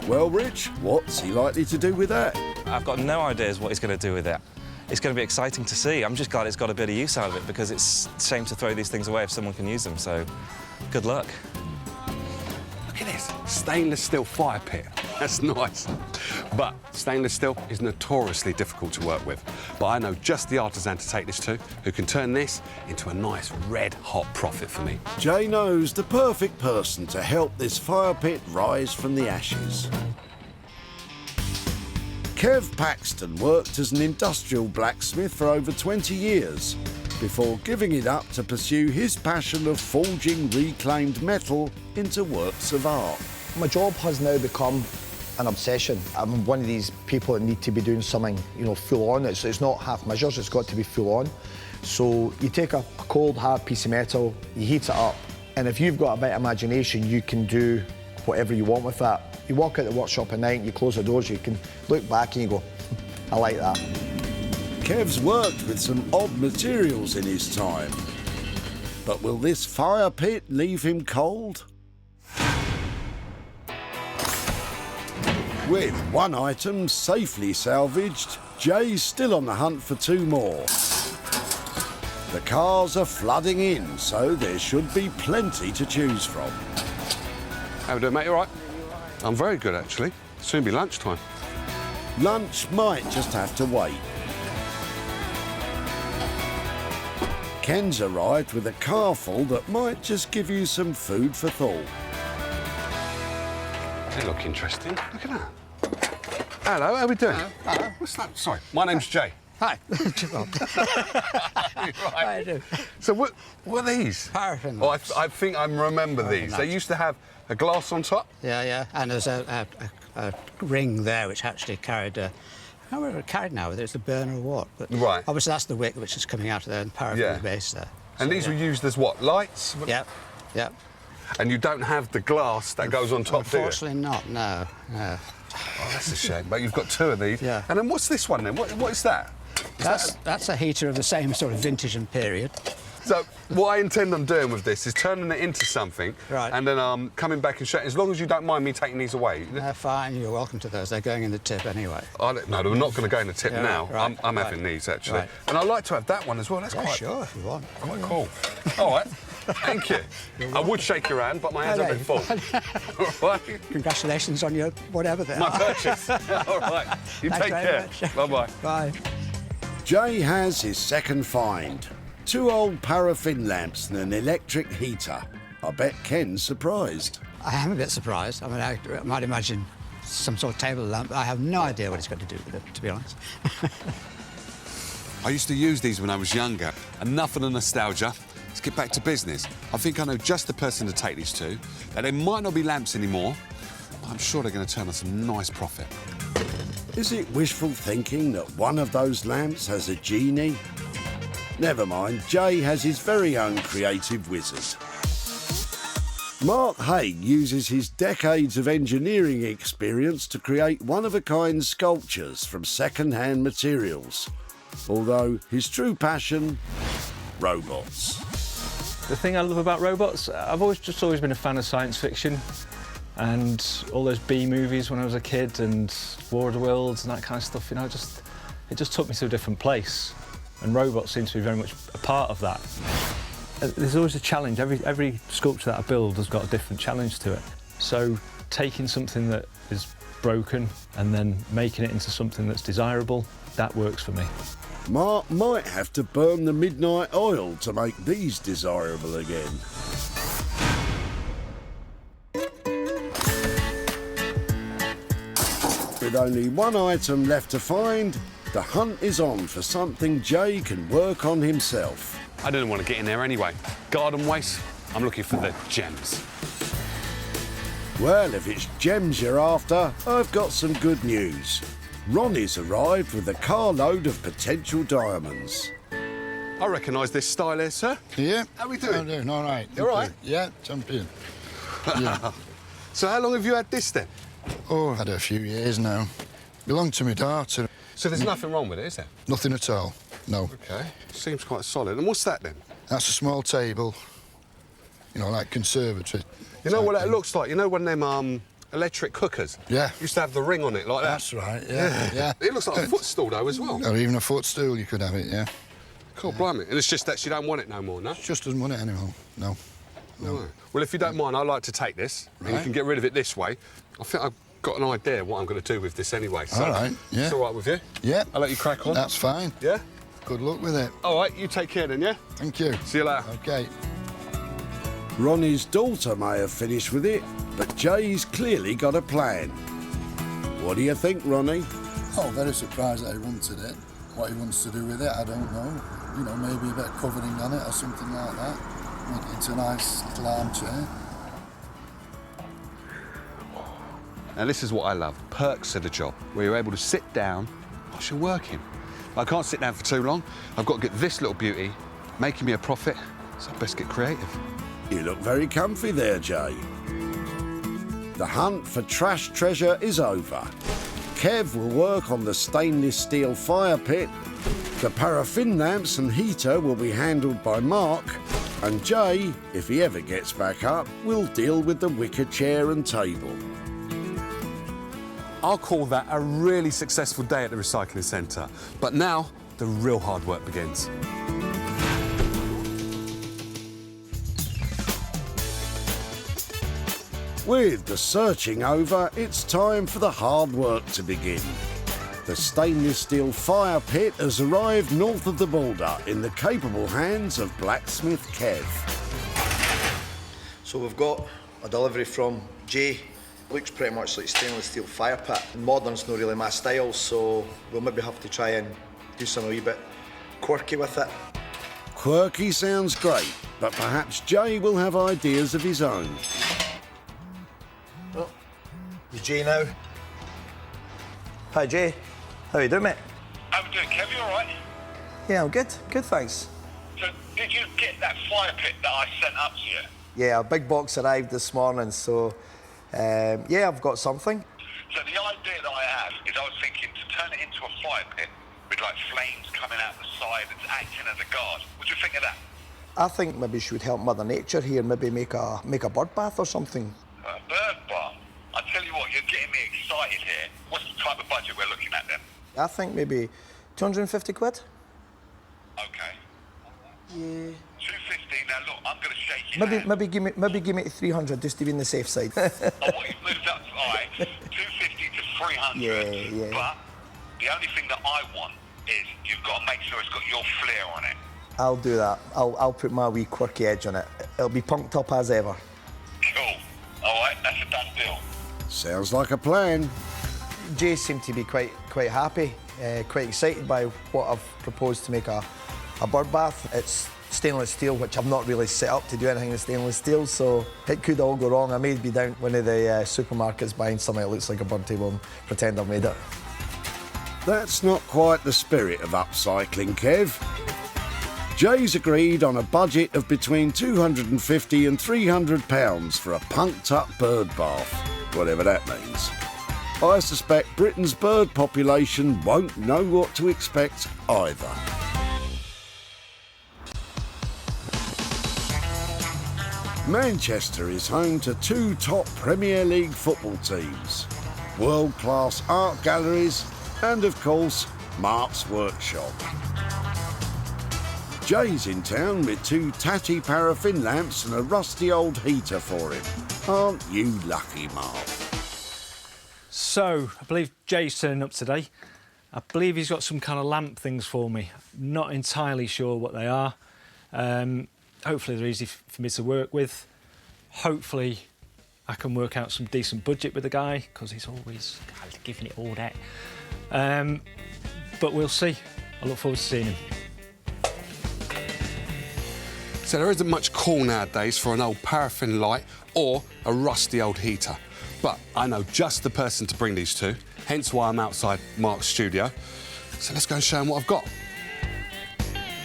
Speaker 2: Well, Rich, what's he likely to do with that?
Speaker 7: I've got no ideas what he's going to do with it. It's going to be exciting to see. I'm just glad it's got a bit of use out of it, because it's a shame to throw these things away if someone can use them, so good luck.
Speaker 12: Look at this, stainless steel fire pit. That's nice. But stainless steel is notoriously difficult to work with. But I know just the artisan to take this to, who can turn this into a nice red-hot profit for me.
Speaker 2: Jay knows the perfect person to help this fire pit rise from the ashes. Kev Paxton worked as an industrial blacksmith for over 20 years before giving it up to pursue his passion of forging reclaimed metal into works of art.
Speaker 9: My job has now become an obsession. I'm one of these people that need to be doing something, you know, full on. It's not half measures, it's got to be full on. So you take a cold, hard piece of metal, you heat it up, and if you've got a bit of imagination, you can do whatever you want with that. You walk out the workshop at night, you close the doors, you can look back and you go, I like that.
Speaker 2: Kev's worked with some odd materials in his time. But will this fire pit leave him cold? With one item safely salvaged, Jay's still on the hunt for 2 more. The cars are flooding in, so there should be plenty to choose from.
Speaker 12: How we doing, mate? You all right? I'm very good, actually. Soon be lunchtime.
Speaker 2: Lunch might just have to wait. Ken's arrived with a car full that might just give you some food for thought.
Speaker 12: They look interesting. Look at that. Hello, how we doing?
Speaker 23: Hello.
Speaker 12: What's that? Sorry, my name's Jay.
Speaker 23: Hi.
Speaker 12: Right.
Speaker 23: I do.
Speaker 12: So what are these?
Speaker 23: Paraffin.
Speaker 12: Oh, I think I remember these. They used to have a glass on top?
Speaker 23: Yeah. And there's a ring there which actually carried I can't remember what it carried now, whether it's a burner or what. But
Speaker 12: right.
Speaker 23: Obviously that's the wick which is coming out of there and paraffin at the base there.
Speaker 12: And these were used as what? Lights?
Speaker 23: Yep.
Speaker 12: And you don't have the glass that goes on top, do you?
Speaker 23: Unfortunately not, no.
Speaker 12: Oh, that's a shame. But you've got 2 of these. Yeah. And then what's this one then? What is that?
Speaker 23: That's a heater of the same sort of vintage and period.
Speaker 12: So what I intend on doing with this is turning it into something,
Speaker 23: right,
Speaker 12: and then coming back and showing. As long as you don't mind me taking these away.
Speaker 23: They're fine. You're welcome to those. They're going in the tip anyway.
Speaker 12: No, they're not going to go in the tip now.
Speaker 23: Right,
Speaker 12: I'm having these actually,
Speaker 23: right.
Speaker 12: And I'd like to have that one as well. That's quite
Speaker 23: sure if you want.
Speaker 12: Quite cool. All right. Thank you. I would shake your hand, but my hands are a bit full. All right.
Speaker 23: Congratulations on your whatever they
Speaker 12: My
Speaker 23: are.
Speaker 12: purchase. All right. You
Speaker 23: Thanks
Speaker 12: take
Speaker 23: very
Speaker 12: care.
Speaker 23: much.
Speaker 12: Bye-bye.
Speaker 23: Bye.
Speaker 2: Jay has his second find. 2 old paraffin lamps and an electric heater. I bet Ken's surprised.
Speaker 23: I am a bit surprised. I mean, I might imagine some sort of table lamp. I have no idea what it's got to do with it, to be honest.
Speaker 12: I used to use these when I was younger. Enough of the nostalgia. Let's get back to business. I think I know just the person to take these to. Now, they might not be lamps anymore, but I'm sure they're going to turn us some nice profit.
Speaker 2: Is it wishful thinking that one of those lamps has a genie? Never mind, Jay has his very own creative wizard. Mark Haig uses his decades of engineering experience to create one-of-a-kind sculptures from second-hand materials. Although his true passion, robots.
Speaker 1: The thing I love about robots, I've always been a fan of science fiction and all those B movies when I was a kid and War of the Worlds and that kind of stuff, you know, it just took me to a different place. And robots seem to be very much a part of that. There's always a challenge. Every sculpture that I build has got a different challenge to it. So taking something that is broken and then making it into something that's desirable, that works for me.
Speaker 2: Mark might have to burn the midnight oil to make these desirable again. With only one item left to find, the hunt is on for something Jay can work on himself.
Speaker 12: I didn't want to get in there anyway. Garden waste, I'm looking for the gems.
Speaker 2: Well, if it's gems you're after, I've got some good news. Ronnie's arrived with a carload of potential diamonds.
Speaker 12: I recognise this style here, sir.
Speaker 8: Yeah.
Speaker 12: How we doing?
Speaker 8: I'm doing all right.
Speaker 12: You all right?
Speaker 8: Yeah, jump in. Yeah.
Speaker 12: So how long have you had this then?
Speaker 8: Oh, I've had it a few years now. Belonged to my daughter.
Speaker 12: So there's nothing wrong with it, is there?
Speaker 8: Nothing at all, no.
Speaker 12: OK. Seems quite solid. And what's that then?
Speaker 8: That's a small table, you know, like conservatory.
Speaker 12: You know what that looks like? You know one of them electric cookers?
Speaker 8: Yeah.
Speaker 12: Used to have the ring on it like that.
Speaker 8: That's right, yeah.
Speaker 12: It looks like a footstool though as well.
Speaker 8: Or even a footstool, you could have it, yeah.
Speaker 12: Cool, blimey. And it's just that she don't want it no more, no?
Speaker 8: She just doesn't want it anymore, no. No.
Speaker 12: Right. Well, if you don't mind, I'd like to take this. And you
Speaker 8: Right.
Speaker 12: can get rid of it this way. I think I've got an idea what I'm going to do with this anyway. So
Speaker 8: All right, yeah.
Speaker 12: It's all right with you?
Speaker 8: Yeah.
Speaker 12: I'll let you crack on.
Speaker 8: That's fine.
Speaker 12: Yeah?
Speaker 8: Good luck with it.
Speaker 12: All right, you take care then, yeah?
Speaker 8: Thank you.
Speaker 12: See you later.
Speaker 8: OK.
Speaker 2: Ronnie's daughter may have finished with it, but Jay's clearly got a plan. What do you think, Ronnie?
Speaker 20: Oh, very surprised that he wanted it. What he wants to do with it, I don't know. You know, maybe a bit of covering on it or something like that. Make it into a nice little armchair.
Speaker 12: Now, this is what I love. Perks of the job, where you're able to sit down whilst you're working. I can't sit down for too long. I've got to get this little beauty making me a profit, so I best get creative.
Speaker 2: You look very comfy there, Jay. The hunt for trash treasure is over. Kev will work on the stainless steel fire pit. The paraffin lamps and heater will be handled by Mark. And Jay, if he ever gets back up, will deal with the wicker chair and table.
Speaker 12: I'll call that a really successful day at the recycling centre. But now, the real hard work begins.
Speaker 2: With the searching over, it's time for the hard work to begin. The stainless steel fire pit has arrived north of the border in the capable hands of Blacksmith Kev.
Speaker 9: So we've got a delivery from Jay. Looks pretty much like stainless steel fire pit. Modern's not really my style, so we'll maybe have to try and do something a wee bit quirky with it.
Speaker 2: Quirky sounds great, but perhaps Jay will have ideas of his own.
Speaker 9: Oh, it's Jay now. Hi Jay, how you doing, mate?
Speaker 18: How we doing, Kev? You all right?
Speaker 9: Yeah, I'm good. Good, thanks.
Speaker 18: So, did you get that fire pit that I sent up to you?
Speaker 9: Yeah, a big box arrived this morning, so yeah, I've got something.
Speaker 18: So the idea that I have is I was thinking to turn it into a fire pit with like flames coming out the side and acting as a guard. What do you think of that?
Speaker 9: I think maybe she would help Mother Nature here, maybe make a bird bath or something.
Speaker 18: A bird bath? I tell you what, you're getting me excited here. What's the type of budget we're looking at then?
Speaker 9: I think maybe 250 quid.
Speaker 18: Okay.
Speaker 9: Yeah.
Speaker 18: 250. Now look, I'm going to shake your hand.
Speaker 9: Maybe give me 300 just to be on the safe side.
Speaker 18: Oh, what you've moved up to, all right, 250 to 300.
Speaker 9: Yeah.
Speaker 18: But the only thing that I want is you've got to make sure it's got your flair on it.
Speaker 9: I'll do that. I'll put my wee quirky edge on it. It'll be punked up as ever.
Speaker 18: Cool. All right, that's a done deal.
Speaker 2: Sounds like a plan.
Speaker 9: Jay seemed to be quite happy, quite excited by what I've proposed to make a bird bath. It's stainless steel, which I've not really set up to do anything with stainless steel, so it could all go wrong. I may be down one of the supermarkets buying something that looks like a bird table and pretend I've made it.
Speaker 2: That's not quite the spirit of upcycling, Kev. Jay's agreed on a budget of between £250 and £300 for a punked-up bird bath, whatever that means. I suspect Britain's bird population won't know what to expect either. Manchester is home to 2 top Premier League football teams, world-class art galleries, and of course, Mark's workshop. Jay's in town with 2 tatty paraffin lamps and a rusty old heater for him. Aren't you lucky, Mark?
Speaker 1: So, I believe Jay's turning up today. I believe he's got some kind of lamp things for me. Not entirely sure what they are. Hopefully they're easy for me to work with. Hopefully I can work out some decent budget with the guy, because he's always giving it all that. But we'll see. I look forward to seeing him.
Speaker 12: So there isn't much call nowadays for an old paraffin light or a rusty old heater. But I know just the person to bring these to, hence why I'm outside Mark's studio. So let's go and show him what I've got.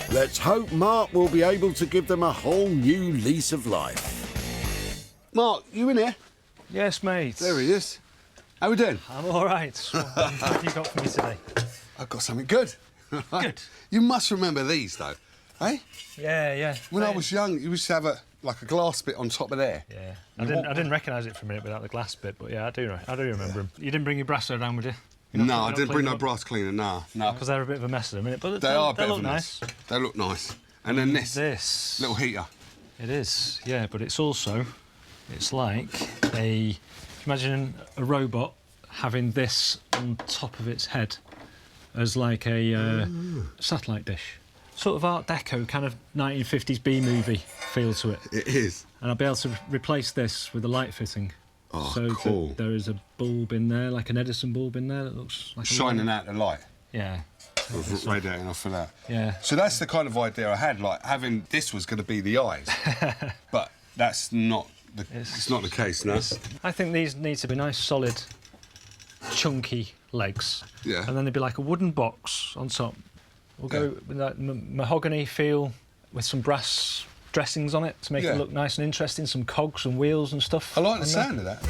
Speaker 2: Let's hope Mark will be able to give them a whole new lease of life.
Speaker 12: Mark, you in here?
Speaker 1: Yes, mate.
Speaker 12: There he is. How we doing?
Speaker 1: I'm all right. What have you got for me today?
Speaker 12: I've got something good.
Speaker 1: Good.
Speaker 12: You must remember these, though, eh?
Speaker 1: Yeah.
Speaker 12: When I was young, you used to have a glass bit on top of there.
Speaker 1: Yeah. I didn't recognise it for a minute without the glass bit, but yeah, I do remember them. You didn't bring your brasso down, would you?
Speaker 12: No, I didn't bring no brass cleaner, no.
Speaker 1: Because they're a bit of a mess at the minute, but
Speaker 12: they
Speaker 1: look nice.
Speaker 12: They look nice. And then this little heater.
Speaker 1: It is, yeah, but it's also, it's like imagine a robot having this on top of its head as like a satellite dish. Sort of Art Deco, kind of 1950s B-movie feel to it.
Speaker 12: It is.
Speaker 1: And I'll be able to replace this with a light fitting.
Speaker 12: Oh,
Speaker 1: so
Speaker 12: cool.
Speaker 1: There is a bulb in there, like an Edison bulb in there that looks like
Speaker 12: shining out the light.
Speaker 1: Yeah.
Speaker 12: Radiating off of that.
Speaker 1: Yeah.
Speaker 12: So that's the kind of idea I had, like having this was going to be the eyes. But that's not it's not the case, no.
Speaker 1: I think these need to be nice, solid, chunky legs.
Speaker 12: Yeah.
Speaker 1: And then there'd be like a wooden box on top. We'll go with that mahogany feel with some brass dressings on it to make it look nice and interesting, some cogs and wheels and stuff.
Speaker 12: I like the sound of that.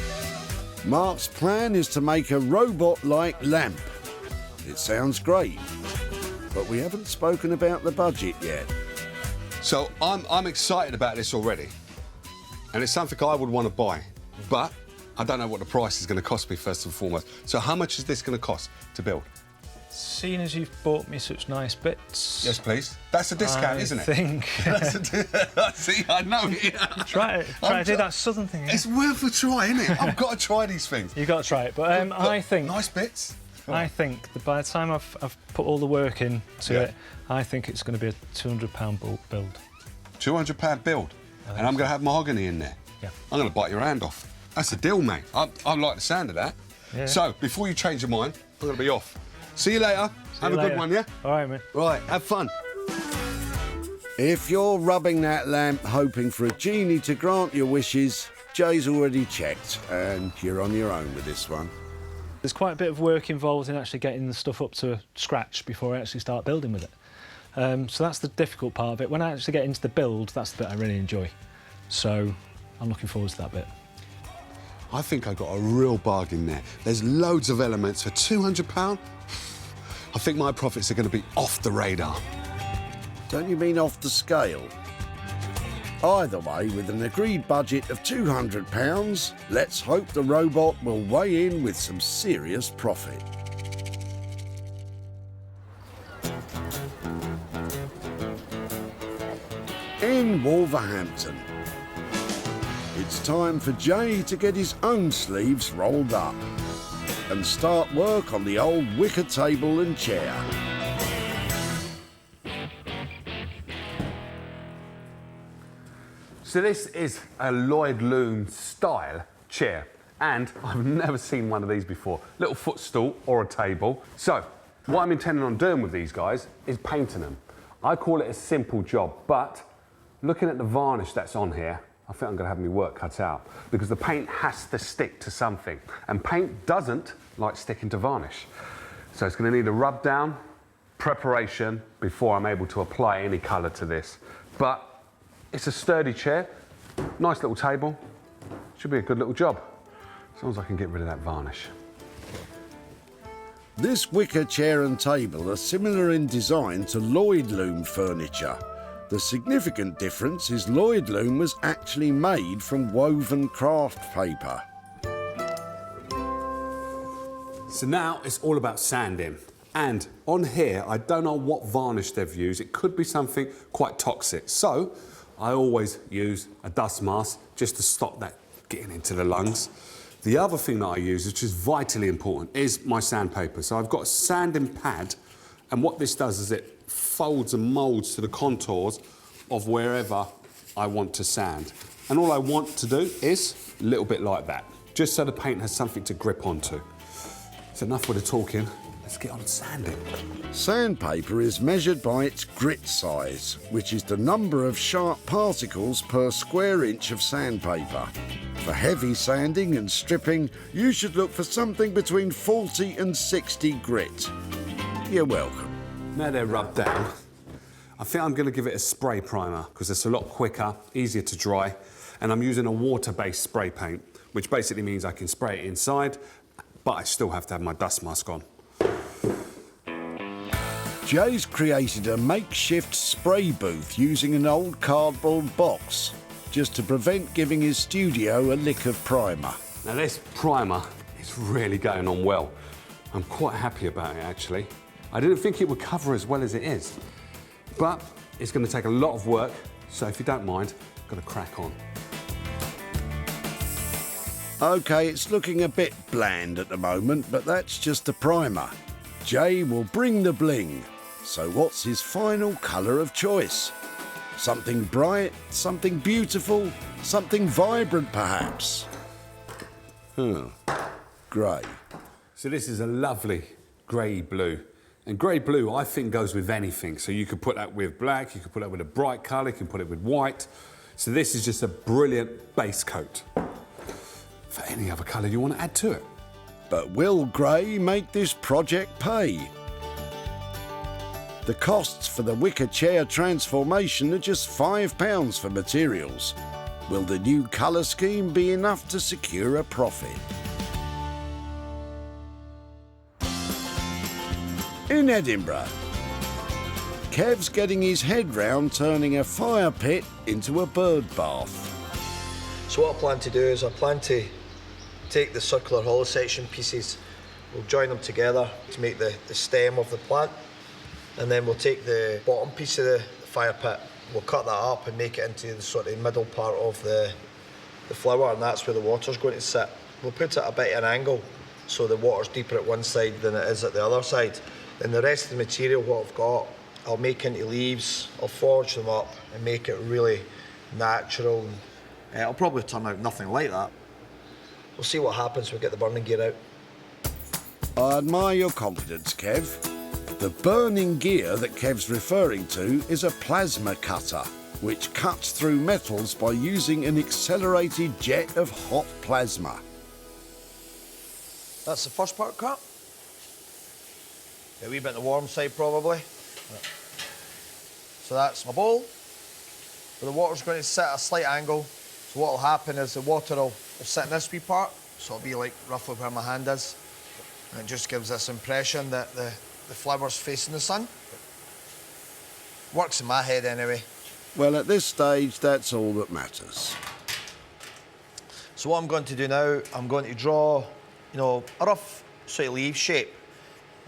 Speaker 2: Mark's plan is to make a robot-like lamp. It sounds great, but we haven't spoken about the budget yet.
Speaker 12: So I'm excited about this already, and it's something I would want to buy, but I don't know what the price is going to cost me first and foremost. So how much is this going to cost to build?
Speaker 1: Seeing as you've bought me such nice bits...
Speaker 12: Yes, please. That's a discount, isn't it? See, I know it.
Speaker 1: Try to do that southern thing.
Speaker 12: It's worth a try, isn't it? I've got to try these things.
Speaker 1: You've got to try it, but
Speaker 12: look,
Speaker 1: I think...
Speaker 12: Nice bits.
Speaker 1: I think that by the time I've put all the work into it, I think it's going to be a £200 build.
Speaker 12: £200 build? And I'm going to have mahogany in there?
Speaker 1: Yeah.
Speaker 12: I'm going to bite your hand off. That's a deal, mate. I like the sound of that.
Speaker 1: Yeah.
Speaker 12: So, before you change your mind, I'm going to be off. See you later. Have a good one, yeah?
Speaker 1: All right, man.
Speaker 12: Right, have fun.
Speaker 2: If you're rubbing that lamp hoping for a genie to grant your wishes, Jay's already checked, and you're on your own with this one.
Speaker 1: There's quite a bit of work involved in actually getting the stuff up to scratch before I actually start building with it. So that's the difficult part of it. When I actually get into the build, that's the bit I really enjoy. So I'm looking forward to that bit.
Speaker 12: I think I got a real bargain there. There's loads of elements for £200. I think my profits are going to be off the radar.
Speaker 2: Don't you mean off the scale? Either way, with an agreed budget of £200, let's hope the robot will weigh in with some serious profit. In Wolverhampton, it's time for Jay to get his own sleeves rolled up and start work on the old wicker table and chair.
Speaker 12: So this is a Lloyd Loom style chair, and I've never seen one of these before. Little footstool or a table. So what I'm intending on doing with these guys is painting them. I call it a simple job, but looking at the varnish that's on here, I think I'm going to have my work cut out, because the paint has to stick to something, and paint doesn't like sticking to varnish. So it's going to need a rub down, preparation, before I'm able to apply any colour to this. But it's a sturdy chair, nice little table, should be a good little job, as long as I can get rid of that varnish.
Speaker 2: This wicker chair and table are similar in design to Lloyd Loom furniture, The significant difference is Lloyd Loom was actually made from woven craft paper.
Speaker 12: So now it's all about sanding. And on here, I don't know what varnish they've used. It could be something quite toxic. So I always use a dust mask just to stop that getting into the lungs. The other thing that I use, which is vitally important, is my sandpaper. So I've got a sanding pad, and what this does is it folds and moulds to the contours of wherever I want to sand. And all I want to do is a little bit like that, just so the paint has something to grip onto. So enough with the talking, let's get on sanding.
Speaker 2: Sandpaper is measured by its grit size, which is the number of sharp particles per square inch of sandpaper. For heavy sanding and stripping, you should look for something between 40 and 60 grit. You're welcome.
Speaker 12: Now they're rubbed down, I think I'm going to give it a spray primer because it's a lot quicker, easier to dry, and I'm using a water-based spray paint, which basically means I can spray it inside, but I still have to have my dust mask on.
Speaker 2: Jay's created a makeshift spray booth using an old cardboard box, just to prevent giving his studio a lick of primer.
Speaker 12: Now this primer is really going on well. I'm quite happy about it, actually. I didn't think it would cover as well as it is, but it's going to take a lot of work, so if you don't mind, I'm going to crack on.
Speaker 2: OK, it's looking a bit bland at the moment, but that's just a primer. Jay will bring the bling. So what's his final colour of choice? Something bright, something beautiful, something vibrant perhaps? Grey.
Speaker 12: So this is a lovely grey blue. And grey blue, I think, goes with anything. So you could put that with black, you could put that with a bright colour, you can put it with white. So this is just a brilliant base coat for any other colour you want to add to it.
Speaker 2: But will grey make this project pay? The costs for the wicker chair transformation are just £5 for materials. Will the new colour scheme be enough to secure a profit? In Edinburgh, Kev's getting his head round turning a fire pit into a bird bath.
Speaker 9: So what I plan to do is I plan to take the circular hollow section pieces, we'll join them together to make the stem of the plant, and then we'll take the bottom piece of the fire pit, we'll cut that up and make it into the sort of middle part of the flower, and that's where the water's going to sit. We'll put it a bit at an angle so the water's deeper at one side than it is at the other side. Then the rest of the material, what I've got, I'll make into leaves, I'll forge them up and make it really natural. It'll probably turn out nothing like that. We'll see what happens when we get the burning gear out.
Speaker 2: I admire your confidence, Kev. The burning gear that Kev's referring to is a plasma cutter, which cuts through metals by using an accelerated jet of hot plasma.
Speaker 9: That's the first part cut. A wee bit on the warm side, probably. So that's my bowl. But the water's going to sit at a slight angle. So what will happen is the water will sit in this wee part, so it'll be like roughly where my hand is. And it just gives this impression that the flower's facing the sun. Works in my head anyway.
Speaker 2: Well, at this stage, that's all that matters.
Speaker 9: So what I'm going to do now, I'm going to draw, a rough sort of leaf shape.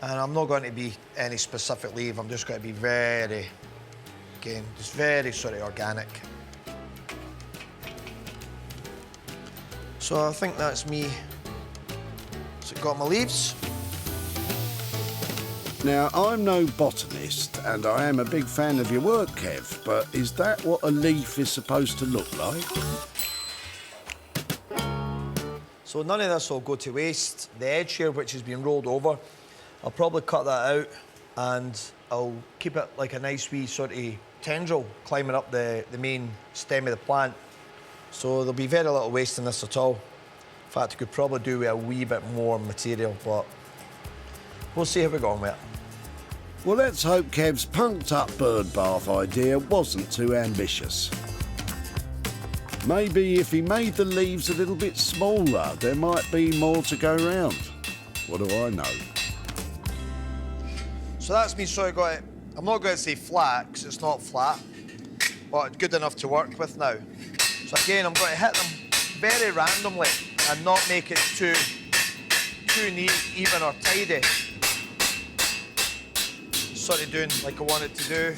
Speaker 9: And I'm not going to be any specific leaf, I'm just going to be very sort of organic. So I think that's me. So got my leaves.
Speaker 2: Now, I'm no botanist, and I am a big fan of your work, Kev, but is that what a leaf is supposed to look like?
Speaker 9: So none of this will go to waste. The edge here, which has been rolled over, I'll probably cut that out and I'll keep it like a nice wee sort of tendril climbing up the main stem of the plant. So there'll be very little waste in this at all. In fact, I could probably do with a wee bit more material, but we'll see how we go on with it.
Speaker 2: Well, let's hope Kev's punked up bird bath idea wasn't too ambitious. Maybe if he made the leaves a little bit smaller, there might be more to go round. What do I know?
Speaker 9: So that's me sort of got it. I'm not going to say flat, because it's not flat. but good enough to work with now. So again, I'm going to hit them very randomly and not make it too neat, even or tidy. Sort of doing like I want it to do.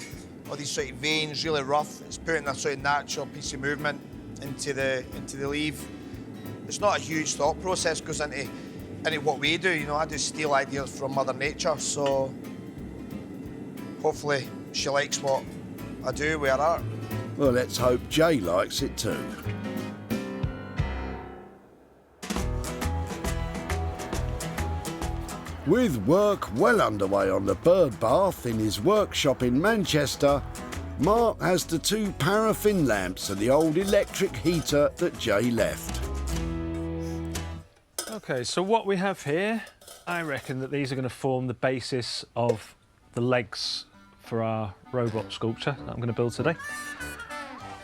Speaker 9: All these sort of veins, really rough. It's putting a sort of natural piece of movement into the leaf. It's not a huge thought process goes into what we do. You know, I just steal ideas from Mother Nature, so hopefully she likes what I do with her art.
Speaker 2: Well, let's hope Jay likes it too. With work well underway on the bird bath in his workshop in Manchester, Mark has the 2 paraffin lamps and the old electric heater that Jay left.
Speaker 1: Okay, so what we have here, I reckon that these are going to form the basis of the legs for our robot sculpture that I'm going to build today.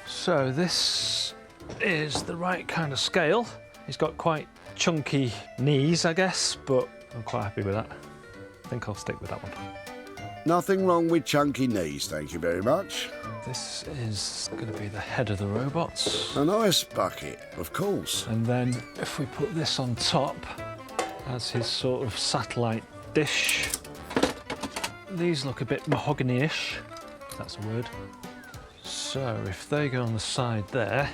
Speaker 1: So this is the right kind of scale. He's got quite chunky knees, I guess, but I'm quite happy with that. I think I'll stick with that one.
Speaker 2: Nothing wrong with chunky knees, thank you very much.
Speaker 1: This is going to be the head of the robots.
Speaker 2: A nice bucket, of course.
Speaker 1: And then if we put this on top as his sort of satellite dish, these look a bit mahogany-ish, if that's a word. So if they go on the side there,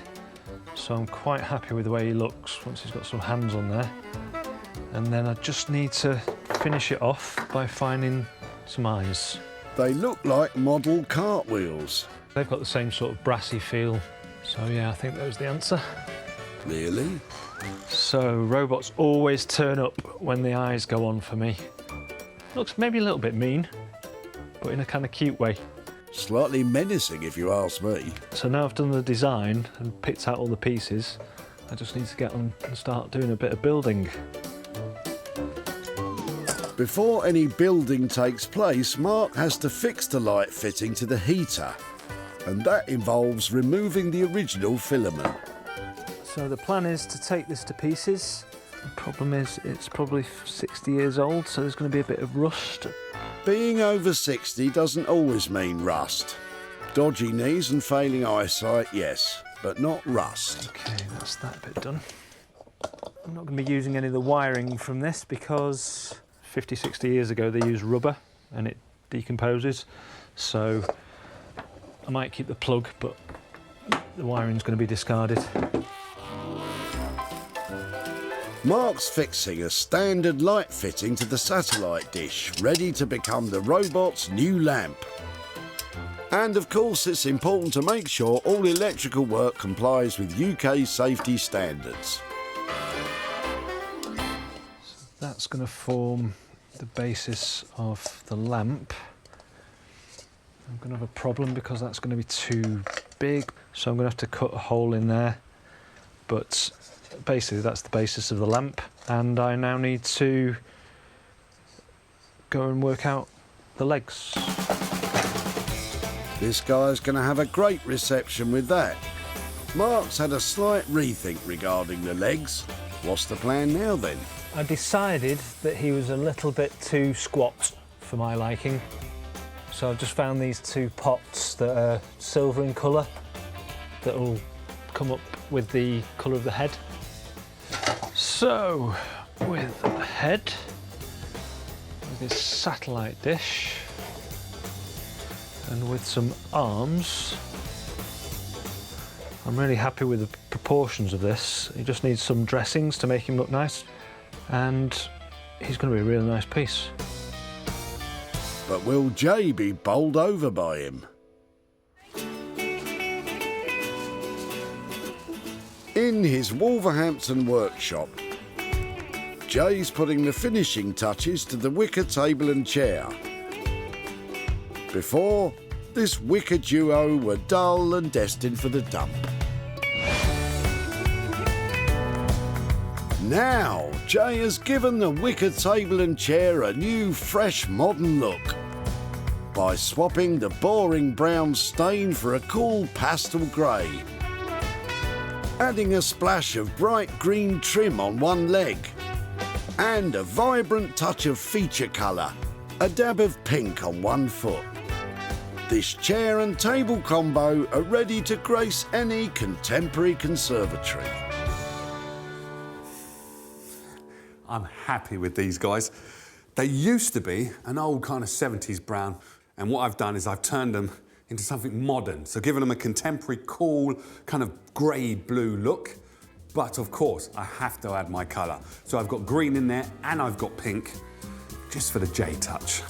Speaker 1: so I'm quite happy with the way he looks once he's got some hands on there. And then I just need to finish it off by finding some eyes.
Speaker 2: They look like model cartwheels.
Speaker 1: They've got the same sort of brassy feel. So yeah, I think that was the answer.
Speaker 2: Really?
Speaker 1: So robots always turn up when the eyes go on for me. Looks maybe a little bit mean, but in a kind of cute way.
Speaker 2: Slightly menacing if you ask me.
Speaker 1: So now I've done the design and picked out all the pieces, I just need to get on and start doing a bit of building.
Speaker 2: Before any building takes place, Mark has to fix the light fitting to the heater, and that involves removing the original filament.
Speaker 1: So the plan is to take this to pieces. The problem is it's probably 60 years old, so there's going to be a bit of rust.
Speaker 2: Being over 60 doesn't always mean rust. Dodgy knees and failing eyesight, yes, but not rust.
Speaker 1: Okay, that's that bit done. I'm not going to be using any of the wiring from this because 50, 60 years ago they used rubber and it decomposes. So I might keep the plug, but the wiring's going to be discarded.
Speaker 2: Mark's fixing a standard light fitting to the satellite dish, ready to become the robot's new lamp. And of course it's important to make sure all electrical work complies with UK safety standards.
Speaker 1: So that's going to form the basis of the lamp. I'm going to have a problem because that's going to be too big, so I'm going to have to cut a hole in there. But basically that's the basis of the lamp, and I now need to go and work out the legs.
Speaker 2: This guy's going to have a great reception with that. Mark's had a slight rethink regarding the legs. What's the plan now then?
Speaker 1: I decided that he was a little bit too squat for my liking, so I've just found these 2 pots that are silver in colour that will come up with the colour of the head. So, with the head, with this satellite dish, and with some arms, I'm really happy with the proportions of this. He just needs some dressings to make him look nice, and he's going to be a really nice piece.
Speaker 2: But will Jay be bowled over by him? In his Wolverhampton workshop, Jay's putting the finishing touches to the wicker table and chair. Before, this wicker duo were dull and destined for the dump. Now, Jay has given the wicker table and chair a new, fresh, modern look by swapping the boring brown stain for a cool pastel grey, adding a splash of bright green trim on one leg, and a vibrant touch of feature colour, a dab of pink on one foot. This chair and table combo are ready to grace any contemporary conservatory.
Speaker 12: I'm happy with these guys. They used to be an old kind of 70s brown, and what I've done is I've turned them into something modern, so giving them a contemporary, cool, kind of grey blue look. But of course, I have to add my colour. So I've got green in there and I've got pink, just for the J touch.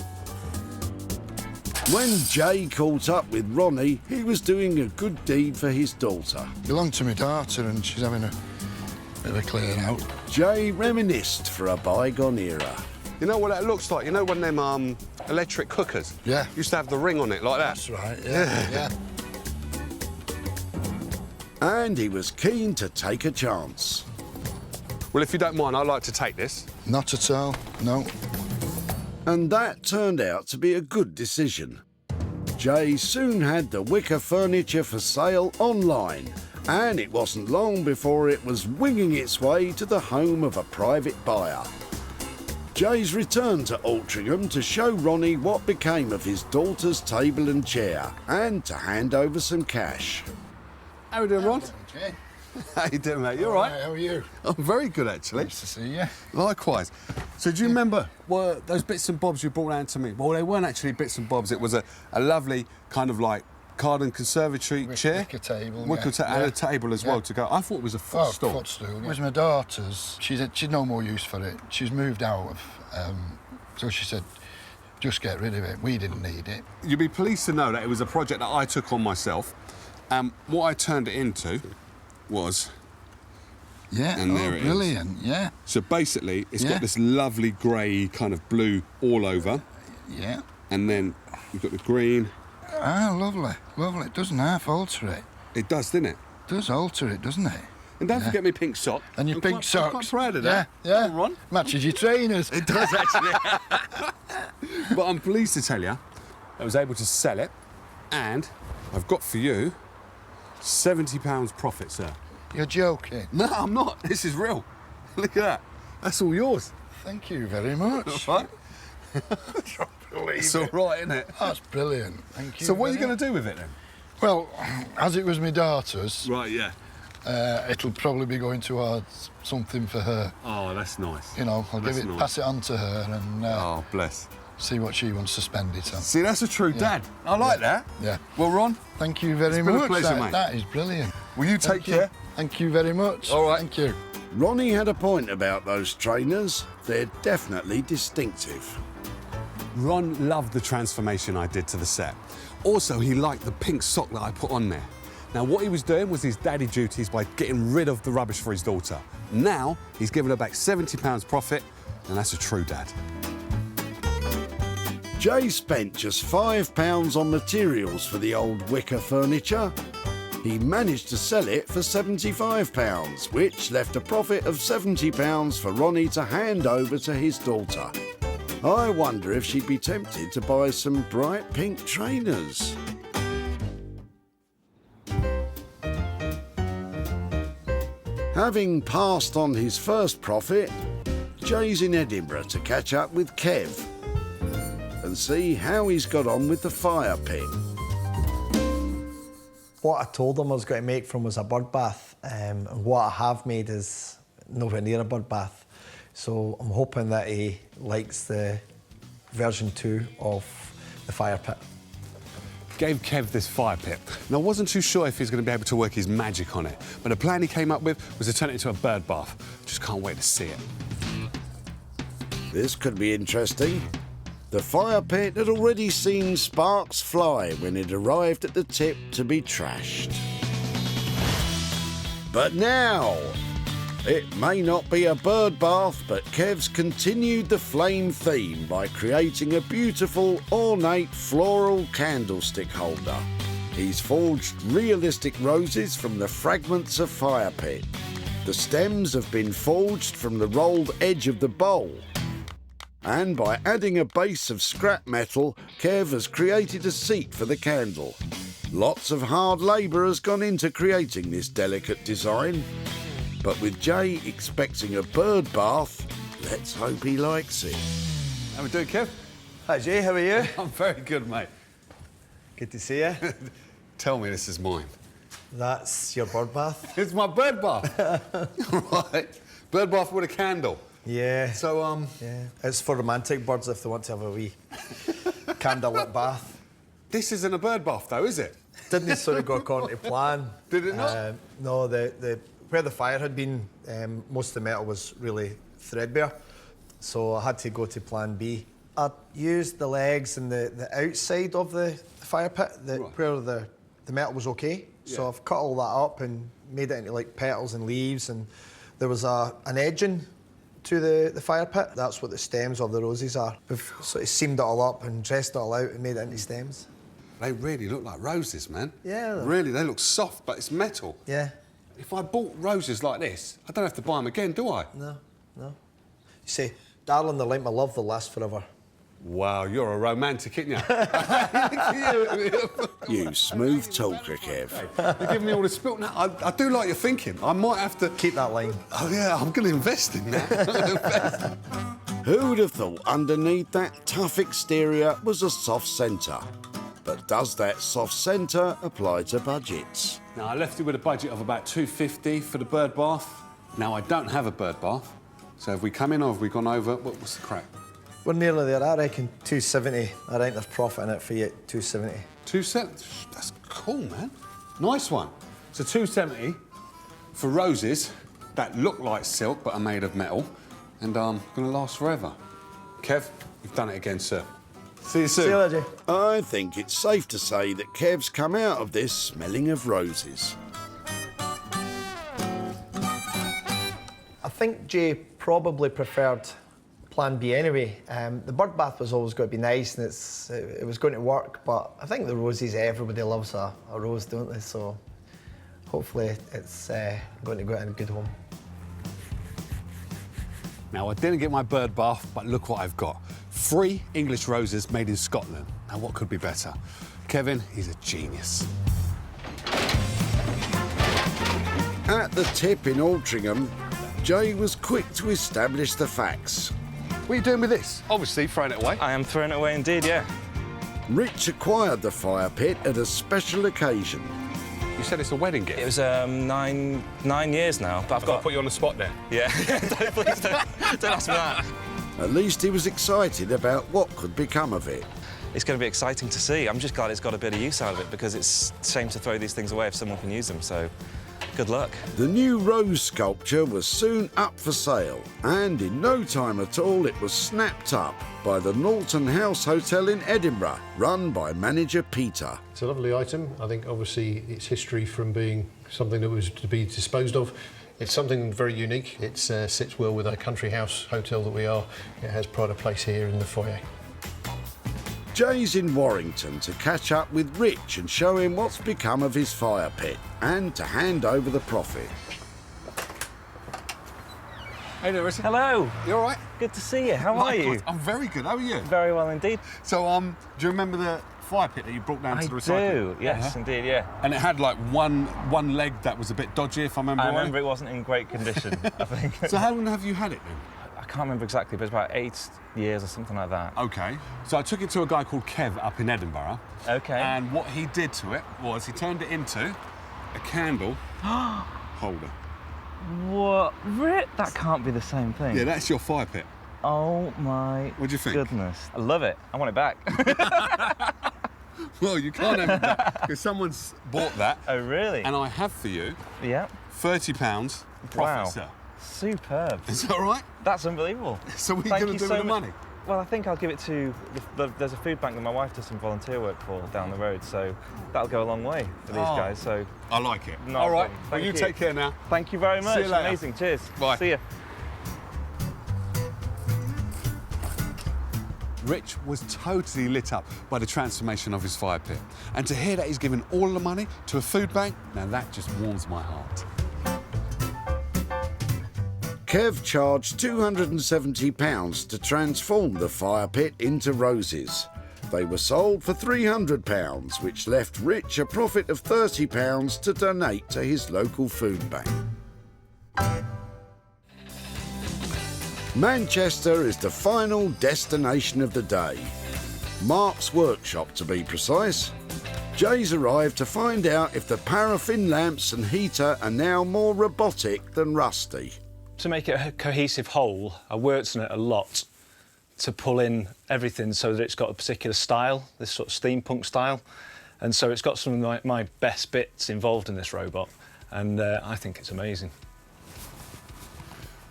Speaker 2: When Jay caught up with Ronnie, he was doing a good deed for his daughter.
Speaker 20: Belonged to my daughter and she's having a bit of a clear out.
Speaker 2: Jay reminisced for a bygone era.
Speaker 12: You know what that looks like? You know one of them electric cookers?
Speaker 20: Yeah.
Speaker 12: Used to have the ring on it like that.
Speaker 20: That's right, yeah.
Speaker 2: And he was keen to take a chance.
Speaker 12: Well, if you don't mind, I'd like to take this.
Speaker 20: Not at all, no.
Speaker 2: And that turned out to be a good decision. Jay soon had the wicker furniture for sale online, and it wasn't long before it was winging its way to the home of a private buyer. Jay's returned to Altrincham to show Ronnie what became of his daughter's table and chair, and to hand over some cash.
Speaker 12: How are you doing, Ron? How you doing, mate? You all right?
Speaker 20: How are you?
Speaker 12: I'm very good, actually.
Speaker 20: Nice to see you.
Speaker 12: Likewise. So do you remember those bits and bobs you brought down to me? Well, they weren't actually bits and bobs. It was a lovely kind of like garden conservatory chair.
Speaker 20: Wicker table,
Speaker 12: and a table as well to go. I thought it was a footstool.
Speaker 20: Footstool. It was my daughter's. She'd no more use for it. She's moved out of, so she said, just get rid of it. We didn't need it.
Speaker 12: You'd be pleased to know that it was a project that I took on myself. What I turned it into was...
Speaker 20: Yeah,
Speaker 12: and there it is.
Speaker 20: Brilliant, yeah.
Speaker 12: So basically, it's got this lovely grey kind of blue all over.
Speaker 20: Yeah.
Speaker 12: And then you've got the green.
Speaker 20: Ah, lovely, lovely. It doesn't half alter it.
Speaker 12: It does, doesn't it?
Speaker 20: It does alter it, doesn't it?
Speaker 12: And don't forget me pink sock.
Speaker 20: And your pink socks.
Speaker 12: I'm quite proud of that.
Speaker 20: Yeah,
Speaker 12: yeah. Ron.
Speaker 20: Matches your trainers.
Speaker 12: It does, actually. But I'm pleased to tell you, I was able to sell it, and I've got for you £70 profit, sir.
Speaker 20: You're joking?
Speaker 12: No, I'm not. This is real. Look at that. That's all yours.
Speaker 20: Thank you very much.
Speaker 12: All right.
Speaker 20: Believe
Speaker 12: it's all right, isn't it?
Speaker 20: That's brilliant. Thank you.
Speaker 12: So what are you going to do with it then?
Speaker 20: Well, as it was my daughter's...
Speaker 12: Right, yeah.
Speaker 20: It'll probably be going towards something for her.
Speaker 12: Oh, that's nice.
Speaker 20: You know, I'll pass it on to her and...
Speaker 12: oh, bless.
Speaker 20: See what she wants to spend it on.
Speaker 12: See, that's a true dad. I like that.
Speaker 20: Yeah.
Speaker 12: Well, Ron...
Speaker 20: Thank you very
Speaker 12: it's
Speaker 20: much.
Speaker 12: Been a pleasure, mate.
Speaker 20: That is brilliant.
Speaker 12: Will you take care?
Speaker 20: Thank you very much.
Speaker 12: All right.
Speaker 20: Thank you.
Speaker 2: Ronnie had a point about those trainers. They're definitely distinctive.
Speaker 12: Ron loved the transformation I did to the set. Also, he liked the pink sock that I put on there. Now, what he was doing was his daddy duties by getting rid of the rubbish for his daughter. Now, he's given her back £70 profit, and that's a true dad.
Speaker 2: Jay spent just £5 on materials for the old wicker furniture. He managed to sell it for £75, which left a profit of £70 for Ronnie to hand over to his daughter. I wonder if she'd be tempted to buy some bright pink trainers. Having passed on his first profit, Jay's in Edinburgh to catch up with Kev and see how he's got on with the fire pit.
Speaker 9: What I told him I was going to make from was a bird bath, and what I have made is nowhere near a bird bath. So I'm hoping that he likes the version 2 of the fire pit.
Speaker 12: Gave Kev this fire pit. Now, I wasn't too sure if he was going to be able to work his magic on it, but the plan he came up with was to turn it into a bird bath. Just can't wait to see it.
Speaker 2: This could be interesting. The fire pit had already seen sparks fly when it arrived at the tip to be trashed. But now, it may not be a bird bath, but Kev's continued the flame theme by creating a beautiful, ornate floral candlestick holder. He's forged realistic roses from the fragments of fire pit. The stems have been forged from the rolled edge of the bowl. And by adding a base of scrap metal, Kev has created a seat for the candle. Lots of hard labour has gone into creating this delicate design. But with Jay expecting a bird bath, let's hope he likes it.
Speaker 12: How we doing, Kev?
Speaker 9: Hi, Jay. How are you?
Speaker 12: I'm very good, mate.
Speaker 3: Good to see you.
Speaker 12: Tell me this is mine.
Speaker 3: That's your bird bath.
Speaker 12: It's my bird bath. Right. Bird bath with a candle.
Speaker 3: Yeah.
Speaker 12: So,
Speaker 3: Yeah. It's for romantic birds if they want to have a wee candlelit bath.
Speaker 12: This isn't a bird bath, though, is it?
Speaker 3: Didn't sort of go according to plan.
Speaker 12: Did it not?
Speaker 3: No, where the fire had been, most of the metal was really threadbare, so I had to go to plan B. I used the legs and the outside of the fire pit, where the metal was okay. So
Speaker 12: Yeah.
Speaker 3: I've cut all that up and made it into like petals and leaves, and there was an edging to the fire pit. That's what the stems of the roses are. We've sort of seamed it all up and dressed it all out and made it into stems.
Speaker 12: They really look like roses, man.
Speaker 3: Yeah.
Speaker 12: Really, they look soft, but it's metal.
Speaker 3: Yeah.
Speaker 12: If I bought roses like this, I don't have to buy them again, do I?
Speaker 3: No. You see, darling, they're like my love, they'll last forever.
Speaker 12: Wow, you're a romantic, aren't you?
Speaker 2: You smooth talker, Kev.
Speaker 12: You're giving me all the spilt now. I do like your thinking. I might have to...
Speaker 3: Keep that line.
Speaker 12: Oh, yeah, I'm going to invest in that.
Speaker 2: Who'd have thought underneath that tough exterior was a soft centre? But does that soft centre apply to budgets?
Speaker 12: Now, I left you with a budget of about $250 for the bird bath. Now, I don't have a bird bath. So have we come in or have we gone over? What's the crack?
Speaker 3: We're nearly there. I reckon 270. I think there's profit in it for you at 270.
Speaker 12: 270? That's cool, man. Nice one. So 270 for roses that look like silk but are made of metal and going to last forever. Kev, you've done it again, sir. See you soon.
Speaker 3: See you later.
Speaker 2: I think it's safe to say that Kev's come out of this smelling of roses.
Speaker 3: I think Jay probably preferred plan B anyway. The bird bath was always going to be nice and it was going to work, but I think the roses, everybody loves a rose, don't they? So hopefully it's going to go in a good home.
Speaker 12: Now, I didn't get my bird bath, but look what I've got. 3 English roses made in Scotland. Now, what could be better? Kevin, he's a genius.
Speaker 2: At the tip in Altrincham, Jay was quick to establish the facts.
Speaker 12: What are you doing with this? Obviously, throwing it away.
Speaker 7: I am throwing it away indeed, yeah.
Speaker 2: Rich acquired the fire pit at a special occasion.
Speaker 12: You said it's a wedding gift?
Speaker 7: It was 9 years now, but I've got
Speaker 12: to put you on the spot there.
Speaker 7: Yeah, please don't ask me that.
Speaker 2: At least he was excited about what could become of it.
Speaker 7: It's going to be exciting to see. I'm just glad it's got a bit of use out of it because it's a shame to throw these things away if someone can use them, so good luck.
Speaker 2: The new rose sculpture was soon up for sale, and in no time at all it was snapped up by the Norton House Hotel in Edinburgh, run by manager Peter.
Speaker 4: It's a lovely item. I think obviously its history from being something that was to be disposed of. It's something very unique. It sits well with our country house hotel that we are. It has pride of place here in the foyer.
Speaker 2: Jay's in Warrington to catch up with Rich and show him what's become of his fire pit and to hand over the profit.
Speaker 12: Hey there, Richard.
Speaker 7: Hello.
Speaker 12: You all right?
Speaker 7: Good to see you. How are you?
Speaker 12: I'm very good. How are you?
Speaker 7: Very well indeed.
Speaker 12: So, do you remember the fire pit that you brought down to the recycling?
Speaker 7: I do, yes, indeed, yeah.
Speaker 12: And it had like one leg that was a bit dodgy, if I remember right.
Speaker 7: I remember it wasn't in great condition, I think.
Speaker 12: So how long have you had it then?
Speaker 7: I can't remember exactly, but it's about 8 years or something like that.
Speaker 12: OK. So I took it to a guy called Kev up in Edinburgh.
Speaker 7: OK.
Speaker 12: And what he did to it was he turned it into a candle holder.
Speaker 7: What? That can't be the same thing.
Speaker 12: Yeah, that's your fire pit.
Speaker 7: Oh my
Speaker 12: What do you think?
Speaker 7: goodness. I love it. I want it back.
Speaker 12: Well, you can't have it back because someone's bought that.
Speaker 7: Oh, really?
Speaker 12: And I have for you
Speaker 7: yeah.
Speaker 12: £30 profit,
Speaker 7: wow.
Speaker 12: sir.
Speaker 7: Superb.
Speaker 12: Is that all right?
Speaker 7: That's unbelievable.
Speaker 12: So what are you going to do with the money?
Speaker 7: Well, I think I'll give it to... there's a food bank that my wife does some volunteer work for down the road, so that'll go a long way for these guys, so...
Speaker 12: I like it.
Speaker 7: No
Speaker 12: all right,
Speaker 7: problem.
Speaker 12: well, you take care now.
Speaker 7: Thank you very much.
Speaker 12: See you later.
Speaker 7: Amazing. Cheers.
Speaker 12: Bye.
Speaker 7: See you.
Speaker 12: Rich was totally lit up by the transformation of his fire pit. And to hear that he's given all the money to a food bank, now that just warms my heart.
Speaker 2: Kev charged £270 to transform the fire pit into roses. They were sold for £300, which left Rich a profit of £30 to donate to his local food bank. Manchester is the final destination of the day. Mark's workshop to be precise. Jay's arrived to find out if the paraffin lamps and heater are now more robotic than rusty.
Speaker 1: To make it a cohesive whole, I worked on it a lot to pull in everything so that it's got a particular style, this sort of steampunk style. And so it's got some of my best bits involved in this robot, and I think it's amazing.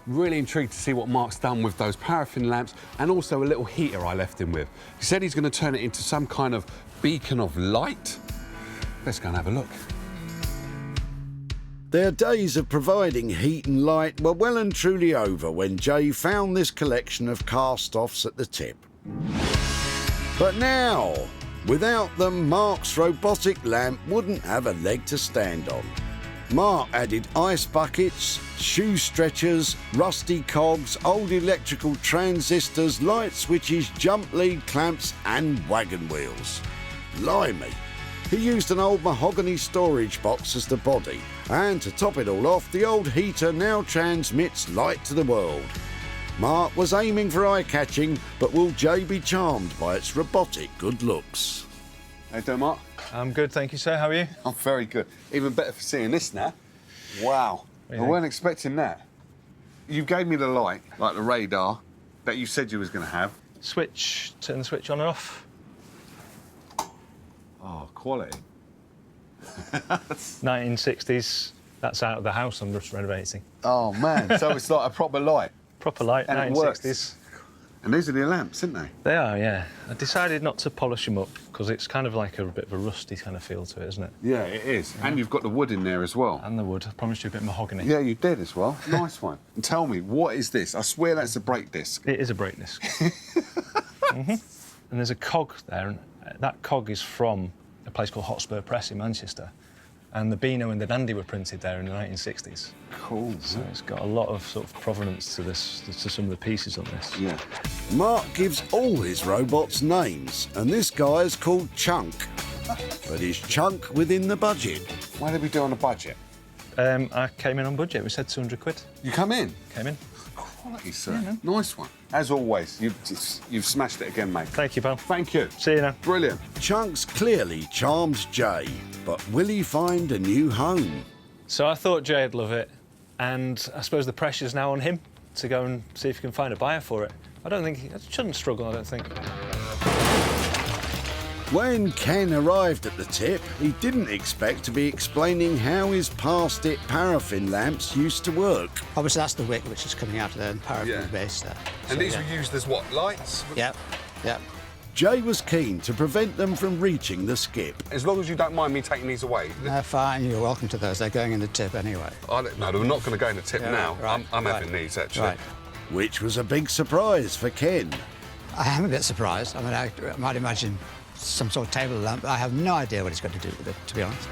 Speaker 12: Really intrigued to see what Mark's done with those paraffin lamps and also a little heater I left him with. He said he's going to turn it into some kind of beacon of light. Let's go and have a look.
Speaker 2: Their days of providing heat and light were well and truly over when Jay found this collection of cast-offs at the tip. But now, without them, Mark's robotic lamp wouldn't have a leg to stand on. Mark added ice buckets, shoe stretchers, rusty cogs, old electrical transistors, light switches, jump lead clamps and wagon wheels. Blimey! He used an old mahogany storage box as the body, and to top it all off, the old heater now transmits light to the world. Mark was aiming for eye-catching, but will Jay be charmed by its robotic good looks?
Speaker 12: How you doing, Mark?
Speaker 1: I'm good, thank you, sir. How are you?
Speaker 12: I'm very good. Even better for seeing this now. Wow. I weren't expecting that. You gave me the light, like the radar, that you said you was going to have.
Speaker 1: Switch, turn the switch on and off.
Speaker 12: Oh, quality.
Speaker 1: 1960s, that's out of the house I'm just renovating.
Speaker 12: Oh, man. So it's like a proper light?
Speaker 1: Proper light,
Speaker 12: And
Speaker 1: 1960s.
Speaker 12: it works. And these are the lamps, aren't they?
Speaker 1: They are, yeah. I decided not to polish them up because it's kind of like a bit of a rusty kind of feel to it, isn't it?
Speaker 12: Yeah, it is. And you've got the wood in there as well.
Speaker 1: And the wood. I promised you a bit of mahogany.
Speaker 12: Yeah, you did as well. Nice one. And tell me, what is this? I swear that's a brake disc.
Speaker 1: It is a brake disc. And there's a cog there, and that cog is from a place called Hotspur Press in Manchester. And the Beano and the Dandy were printed there in the 1960s.
Speaker 12: Cool.
Speaker 1: So it's got a lot of sort of provenance to this, to some of the pieces on this.
Speaker 12: Yeah.
Speaker 2: Mark gives all his robots names, and this guy is called Chunk. But is Chunk within the budget?
Speaker 12: Why did we do on a budget?
Speaker 1: I came in on budget. We said 200 quid.
Speaker 12: You come in?
Speaker 1: Came in.
Speaker 12: Quality, sir. Yeah, nice one. As always, you've smashed it again, mate.
Speaker 1: Thank you, pal.
Speaker 12: Thank you.
Speaker 1: See you now.
Speaker 12: Brilliant.
Speaker 2: Chunk's clearly charmed Jay, but will he find a new home?
Speaker 1: So I thought Jay'd love it, and I suppose the pressure's now on him to go and see if he can find a buyer for it. I shouldn't struggle, I don't think.
Speaker 2: When Ken arrived at the tip, he didn't expect to be explaining how his past-it paraffin lamps used to work.
Speaker 23: Obviously, that's the wick which is coming out of the paraffin base there.
Speaker 12: And these were used as what, lights?
Speaker 23: Yep, yep.
Speaker 2: Jay was keen to prevent them from reaching the skip.
Speaker 12: As long as you don't mind me taking these away.
Speaker 23: Fine, you're welcome to those. They're going in the tip anyway.
Speaker 12: No, they're not going to go in the tip now.
Speaker 23: Right,
Speaker 12: I'm having these, actually.
Speaker 23: Right.
Speaker 2: Which was a big surprise for Ken.
Speaker 23: I am a bit surprised. I mean, I might imagine some sort of table lamp. I have no idea what he's going to do with it, to be honest.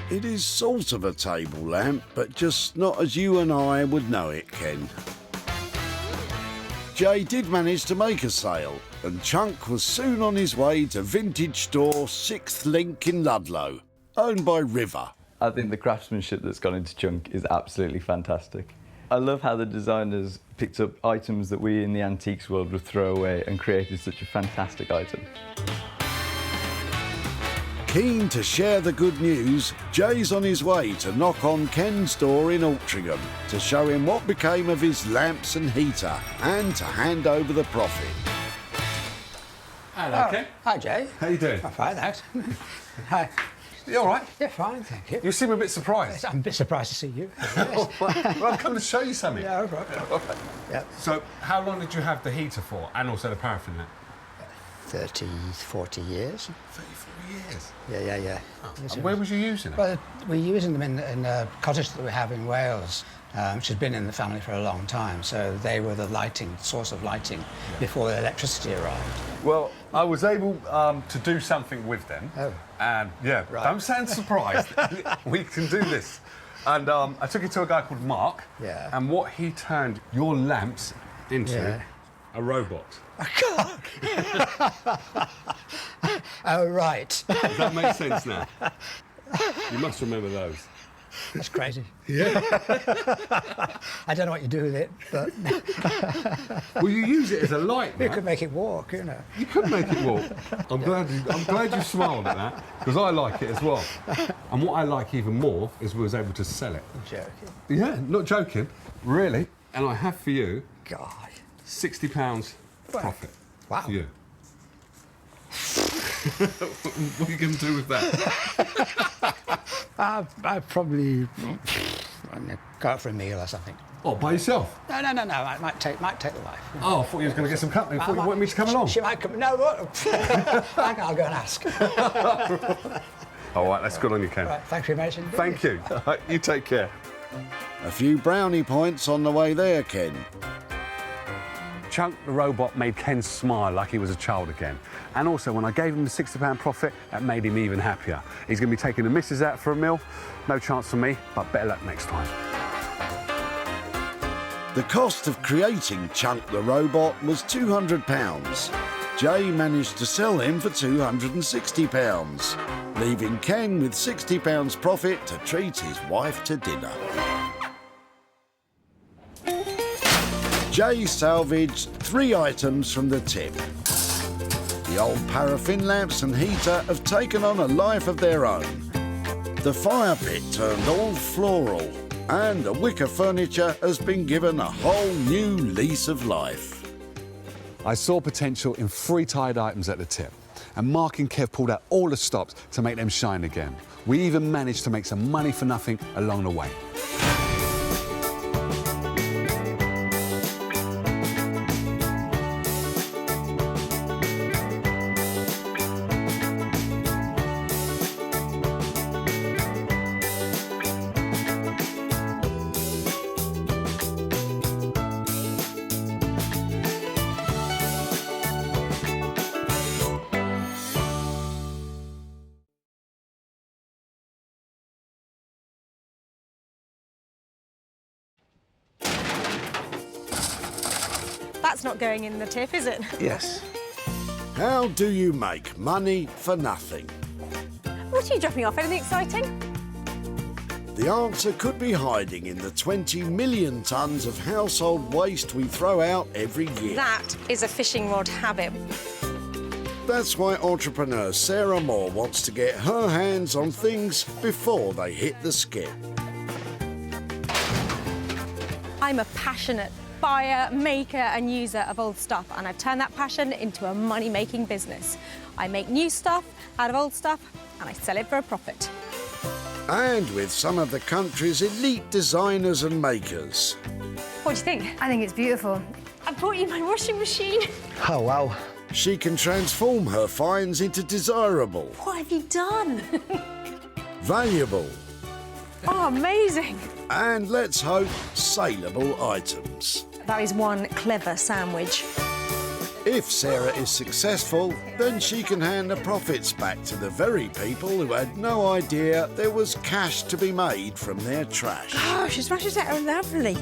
Speaker 2: It is sort of a table lamp, but just not as you and I would know it, Ken. Jay did manage to make a sale, and Chunk was soon on his way to vintage store 6th Link in Ludlow, owned by River.
Speaker 6: I think the craftsmanship that's gone into Chunk is absolutely fantastic. I love how the designers picked up items that we in the antiques world would throw away and created such a fantastic item.
Speaker 2: Keen to share the good news, Jay's on his way to knock on Ken's door in Altrincham to show him what became of his lamps and heater and to hand over the profit.
Speaker 23: Hello, Ken. Hi, Jay.
Speaker 12: How you doing?
Speaker 23: I'm fine, thanks. Hi.
Speaker 12: You all right?
Speaker 23: Yeah, fine, thank you.
Speaker 12: You seem a bit surprised.
Speaker 23: I'm a bit surprised to see you.
Speaker 12: Well, I've come to show you something.
Speaker 23: Yeah, all right. Yeah.
Speaker 12: So, how long did you have the heater for, and also the paraffin lamp?
Speaker 23: 30, 40 years.
Speaker 12: 34 years?
Speaker 23: Yeah.
Speaker 12: Oh. And where was you using it?
Speaker 23: Well, we're using them in a cottage that we have in Wales, which has been in the family for a long time. So they were the source of lighting before the electricity arrived.
Speaker 12: Well, I was able to do something with them.
Speaker 23: Oh.
Speaker 12: And, yeah, don't sound surprised. We can do this. And I took it to a guy called Mark.
Speaker 23: Yeah.
Speaker 12: And what he turned your lamps into a robot.
Speaker 23: Oh, right.
Speaker 12: Does that make sense now? You must remember those.
Speaker 23: That's crazy.
Speaker 8: Yeah.
Speaker 23: I don't know what you do with it, but...
Speaker 12: Well, you use it as a light,
Speaker 23: You
Speaker 12: man.
Speaker 23: could make it walk, you know.
Speaker 12: You could make it walk. I'm glad you smiled at that, because I like it as well. And what I like even more is we was able to sell it.
Speaker 23: You're joking.
Speaker 12: Yeah, not joking. Really. And I have for you...
Speaker 23: God.
Speaker 12: £60 profit.
Speaker 23: Wow.
Speaker 12: For you. What are you going to do with that?
Speaker 23: I'd probably go out for a meal or something.
Speaker 12: Oh, by yourself?
Speaker 23: No. I might take the wife.
Speaker 12: Oh, I thought you was going to get some company. I thought you wanted me to come along.
Speaker 23: She might come. No, what? I'll go and ask.
Speaker 12: All right, that's good on you, Ken.
Speaker 23: Right, thanks for your mention.
Speaker 12: Thank you. All right, you take care.
Speaker 2: A few brownie points on the way there, Ken.
Speaker 12: Chunk the robot made Ken smile like he was a child again. And also, when I gave him the £60 profit, that made him even happier. He's going to be taking the missus out for a meal. No chance for me, but better luck next time.
Speaker 2: The cost of creating Chunk the robot was £200. Jay managed to sell him for £260, leaving Ken with £60 profit to treat his wife to dinner. Jay salvaged 3 items from the tip. The old paraffin lamps and heater have taken on a life of their own. The fire pit turned all floral, and the wicker furniture has been given a whole new lease of life.
Speaker 12: I saw potential in 3 tied items at the tip, and Mark and Kev pulled out all the stops to make them shine again. We even managed to make some money for nothing along the way.
Speaker 5: That's not going in the tip, is it?
Speaker 2: Yes. How do you make money for nothing?
Speaker 5: What are you dropping off? Anything exciting?
Speaker 2: The answer could be hiding in the 20 million tonnes of household waste we throw out every year.
Speaker 5: That is a fishing rod habit.
Speaker 2: That's why entrepreneur Sarah Moore wants to get her hands on things before they hit the skip.
Speaker 5: I'm a passionate buyer, maker and user of old stuff, and I've turned that passion into a money-making business. I make new stuff out of old stuff and I sell it for a profit.
Speaker 2: And with some of the country's elite designers and makers.
Speaker 5: What do you think? I think it's beautiful. I bought you my washing machine.
Speaker 2: Oh, wow. She can transform her finds into desirable,
Speaker 5: What have you done?
Speaker 2: valuable,
Speaker 5: Oh, amazing.
Speaker 2: and let's hope, saleable items.
Speaker 5: That is one clever sandwich.
Speaker 2: If Sarah is successful, then she can hand the profits back to the very people who had no idea there was cash to be made from their trash.
Speaker 5: Oh, she smashes it out lovely.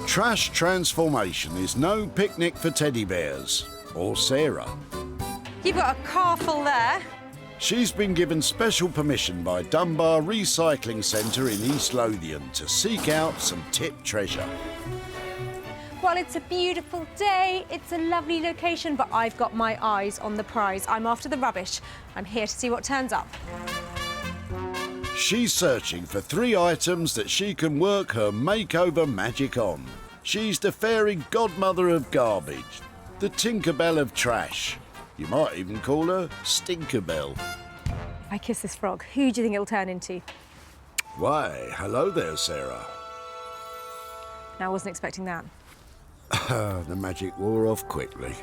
Speaker 2: Trash transformation is no picnic for teddy bears or Sarah.
Speaker 5: You've got a car full there.
Speaker 2: She's been given special permission by Dunbar Recycling Centre in East Lothian to seek out some tipped treasure.
Speaker 5: Well, it's a beautiful day, it's a lovely location, but I've got my eyes on the prize. I'm after the rubbish. I'm here to see what turns up.
Speaker 2: She's searching for 3 items that she can work her makeover magic on. She's the fairy godmother of garbage, the Tinkerbell of trash. You might even call her Stinkerbell.
Speaker 5: If I kiss this frog, who do you think it'll turn into?
Speaker 2: Why, hello there, Sarah.
Speaker 5: No, I wasn't expecting that.
Speaker 2: The magic wore off quickly.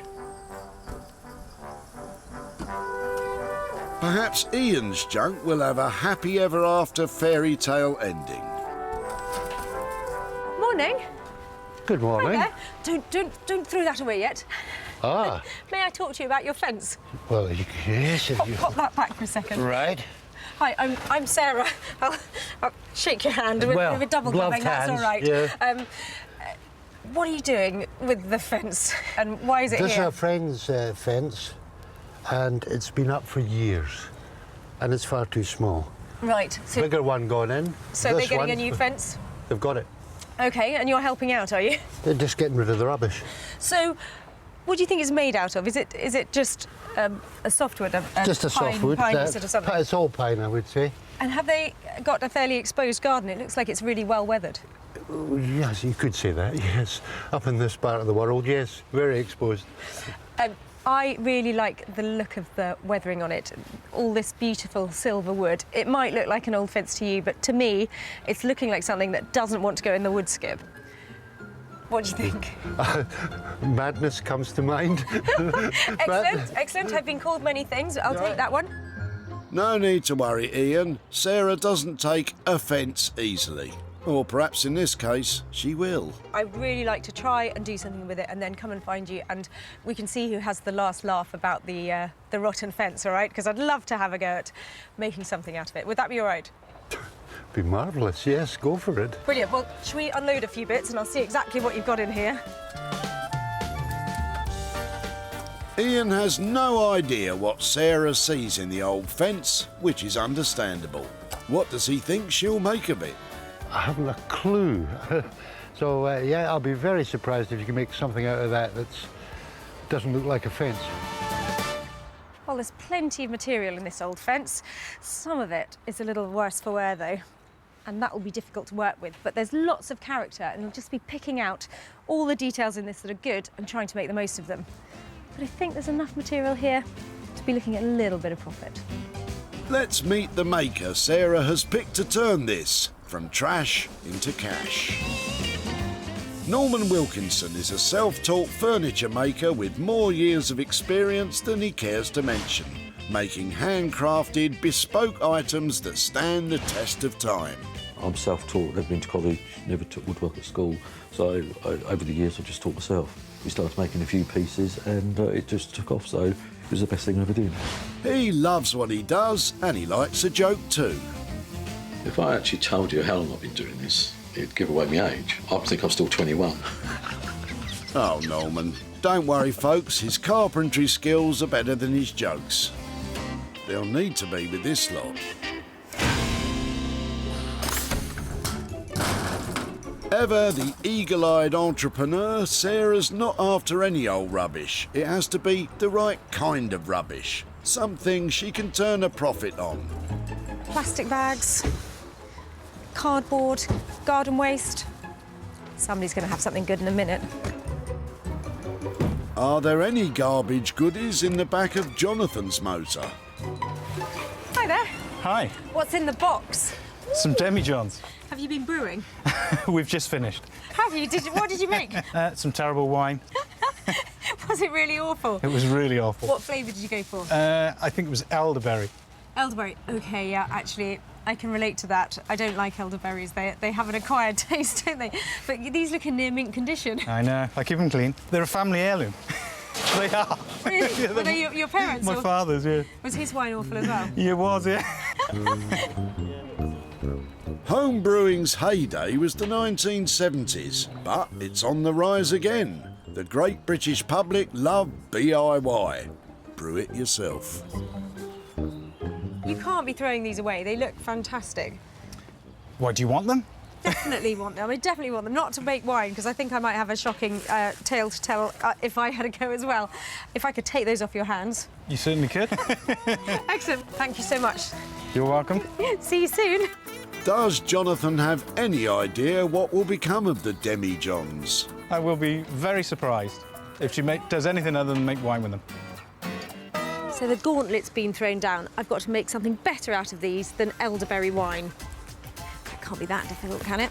Speaker 2: Perhaps Ian's junk will have a happy ever after fairy tale ending.
Speaker 5: Morning.
Speaker 4: Good morning.
Speaker 5: Hi there. Don't throw that away yet.
Speaker 4: Ah.
Speaker 5: May I talk to you about your fence?
Speaker 4: Well, yes, if you...
Speaker 5: Pop that back for a second.
Speaker 4: Right.
Speaker 5: Hi, I'm Sarah. I'll shake your hand with a double
Speaker 4: gloved
Speaker 5: gloving, that's all
Speaker 4: hands,
Speaker 5: right.
Speaker 4: yeah.
Speaker 5: what are you doing with the fence and why is it
Speaker 10: This is
Speaker 5: here?
Speaker 10: a friend's fence, and it's been up for years, and it's far too small.
Speaker 5: Right. So,
Speaker 10: Bigger one going in.
Speaker 5: so they're
Speaker 10: This
Speaker 5: getting
Speaker 10: one,
Speaker 5: a new fence?
Speaker 10: They've got it.
Speaker 5: OK, and you're helping out, are you?
Speaker 10: They're just getting rid of the rubbish.
Speaker 5: So, what do you think it's made out of? Is it just a softwood?
Speaker 10: Just a softwood.
Speaker 5: Pine sort of something?
Speaker 10: It's all pine, I would say.
Speaker 5: And have they got a fairly exposed garden? It looks like it's really well weathered.
Speaker 10: Yes, you could say that, yes. Up in this part of the world, yes, very exposed.
Speaker 5: I really like the look of the weathering on it, all this beautiful silver wood. It might look like an old fence to you, but to me, it's looking like something that doesn't want to go in the wood skip. What do you think?
Speaker 10: Madness comes to mind.
Speaker 5: Excellent, excellent. I've been called many things. I'll take that one.
Speaker 2: No need to worry, Ian. Sarah doesn't take offence easily. Or perhaps in this case, she will.
Speaker 5: I'd really like to try and do something with it and then come and find you and we can see who has the last laugh about the rotten fence, all right? Because I'd love to have a go at making something out of it. Would that be all right?
Speaker 10: Be marvellous, yes, go for it.
Speaker 5: Brilliant. Well, should we unload a few bits and I'll see exactly what you've got in here?
Speaker 2: Ian has no idea what Sarah sees in the old fence, which is understandable. What does he think she'll make of it?
Speaker 10: I haven't a clue. So, yeah, I'll be very surprised if you can make something out of that that doesn't look like a fence.
Speaker 5: Well, there's plenty of material in this old fence. Some of it is a little worse for wear, though, and that will be difficult to work with. But there's lots of character, and you'll just be picking out all the details in this that are good and trying to make the most of them. But I think there's enough material here to be looking at a little bit of profit.
Speaker 2: Let's meet the maker Sarah has picked to turn this from trash into cash. Norman Wilkinson is a self-taught furniture maker with more years of experience than he cares to mention, making handcrafted, bespoke items that stand the test of time.
Speaker 11: I'm self-taught, never been to college, never took woodwork at school, so over the years I've just taught myself. We started making a few pieces and it just took off, so it was the best thing I ever did.
Speaker 2: He loves what he does and he likes a joke too.
Speaker 11: If I actually told you how long I've been doing this, it'd give away my age. I think I'm still 21.
Speaker 2: Oh, Norman. Don't worry, folks. His carpentry skills are better than his jokes. They'll need to be with this lot. Ever the eagle-eyed entrepreneur, Sarah's not after any old rubbish. It has to be the right kind of rubbish. Something she can turn a profit on.
Speaker 5: Plastic bags, cardboard, garden waste. Somebody's going to have something good in a minute.
Speaker 2: Are there any garbage goodies in the back of Jonathan's motor?
Speaker 5: Hi there.
Speaker 19: Hi.
Speaker 5: What's in the box?
Speaker 19: Some Demi Johns.
Speaker 5: Have you been brewing?
Speaker 19: We've just finished.
Speaker 5: Have you? What did you make?
Speaker 19: Some terrible wine.
Speaker 5: Was it really awful?
Speaker 19: It was really awful.
Speaker 5: What flavour did you go for?
Speaker 19: I think it was elderberry.
Speaker 5: Elderberry. OK, yeah, actually, I can relate to that. I don't like elderberries. They have an acquired taste, don't they? But these look in near mint condition.
Speaker 19: I know. I keep them clean. They're a family heirloom. They are.
Speaker 5: Really?
Speaker 19: Yeah,
Speaker 5: Were they your parents?
Speaker 19: My
Speaker 5: or...
Speaker 19: father's, yeah.
Speaker 5: Was his wine awful as well?
Speaker 19: Yeah, it was, yeah.
Speaker 2: Home brewing's heyday was the 1970s, but it's on the rise again. The great British public love DIY. Brew it yourself.
Speaker 5: You can't be throwing these away. They look fantastic.
Speaker 19: Why, do you want them?
Speaker 5: Definitely want them. I definitely want them. Not to make wine, because I think I might have a shocking tale to tell if I had a go as well. If I could take those off your hands.
Speaker 19: You certainly could.
Speaker 5: Excellent. Thank you so much.
Speaker 19: You're welcome.
Speaker 5: See you soon.
Speaker 2: Does Jonathan have any idea what will become of the Demi Johns?
Speaker 19: I will be very surprised if she does anything other than make wine with them.
Speaker 5: So the gauntlet's been thrown down. I've got to make something better out of these than elderberry wine. That can't be that difficult, can it?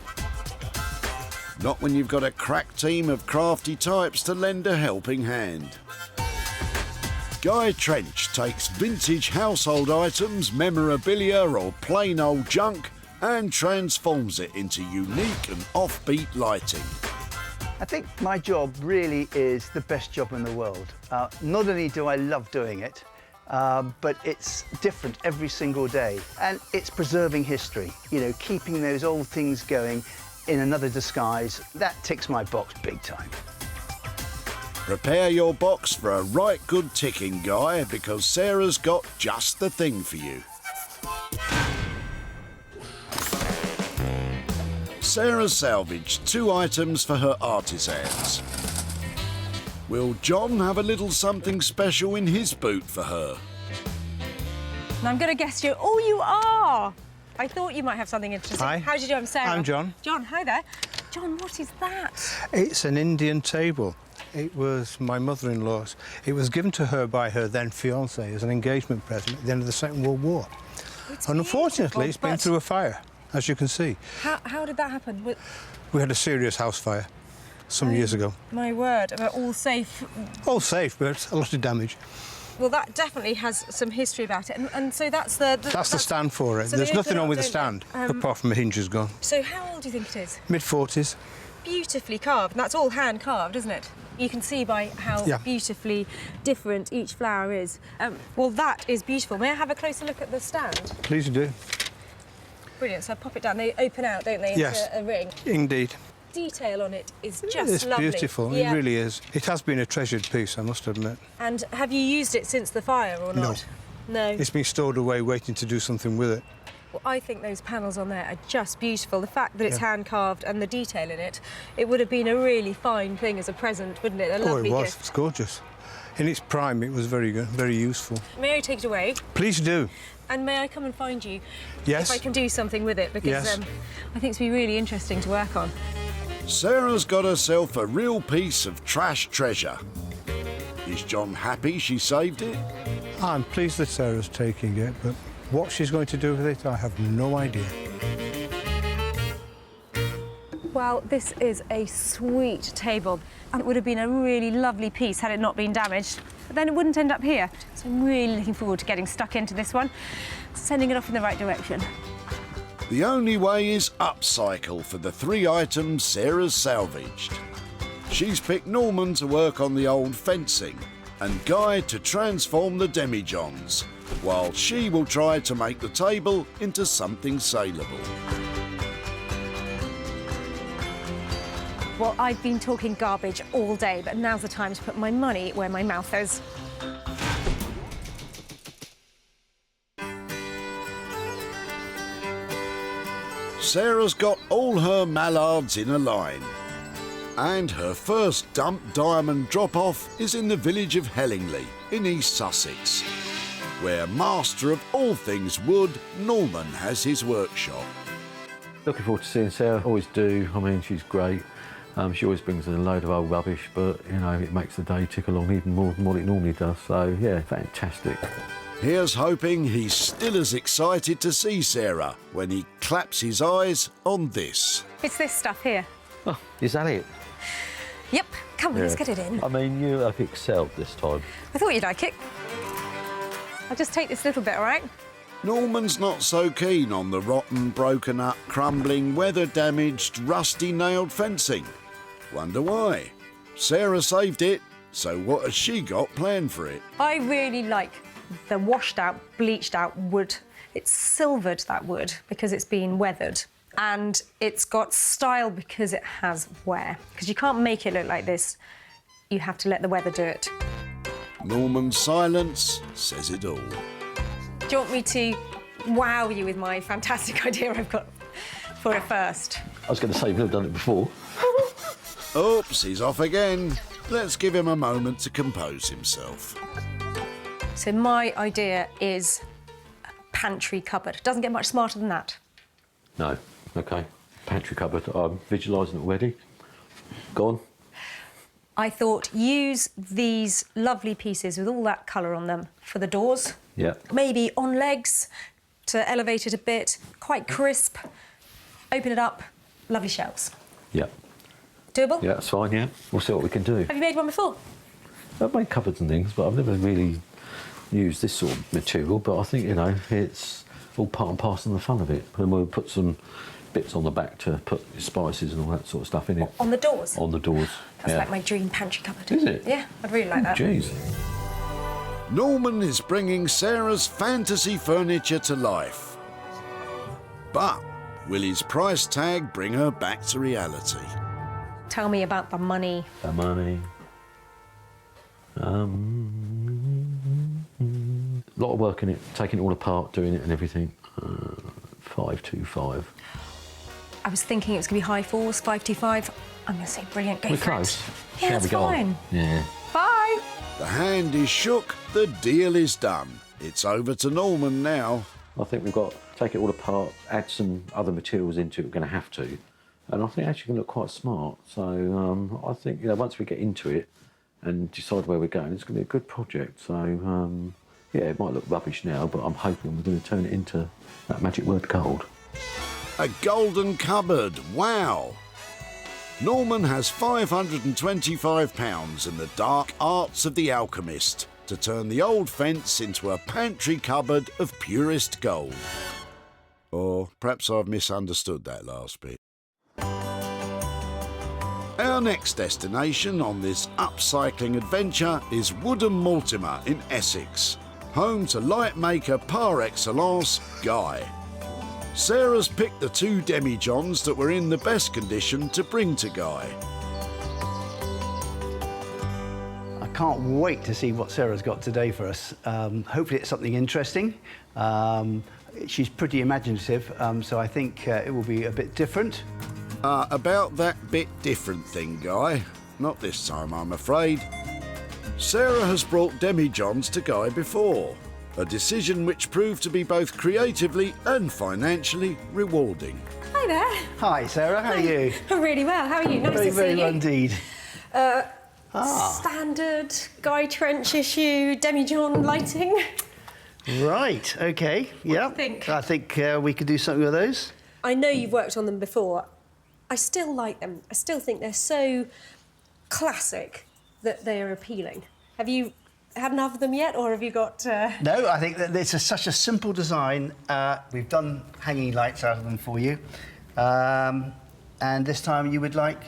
Speaker 2: Not when you've got a crack team of crafty types to lend a helping hand. Guy Trench takes vintage household items, memorabilia or plain old junk and transforms it into unique and offbeat lighting.
Speaker 24: I think my job really is the best job in the world. Not only do I love doing it, but it's different every single day. And it's preserving history, you know, keeping those old things going in another disguise. That ticks my box big time.
Speaker 2: Prepare your box for a right good ticking, Guy, because Sarah's got just the thing for you. Sarah salvaged 2 items for her artisans. Will John have a little something special in his boot for her?
Speaker 5: And I'm going to guess you. Oh, you are! I thought you might have something interesting.
Speaker 10: Hi.
Speaker 5: How do you do? I'm Sarah.
Speaker 10: I'm John.
Speaker 5: John, hi there. John, what is that?
Speaker 10: It's an Indian table. It was my mother-in-law's. It was given to her by her then fiancé as an engagement present at the end of the Second World War. And unfortunately, it's been through a fire, as you can see.
Speaker 5: How did that happen?
Speaker 10: We had a serious house fire some years ago.
Speaker 5: My word, are all safe?
Speaker 10: All safe, but a lot of damage.
Speaker 5: Well, that definitely has some history about it. And so that's the
Speaker 10: That's the stand for it.
Speaker 5: So
Speaker 10: There's
Speaker 5: they
Speaker 10: nothing
Speaker 5: open
Speaker 10: wrong
Speaker 5: up,
Speaker 10: with the
Speaker 5: don't
Speaker 10: stand,
Speaker 5: they?
Speaker 10: apart from the hinges gone.
Speaker 5: So how old do you think it is?
Speaker 10: Mid-40s.
Speaker 5: Beautifully carved. And that's all hand carved, isn't it? You can see by how beautifully different each flower is. Well, that is beautiful. May I have a closer look at the stand?
Speaker 10: Please do.
Speaker 5: Brilliant. So I pop it down. They open out, don't they,
Speaker 10: Yes.
Speaker 5: into a ring?
Speaker 10: Indeed.
Speaker 5: Detail on it is just
Speaker 10: It's
Speaker 5: lovely.
Speaker 10: beautiful.
Speaker 5: Yeah.
Speaker 10: It really is. It has been a treasured piece, I must admit.
Speaker 5: And have you used it since the fire or not? No.
Speaker 10: It's been stored away waiting to do something with it.
Speaker 5: Well, I think those panels on there are just beautiful. The fact that it's hand carved and the detail in it, it would have been a really fine thing as a present, wouldn't it? A lovely
Speaker 10: it was.
Speaker 5: gift.
Speaker 10: It's gorgeous. In its prime, it was very good, very useful.
Speaker 5: May I take it away?
Speaker 10: Please do.
Speaker 5: And may I come and find you?
Speaker 10: Yes.
Speaker 5: If I can do something with it, because I think it's be really interesting to work on.
Speaker 2: Sarah's got herself a real piece of trash treasure. Is John happy she saved it?
Speaker 10: I'm pleased that Sarah's taking it, but what she's going to do with it, I have no idea.
Speaker 5: Well, this is a sweet table, and it would have been a really lovely piece had it not been damaged. But then it wouldn't end up here. So I'm really looking forward to getting stuck into this one, sending it off in the right direction.
Speaker 2: The only way is upcycle for the 3 items Sarah's salvaged. She's picked Norman to work on the old fencing and Guy to transform the demijohns, while she will try to make the table into something saleable.
Speaker 5: Well, I've been talking garbage all day, but now's the time to put my money where my mouth is.
Speaker 2: Sarah's got all her mallards in a line. And her first dump diamond drop-off is in the village of Hellingley in East Sussex, where master of all things wood, Norman has his workshop.
Speaker 11: Looking forward to seeing Sarah. Always do. I mean, she's great. She always brings in a load of old rubbish, but, you know, it makes the day tick along even more than what it normally does. So, yeah, fantastic.
Speaker 2: Here's hoping he's still as excited to see Sarah when he claps his eyes on this.
Speaker 5: It's this stuff here.
Speaker 11: Oh, is that it?
Speaker 5: Yep, come on, let's get it in.
Speaker 11: I mean, you have excelled this time.
Speaker 5: I thought you'd like it. I'll just take this little bit, all right?
Speaker 2: Norman's not so keen on the rotten, broken up, crumbling, weather-damaged, rusty-nailed fencing. Wonder why? Sarah saved it, so what has she got planned for it?
Speaker 5: I really like the washed out, bleached out wood. It's silvered, that wood, because it's been weathered. And it's got style because it has wear. Because you can't make it look like this. You have to let the weather do it.
Speaker 2: Norman's silence says it all.
Speaker 5: Do you want me to wow you with my fantastic idea I've got for a first?
Speaker 11: I was going to say, you've never done it before.
Speaker 2: Oops, he's off again. Let's give him a moment to compose himself.
Speaker 5: So my idea is a pantry cupboard. Doesn't get much smarter than that.
Speaker 11: No. OK. Pantry cupboard. I'm visualising it already. Go on.
Speaker 5: I thought use these lovely pieces with all that colour on them for the doors.
Speaker 11: Yeah.
Speaker 5: Maybe on legs to elevate it a bit. Quite crisp. Open it up. Lovely shelves.
Speaker 11: Yeah.
Speaker 5: Doable?
Speaker 11: Yeah, that's fine, yeah. We'll see what we can do.
Speaker 5: Have you made one before?
Speaker 11: I've made cupboards and things, but I've never really used this sort of material. But I think, you know, it's all part and parcel of the fun of it. And we'll put some bits on the back to put spices and all that sort of stuff in it.
Speaker 5: On the doors?
Speaker 11: On the doors,
Speaker 5: That's like my dream pantry cupboard.
Speaker 11: Is it?
Speaker 5: Yeah, I'd really like that.
Speaker 11: Jeez.
Speaker 2: Norman is bringing Sarah's fantasy furniture to life. But Will his price tag bring her back to reality?
Speaker 5: Tell me about the money.
Speaker 11: The money. A lot of work in it, taking it all apart, doing it and everything. 525.
Speaker 5: I was thinking it was going to be high fours, 525. I'm going to say brilliant. Go
Speaker 11: We're
Speaker 5: for
Speaker 11: close.
Speaker 5: it. Yeah, that's fine.
Speaker 11: Yeah.
Speaker 5: Bye.
Speaker 2: The hand is shook, the deal is done. It's over to Norman now.
Speaker 11: I think we've got to take it all apart, add some other materials into it, we're going to have to. And I think actually going to look quite smart. So I think, you know, once we get into it and decide where we're going, it's going to be a good project. So, yeah, it might look rubbish now, but I'm hoping we're going to turn it into that magic word gold.
Speaker 2: A golden cupboard, wow! Norman has £525 in the dark arts of the alchemist to turn the old fence into a pantry cupboard of purest gold. Or perhaps I've misunderstood that last bit. Our next destination on this upcycling adventure is Woodham Mortimer in Essex, home to light maker par excellence, Guy. Sarah's picked the 2 demijohns that were in the best condition to bring to Guy.
Speaker 24: I can't wait to see what Sarah's got today for us. Hopefully it's something interesting. She's pretty imaginative, so I think it will be a bit different.
Speaker 2: About that bit different thing, Guy. Not this time, I'm afraid. Sarah has brought demijohns to Guy before. A decision which proved to be both creatively and financially rewarding.
Speaker 5: Hi there.
Speaker 24: Hi, Sarah. How are you?
Speaker 5: I'm really well. How are you? Nice
Speaker 24: very,
Speaker 5: to see
Speaker 24: very
Speaker 5: you.
Speaker 24: well indeed.
Speaker 5: Standard Guy Trench issue, demijohn lighting.
Speaker 24: Right. Okay. Yeah. I think we could do something with those.
Speaker 5: I know you've worked on them before. I still like them. I still think they're so classic that they are appealing. Have you had enough of them yet, or have you got...
Speaker 24: No, I think that it's such a simple design. We've done hanging lights out of them for you. And this time you would like...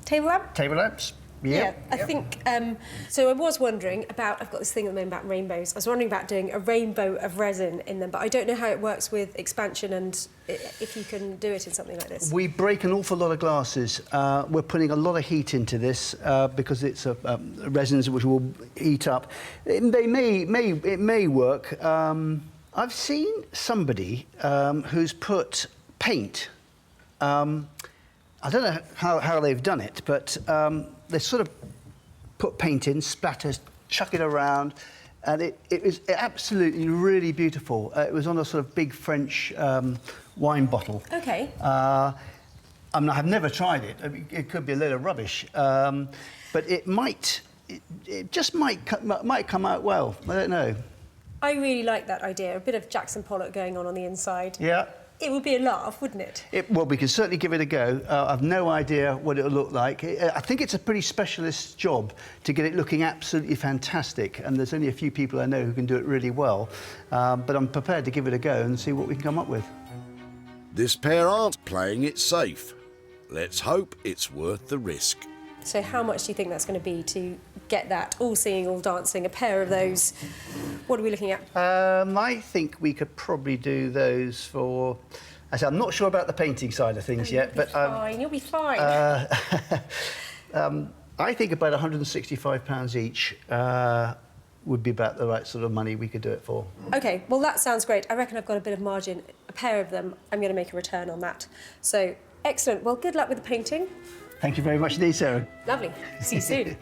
Speaker 5: Table lamp?
Speaker 24: Table lamps.
Speaker 5: Yeah, I think, so I was wondering about, I've got this thing at the moment about rainbows. I was wondering about doing a rainbow of resin in them, but I don't know how it works with expansion and if you can do it in something like this.
Speaker 24: We break an awful lot of glasses. We're putting a lot of heat into this because it's resins which will heat up. It may work. I've seen somebody who's put paint. I don't know how they've done it, but they sort of put paint in, splatters, chuck it around, and it was absolutely really beautiful. It was on a sort of big French wine bottle.
Speaker 5: Okay.
Speaker 24: I mean, I've never tried it. I mean, it could be a little rubbish, but it might come out well. I don't know.
Speaker 5: I really like that idea. A bit of Jackson Pollock going on the inside.
Speaker 24: Yeah.
Speaker 5: It would be a laugh, wouldn't it?
Speaker 24: Well, we can certainly give it a go. I've no idea what it'll look like. I think it's a pretty specialist job to get it looking absolutely fantastic, and there's only a few people I know who can do it really well. But I'm prepared to give it a go and see what we can come up with.
Speaker 2: This pair aren't playing it safe. Let's hope it's worth the risk.
Speaker 5: So how much do you think that's going to be to get that all singing, all dancing, a pair of those? What are we looking at?
Speaker 24: I think we could probably do those for... I'm not sure about the painting side of things yet, but...
Speaker 5: You'll be fine.
Speaker 24: I think about £165 each would be about the right sort of money we could do it for.
Speaker 5: OK, well, that sounds great. I reckon I've got a bit of margin. A pair of them, I'm going to make a return on that. So, excellent. Well, good luck with the painting.
Speaker 24: Thank you very much indeed, Sarah.
Speaker 5: Lovely. See you soon.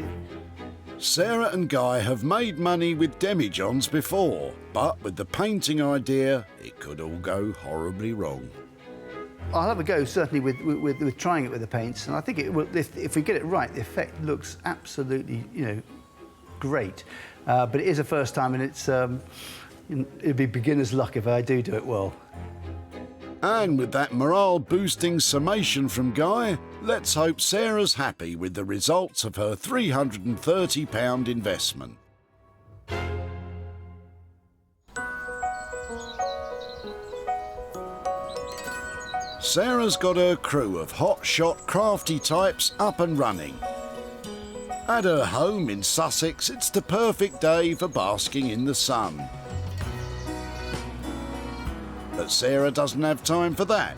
Speaker 2: Sarah and Guy have made money with demijohns before, but with the painting idea, it could all go horribly wrong.
Speaker 24: I'll have a go, certainly, with trying it with the paints, and I think it will, if we get it right, the effect looks absolutely, great. But it is a first time, and it'd be beginner's luck if I do it well.
Speaker 2: And with that morale-boosting summation from Guy, let's hope Sarah's happy with the results of her £330 investment. Sarah's got her crew of hot-shot, crafty types up and running. At her home in Sussex, it's the perfect day for basking in the sun. But Sarah doesn't have time for that.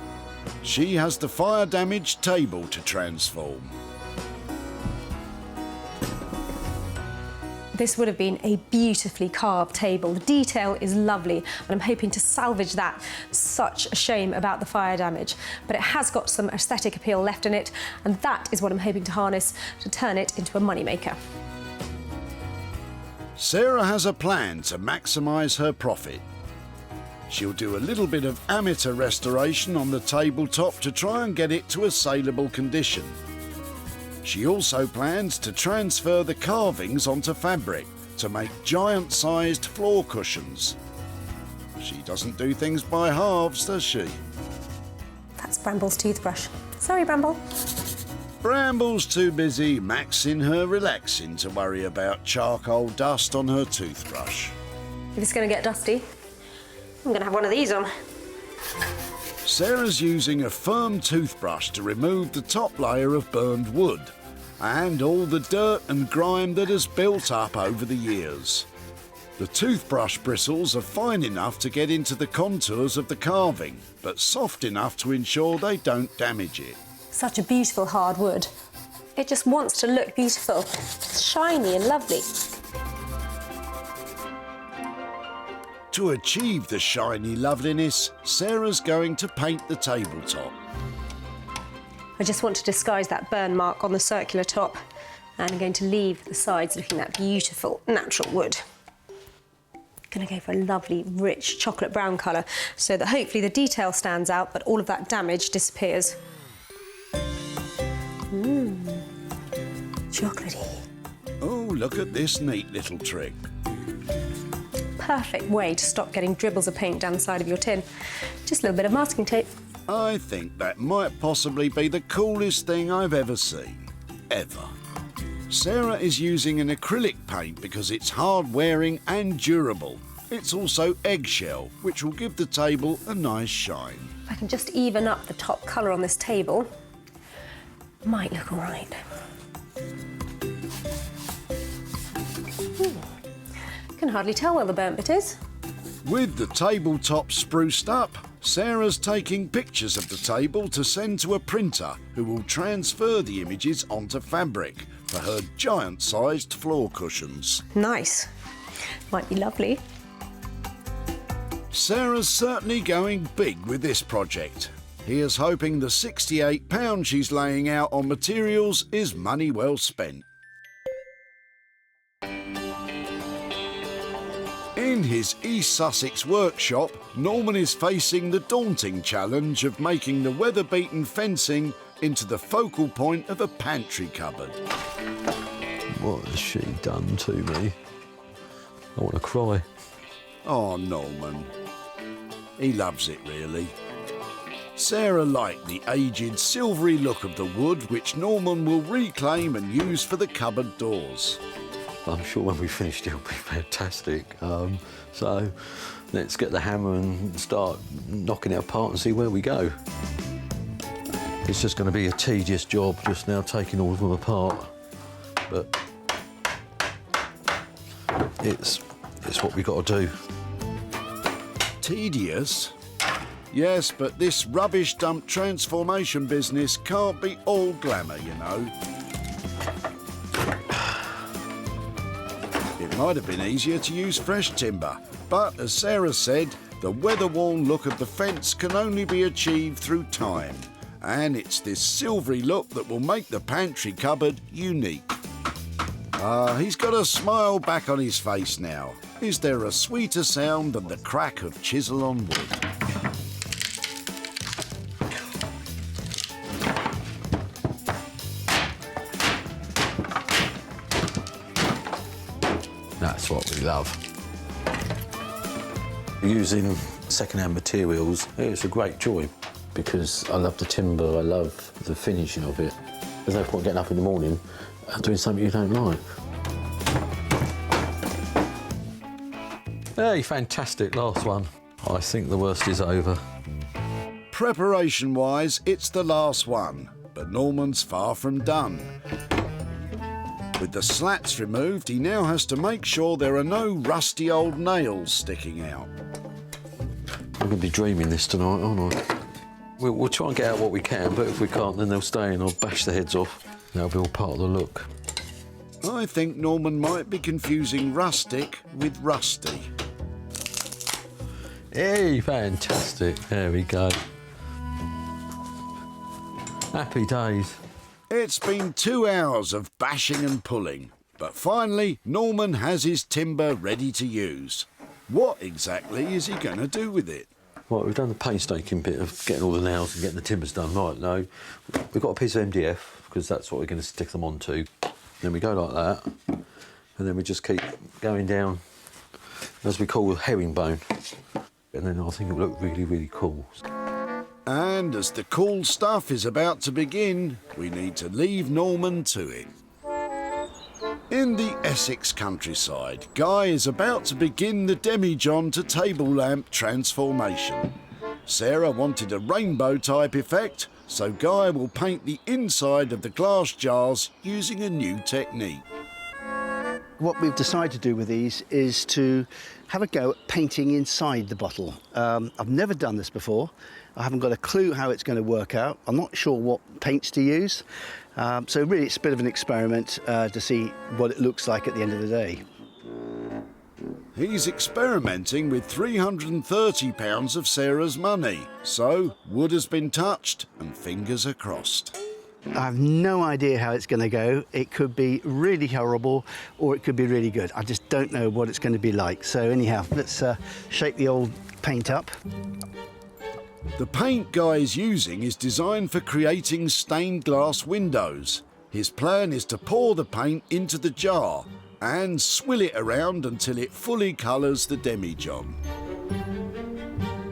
Speaker 2: She has the fire-damaged table to transform.
Speaker 5: This would have been a beautifully carved table. The detail is lovely, and I'm hoping to salvage that. Such a shame about the fire damage, but it has got some aesthetic appeal left in it, and that is what I'm hoping to harness to turn it into a moneymaker.
Speaker 2: Sarah has a plan to maximise her profit. She'll do a little bit of amateur restoration on the tabletop to try and get it to a saleable condition. She also plans to transfer the carvings onto fabric to make giant-sized floor cushions. She doesn't do things by halves, does she?
Speaker 5: That's Bramble's toothbrush. Sorry, Bramble.
Speaker 2: Bramble's too busy maxing her relaxing to worry about charcoal dust on her toothbrush.
Speaker 5: If it's going to get dusty, I'm going to have one of these on.
Speaker 2: Sarah's using a firm toothbrush to remove the top layer of burned wood and all the dirt and grime that has built up over the years. The toothbrush bristles are fine enough to get into the contours of the carving, but soft enough to ensure they don't damage it.
Speaker 5: Such a beautiful hard wood. It just wants to look beautiful. It's shiny and lovely.
Speaker 2: To achieve the shiny loveliness, Sarah's going to paint the tabletop.
Speaker 5: I just want to disguise that burn mark on the circular top, and I'm going to leave the sides looking that beautiful natural wood. Going to go for a lovely, rich chocolate brown colour so that hopefully the detail stands out, but all of that damage disappears. Chocolatey.
Speaker 2: Oh, look at this neat little trick.
Speaker 5: Perfect way to stop getting dribbles of paint down the side of your tin. Just a little bit of masking tape.
Speaker 2: I think that might possibly be the coolest thing I've ever seen. Ever. Sarah is using an acrylic paint because it's hard-wearing and durable. It's also eggshell, which will give the table a nice shine.
Speaker 5: If I can just even up the top colour on this table, might look all right. Can hardly tell where the burnt bit is.
Speaker 2: With the tabletop spruced up, Sarah's taking pictures of the table to send to a printer who will transfer the images onto fabric for her giant-sized floor cushions.
Speaker 5: Nice. Might be lovely.
Speaker 2: Sarah's certainly going big with this project. Here's hoping the £68 she's laying out on materials is money well spent. In his East Sussex workshop, Norman is facing the daunting challenge of making the weather-beaten fencing into the focal point of a pantry cupboard.
Speaker 11: What has she done to me? I want to cry.
Speaker 2: Oh, Norman. He loves it, really. Sarah liked the aged, silvery look of the wood, which Norman will reclaim and use for the cupboard doors.
Speaker 11: I'm sure when we finished it'll be fantastic. So let's get the hammer and start knocking it apart and see where we go. It's just going to be a tedious job just now taking all of them apart, but it's what we got to do.
Speaker 2: Tedious? Yes, but this rubbish dump transformation business can't be all glamour, you know. It might have been easier to use fresh timber, but as Sarah said, the weather-worn look of the fence can only be achieved through time, and it's this silvery look that will make the pantry cupboard unique. He's got a smile back on his face now. Is there a sweeter sound than the crack of chisel on wood?
Speaker 11: That's what we love. Using second-hand materials, it's a great joy because I love the timber, I love the finishing of it. There's no point getting up in the morning and doing something you don't like. Hey, fantastic, last one. I think the worst is over.
Speaker 2: Preparation-wise, it's the last one, but Norman's far from done. With the slats removed, he now has to make sure there are no rusty old nails sticking out.
Speaker 11: I'm going to be dreaming this tonight, aren't I? We'll try and get out what we can, but if we can't, then they'll stay and I'll bash the heads off. That'll be all part of the look.
Speaker 2: I think Norman might be confusing rustic with rusty.
Speaker 11: Hey, fantastic. There we go. Happy days.
Speaker 2: It's been 2 hours of bashing and pulling, but finally Norman has his timber ready to use. What exactly is he going to do with it?
Speaker 11: Right, we've done the painstaking bit of getting all the nails and getting the timbers done. Right, now we've got a piece of MDF, because that's what we're going to stick them onto. Then we go like that, and then we just keep going down, as we call herringbone. And then I think it'll look really, really cool.
Speaker 2: And as the cool stuff is about to begin, we need to leave Norman to it. In the Essex countryside, Guy is about to begin the demijohn to table lamp transformation. Sarah wanted a rainbow type effect, so Guy will paint the inside of the glass jars using a new technique.
Speaker 24: What we've decided to do with these is to have a go at painting inside the bottle. I've never done this before. I haven't got a clue how it's going to work out. I'm not sure what paints to use. So really it's a bit of an experiment to see what it looks like at the end of the day.
Speaker 2: He's experimenting with £330 of Sarah's money, so wood has been touched and fingers are crossed.
Speaker 24: I have no idea how it's going to go. It could be really horrible or it could be really good. I just don't know what it's going to be like. So anyhow, let's shake the old paint up.
Speaker 2: The paint Guy is using is designed for creating stained glass windows. His plan is to pour the paint into the jar and swill it around until it fully colours the demijohn.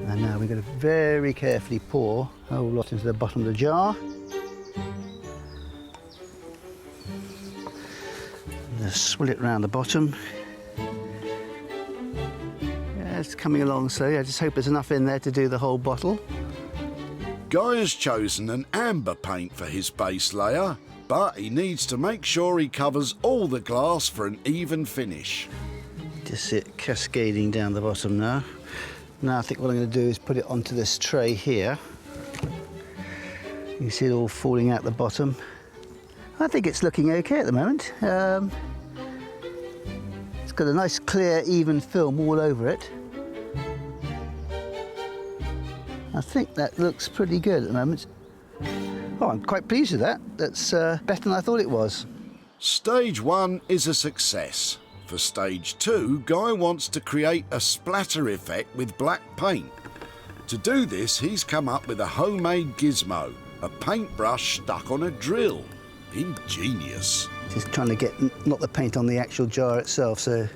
Speaker 24: And now we're going to very carefully pour a whole lot into the bottom of the jar. Just swill it around the bottom. Yeah, it's coming along slowly. I just hope there's enough in there to do the whole bottle.
Speaker 2: Guy has chosen an amber paint for his base layer, but he needs to make sure he covers all the glass for an even finish.
Speaker 24: Just see it cascading down the bottom now. Now I think what I'm going to do is put it onto this tray here. You can see it all falling out the bottom. I think it's looking okay at the moment. It's got a nice clear even film all over it. I think that looks pretty good at the moment. Oh, I'm quite pleased with that. That's better than I thought it was.
Speaker 2: Stage 1 is a success. For stage 2, Guy wants to create a splatter effect with black paint. To do this, he's come up with a homemade gizmo, a paintbrush stuck on a drill. Ingenious.
Speaker 24: Just trying to get not the paint on the actual jar itself, so.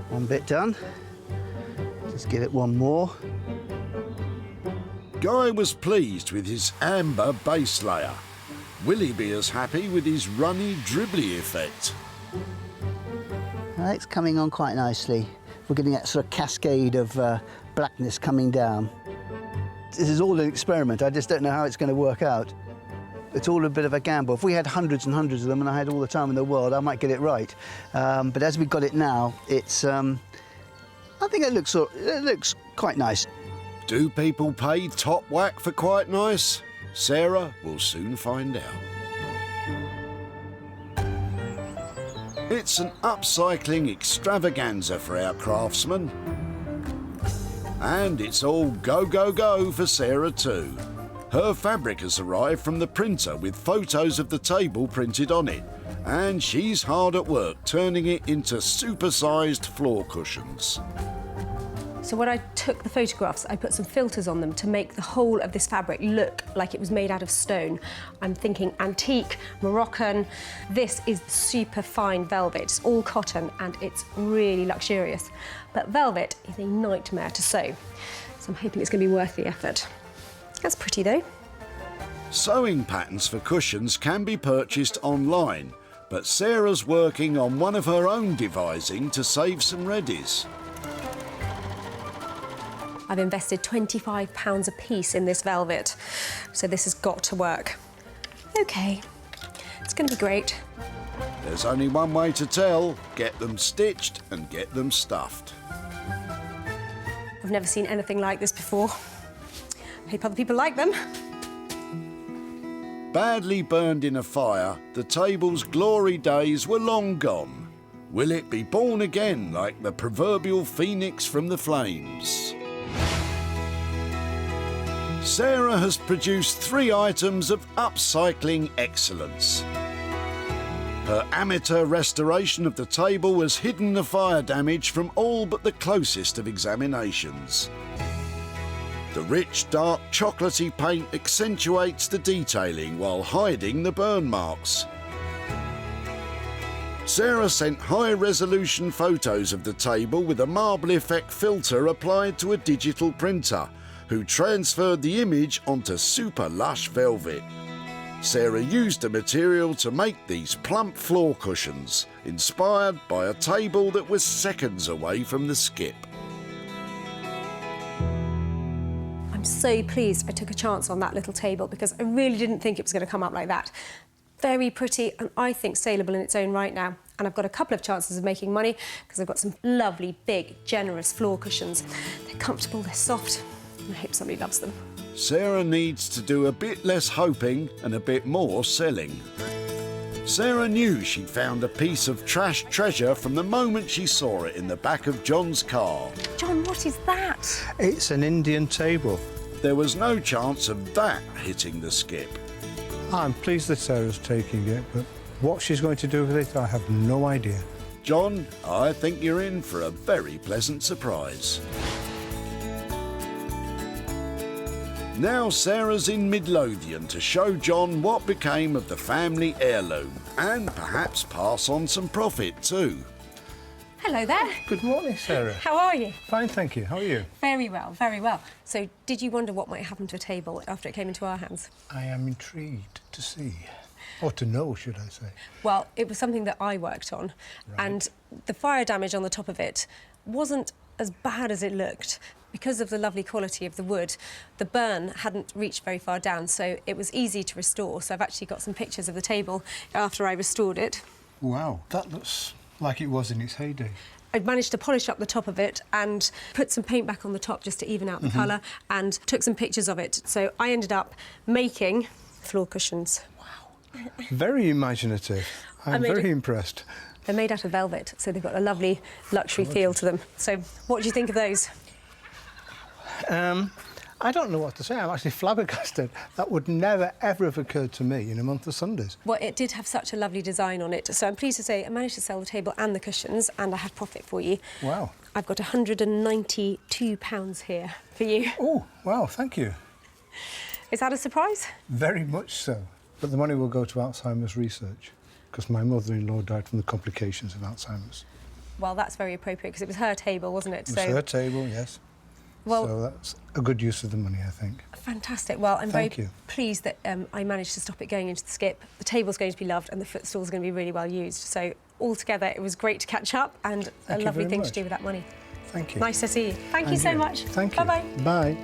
Speaker 24: One bit done. Just give it one more.
Speaker 2: Guy was pleased with his amber base layer. Will he be as happy with his runny, dribbly effect?
Speaker 24: It's coming on quite nicely. We're getting that sort of cascade of blackness coming down. This is all an experiment. I just don't know how it's going to work out. It's all a bit of a gamble. If we had hundreds and hundreds of them and I had all the time in the world, I might get it right. But as we've got it now, it's. I think it looks quite nice.
Speaker 2: Do people pay top whack for quite nice? Sarah will soon find out. It's an upcycling extravaganza for our craftsmen. And it's all go, go, go for Sarah too. Her fabric has arrived from the printer with photos of the table printed on it, and she's hard at work turning it into super-sized floor cushions.
Speaker 5: So when I took the photographs, I put some filters on them to make the whole of this fabric look like it was made out of stone. I'm thinking antique, Moroccan. This is super fine velvet. It's all cotton and it's really luxurious. But velvet is a nightmare to sew. So I'm hoping it's going to be worth the effort. That's pretty though.
Speaker 2: Sewing patterns for cushions can be purchased online, but Sarah's working on one of her own devising to save some readies.
Speaker 5: I've invested £25 a piece in this velvet, so this has got to work. OK, it's going to be great.
Speaker 2: There's only one way to tell: get them stitched and get them stuffed.
Speaker 5: I've never seen anything like this before. I hope other people like them.
Speaker 2: Badly burned in a fire, the table's glory days were long gone. Will it be born again like the proverbial phoenix from the flames? Sarah has produced 3 items of upcycling excellence. Her amateur restoration of the table has hidden the fire damage from all but the closest of examinations. The rich, dark, chocolatey paint accentuates the detailing while hiding the burn marks. Sarah sent high-resolution photos of the table with a marble effect filter applied to a digital printer, who transferred the image onto super lush velvet. Sarah used the material to make these plump floor cushions, inspired by a table that was seconds away from the skip.
Speaker 5: I'm so pleased I took a chance on that little table because I really didn't think it was going to come up like that. Very pretty and I think saleable in its own right now. And I've got a couple of chances of making money because I've got some lovely, big, generous floor cushions. They're comfortable, they're soft, and I hope somebody loves them.
Speaker 2: Sarah needs to do a bit less hoping and a bit more selling. Sarah knew she'd found a piece of trash treasure from the moment she saw it in the back of John's car.
Speaker 5: John, what is that?
Speaker 10: It's an Indian table.
Speaker 2: There was no chance of that hitting the skip.
Speaker 10: I'm pleased that Sarah's taking it, but what she's going to do with it, I have no idea.
Speaker 2: John, I think you're in for a very pleasant surprise. Now Sarah's in Midlothian to show John what became of the family heirloom and perhaps pass on some profit too.
Speaker 5: Hello there.
Speaker 10: Good morning, Sarah.
Speaker 5: How are you?
Speaker 10: Fine, thank you. How are you?
Speaker 5: Very well, very well. So, did you wonder what might happen to a table after it came into our hands?
Speaker 10: I am intrigued to see. Or to know, should I say.
Speaker 5: Well, it was something that I worked on, and the fire damage on the top of it wasn't as bad as it looked. Because of the lovely quality of the wood, the burn hadn't reached very far down, so it was easy to restore. So I've actually got some pictures of the table after I restored it.
Speaker 10: Wow, that looks like it was in its heyday.
Speaker 5: I managed to polish up the top of it and put some paint back on the top just to even out the colour, and took some pictures of it. So I ended up making floor cushions. Wow.
Speaker 10: Very imaginative. I'm very impressed.
Speaker 5: They're made out of velvet, so they've got a lovely luxury feel to them. So what do you think of those?
Speaker 10: I don't know what to say. I'm actually flabbergasted. That would never, ever have occurred to me in a month of Sundays.
Speaker 5: Well, it did have such a lovely design on it, so I'm pleased to say I managed to sell the table and the cushions, and I had profit for you.
Speaker 10: Wow.
Speaker 5: I've got £192 here for you.
Speaker 10: Oh, wow, thank you.
Speaker 5: Is that a surprise?
Speaker 10: Very much so. But the money will go to Alzheimer's research, because my mother-in-law died from the complications of Alzheimer's.
Speaker 5: Well, that's very appropriate, because it was her table, wasn't it?
Speaker 10: It was her table, yes.
Speaker 5: Well,
Speaker 10: so that's a good use of the money, I think.
Speaker 5: Fantastic. Well, I'm
Speaker 10: Thank
Speaker 5: very
Speaker 10: you.
Speaker 5: pleased that I managed to stop it going into the skip. The table's going to be loved and the footstool's going to be really well used. So altogether, it was great to catch up and a lovely thing to do with that money.
Speaker 10: Thank you.
Speaker 5: Nice to see you. Thank you so much.
Speaker 10: Thank you.
Speaker 5: Bye-bye.
Speaker 10: Bye.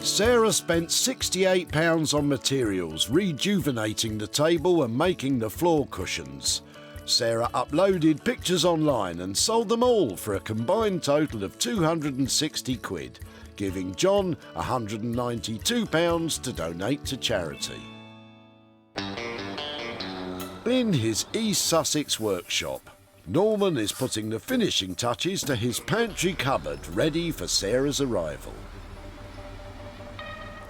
Speaker 2: Sarah spent £68 on materials, rejuvenating the table and making the floor cushions. Sarah uploaded pictures online and sold them all for a combined total of £260, giving John £192 to donate to charity. In his East Sussex workshop, Norman is putting the finishing touches to his pantry cupboard ready for Sarah's arrival.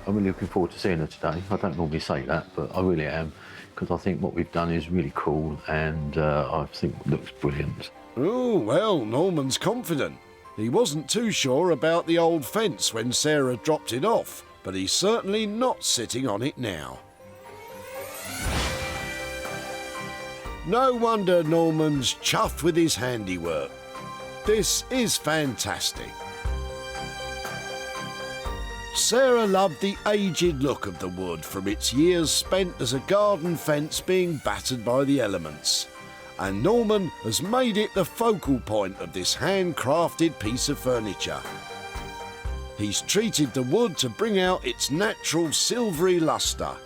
Speaker 11: I'm really looking forward to seeing her today. I don't normally say that, but I really am, because I think what we've done is really cool and I think looks brilliant.
Speaker 2: Oh, well, Norman's confident. He wasn't too sure about the old fence when Sarah dropped it off, but he's certainly not sitting on it now. No wonder Norman's chuffed with his handiwork. This is fantastic. Sarah loved the aged look of the wood from its years spent as a garden fence being battered by the elements. And Norman has made it the focal point of this handcrafted piece of furniture. He's treated the wood to bring out its natural silvery lustre.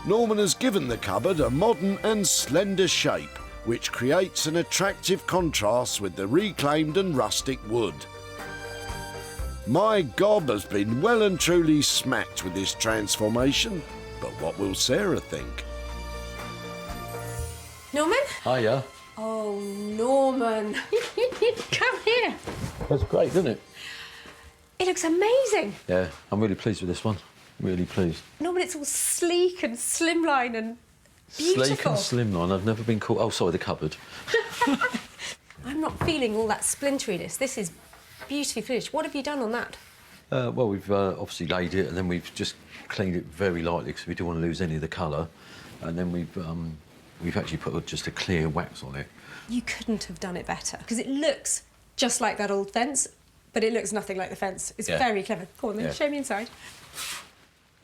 Speaker 2: Norman has given the cupboard a modern and slender shape, which creates an attractive contrast with the reclaimed and rustic wood. My gob has been well and truly smacked with this transformation, but what will Sarah think?
Speaker 5: Norman?
Speaker 11: Hiya.
Speaker 5: Oh, Norman. Come here.
Speaker 11: That's great, isn't it?
Speaker 5: It looks amazing.
Speaker 11: Yeah, I'm really pleased with this one. Really pleased.
Speaker 5: Norman, it's all sleek and slimline and beautiful.
Speaker 11: Sleek and slimline. I've never been called... Oh, sorry, the cupboard.
Speaker 5: I'm not feeling all that splinteriness. This is beautifully finished. What have you done on that?
Speaker 11: Well, we've obviously laid it and then we've just cleaned it very lightly because we don't want to lose any of the colour. And then we've actually put just a clear wax on it.
Speaker 5: You couldn't have done it better because it looks just like that old fence, but it looks nothing like the fence. It's very clever. Go on then, show me inside.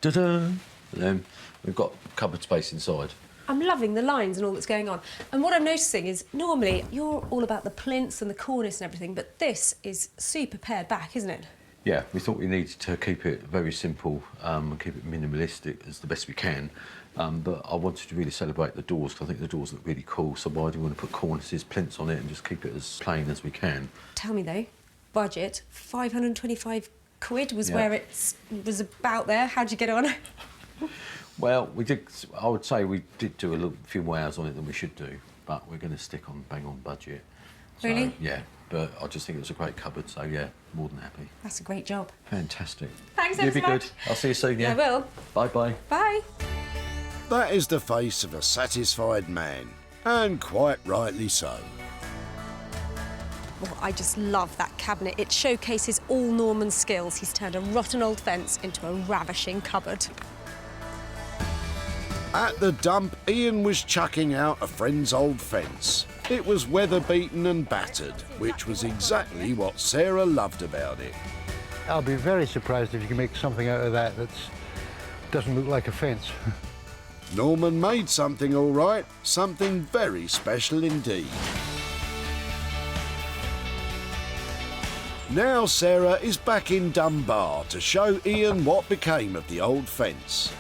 Speaker 11: Ta-da! And then we've got cupboard space inside.
Speaker 5: I'm loving the lines and all that's going on. And what I'm noticing is, normally, you're all about the plinths and the cornice and everything, but this is super pared back, isn't it?
Speaker 11: Yeah, we thought we needed to keep it very simple and keep it minimalistic as the best we can. But I wanted to really celebrate the doors because I think the doors look really cool, so why do we want to put cornices, plinths on it and just keep it as plain as we can?
Speaker 5: Tell me, though, budget, 525 quid was where it was about there. How'd you get on?
Speaker 11: Well, I would say we did do a few more hours on it than we should do, but we're going to stick on bang on budget. So,
Speaker 5: really?
Speaker 11: Yeah, but I just think it was a great cupboard, so yeah, more than happy.
Speaker 5: That's a great job.
Speaker 11: Fantastic.
Speaker 5: Thanks ever
Speaker 11: You'll be
Speaker 5: so much.
Speaker 11: good. I'll see you soon, yeah?
Speaker 5: I will.
Speaker 11: Bye-bye.
Speaker 5: Bye.
Speaker 2: That is the face of a satisfied man, and quite rightly so.
Speaker 5: Well, I just love that cabinet. It showcases all Norman's skills. He's turned a rotten old fence into a ravishing cupboard.
Speaker 2: At the dump, Ian was chucking out a friend's old fence. It was weather-beaten and battered, which was exactly what Sarah loved about it.
Speaker 13: I'll be very surprised if you can make something out of that that doesn't look like a fence.
Speaker 2: Norman made something all right, something very special indeed. Now Sarah is back in Dunbar to show Ian what became of the old fence.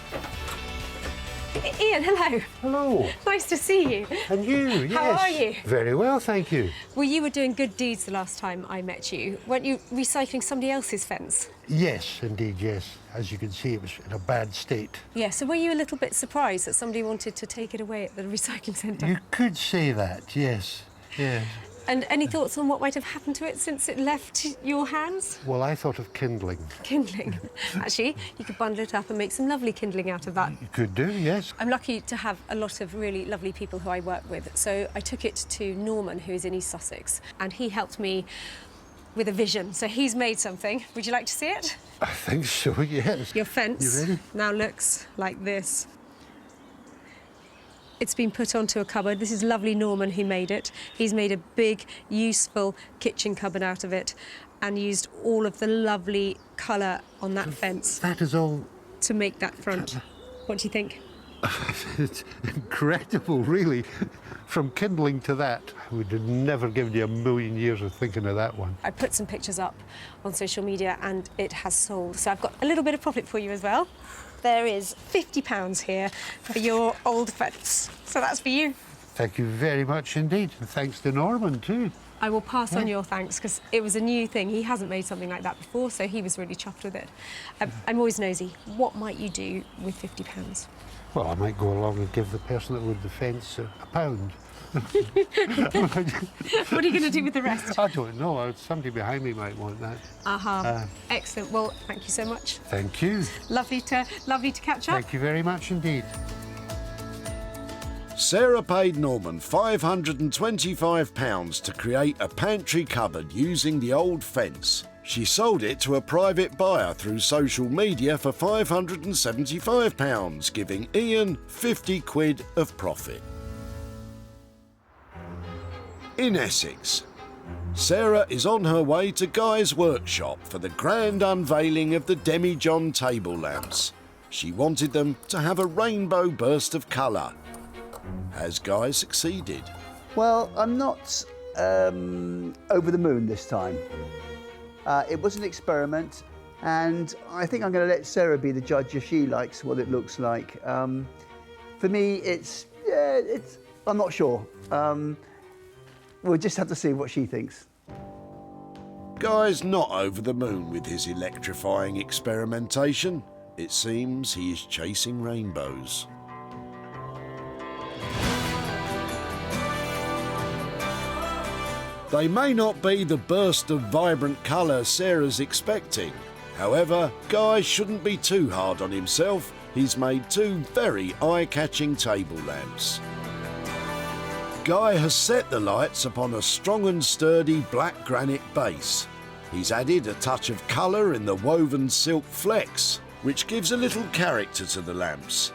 Speaker 5: Ian, hello.
Speaker 13: Hello.
Speaker 5: Nice to see you.
Speaker 13: And you, yes.
Speaker 5: How are you?
Speaker 13: Very well, thank you.
Speaker 5: Well, you were doing good deeds the last time I met you. Weren't you recycling somebody else's fence?
Speaker 13: Yes, indeed, yes. As you can see, it was in a bad state.
Speaker 5: Yeah, so were you a little bit surprised that somebody wanted to take it away at the recycling centre?
Speaker 13: You could say that, yes, yes.
Speaker 5: And any thoughts on what might have happened to it since it left your hands?
Speaker 13: Well, I thought of kindling.
Speaker 5: Kindling. Actually, you could bundle it up and make some lovely kindling out of that.
Speaker 13: You could do, yes.
Speaker 5: I'm lucky to have a lot of really lovely people who I work with. So I took it to Norman, who's in East Sussex, and he helped me with a vision. So he's made something. Would you like to see it?
Speaker 13: I think so, yes.
Speaker 5: Your fence
Speaker 13: You ready?
Speaker 5: now looks like this. It's been put onto a cupboard. This is lovely Norman who made it. He's made a big, useful kitchen cupboard out of it and used all of the lovely colour on that fence.
Speaker 13: That is all...
Speaker 5: To make that front. What do you think?
Speaker 13: It's incredible, really. From kindling to that, I would have never given you a million years of thinking of that one.
Speaker 5: I put some pictures up on social media and it has sold. So I've got a little bit of profit for you as well. There is £50 here for your old fence. So that's for you.
Speaker 13: Thank you very much indeed. And thanks to Norman, too.
Speaker 5: I will pass on your thanks because it was a new thing. He hasn't made something like that before, so he was really chuffed with it. I'm always nosy. What might you do with £50?
Speaker 13: Well, I might go along and give the person that would the fence a pound.
Speaker 5: What are you going to do with the rest?
Speaker 13: I don't know. Somebody behind me might want that.
Speaker 5: Excellent. Well, thank you so much.
Speaker 13: Thank you.
Speaker 5: Lovely to catch up.
Speaker 13: Thank you very much indeed.
Speaker 2: Sarah paid Norman £525 to create a pantry cupboard using the old fence. She sold it to a private buyer through social media for £575, giving Ian 50 quid of profit. In Essex, Sarah is on her way to Guy's workshop for the grand unveiling of the Demi table lamps. She wanted them to have a rainbow burst of colour. Has Guy succeeded?
Speaker 24: Well, I'm not over the moon this time. It was an experiment, and I think I'm going to let Sarah be the judge if she likes what it looks like. For me, it's I'm not sure. We'll just have to see what she thinks.
Speaker 2: Guy's not over the moon with his electrifying experimentation. It seems he is chasing rainbows. They may not be the burst of vibrant colour Sarah's expecting. However, Guy shouldn't be too hard on himself. He's made two very eye-catching table lamps. Guy has set the lights upon a strong and sturdy black granite base. He's added a touch of colour in the woven silk flecks, which gives a little character to the lamps.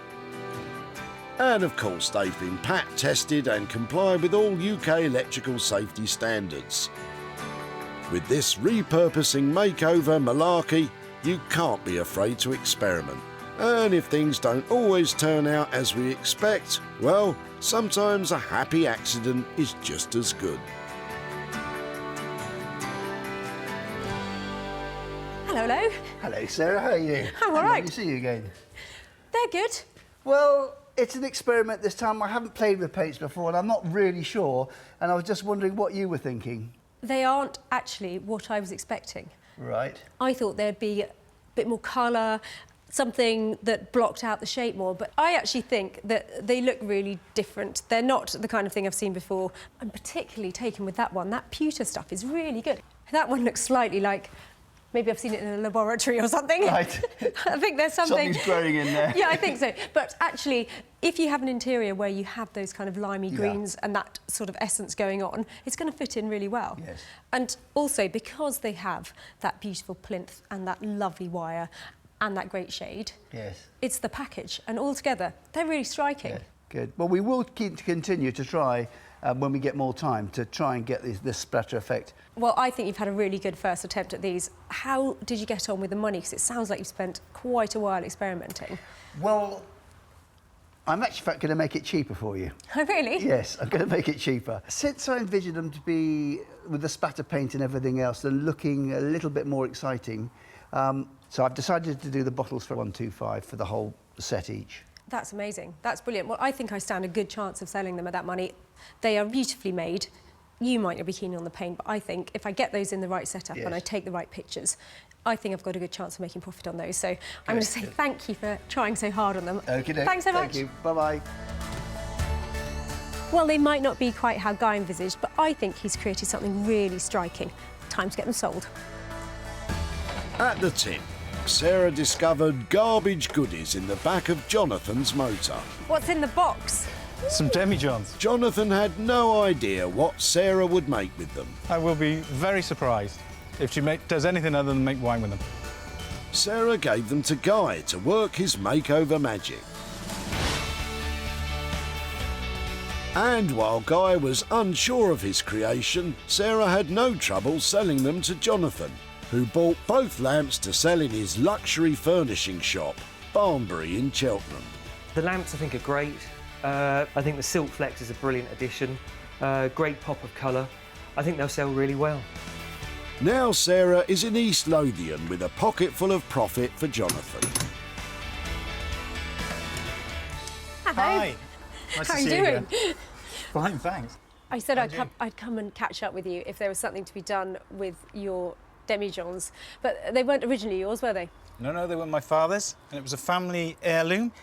Speaker 2: And of course they've been PAT tested and comply with all UK electrical safety standards. With this repurposing makeover malarkey, you can't be afraid to experiment. And if things don't always turn out as we expect, well, sometimes a happy accident is just as good.
Speaker 5: Hello.
Speaker 24: Hello, Sarah. How are you?
Speaker 5: I'm all right.
Speaker 24: Nice to see you again.
Speaker 5: They're good.
Speaker 24: Well, it's an experiment this time. I haven't played with paints before, and I'm not really sure. And I was just wondering what you were thinking.
Speaker 5: They aren't actually what I was expecting.
Speaker 24: Right.
Speaker 5: I thought there'd be a bit more colour, something that blocked out the shape more, but I actually think that they look really different. They're not the kind of thing I've seen before. I'm particularly taken with that one. That pewter stuff is really good. That one looks slightly like maybe I've seen it in a laboratory or something.
Speaker 24: Right.
Speaker 5: I think there's something...
Speaker 24: Something's growing in there.
Speaker 5: Yeah, I think so. But actually, if you have an interior where you have those kind of limey greens and that sort of essence going on, it's going to fit in really well.
Speaker 24: Yes.
Speaker 5: And also, because they have that beautiful plinth and that lovely wire and that great shade,
Speaker 24: Yes.
Speaker 5: it's the package. And altogether, they're really striking.
Speaker 24: Yeah, good. Well, we will continue to try, when we get more time, to try and get this splatter effect.
Speaker 5: Well, I think you've had a really good first attempt at these. How did you get on with the money? Because it sounds like you've spent quite a while experimenting.
Speaker 24: Well, I'm actually going to make it cheaper for you.
Speaker 5: Oh, really?
Speaker 24: Yes, I'm going to make it cheaper. Since I envisioned them to be, with the spatter paint and everything else, and looking a little bit more exciting, so I've decided to do the bottles for 125 for the whole set each.
Speaker 5: That's amazing. That's brilliant. Well, I think I stand a good chance of selling them at that money. They are beautifully made. You might not be keen on the paint, but I think if I get those in the right setup and I take the right pictures, I think I've got a good chance of making profit on those. So I'm going to say thank you for trying so hard on them.
Speaker 24: Okay,
Speaker 5: thanks so much.
Speaker 24: Thank you. Bye-bye.
Speaker 5: Well, they might not be quite how Guy envisaged, but I think he's created something really striking. Time to get them sold.
Speaker 2: At the tip, Sarah discovered garbage goodies in the back of Jonathan's motor.
Speaker 5: What's in the box?
Speaker 19: Some demijohns.
Speaker 2: Jonathan had no idea what Sarah would make with them.
Speaker 19: I will be very surprised if she does anything other than make wine with them.
Speaker 2: Sarah gave them to Guy to work his makeover magic. And while Guy was unsure of his creation, Sarah had no trouble selling them to Jonathan, who bought both lamps to sell in his luxury furnishing shop, Barnbury in Cheltenham.
Speaker 14: The lamps I think are great. I think the silk flex is a brilliant addition. Great pop of colour. I think they'll sell really well.
Speaker 2: Now Sarah is in East Lothian with a pocket full of profit for Jonathan.
Speaker 19: Hi. Nice
Speaker 5: How
Speaker 19: to
Speaker 5: are you
Speaker 19: see
Speaker 5: doing?
Speaker 19: again. Fine, thanks.
Speaker 5: I said I'd come and catch up with you if there was something to be done with your demijohns, but they weren't originally yours, were they?
Speaker 19: No, they were my father's, and it was a family heirloom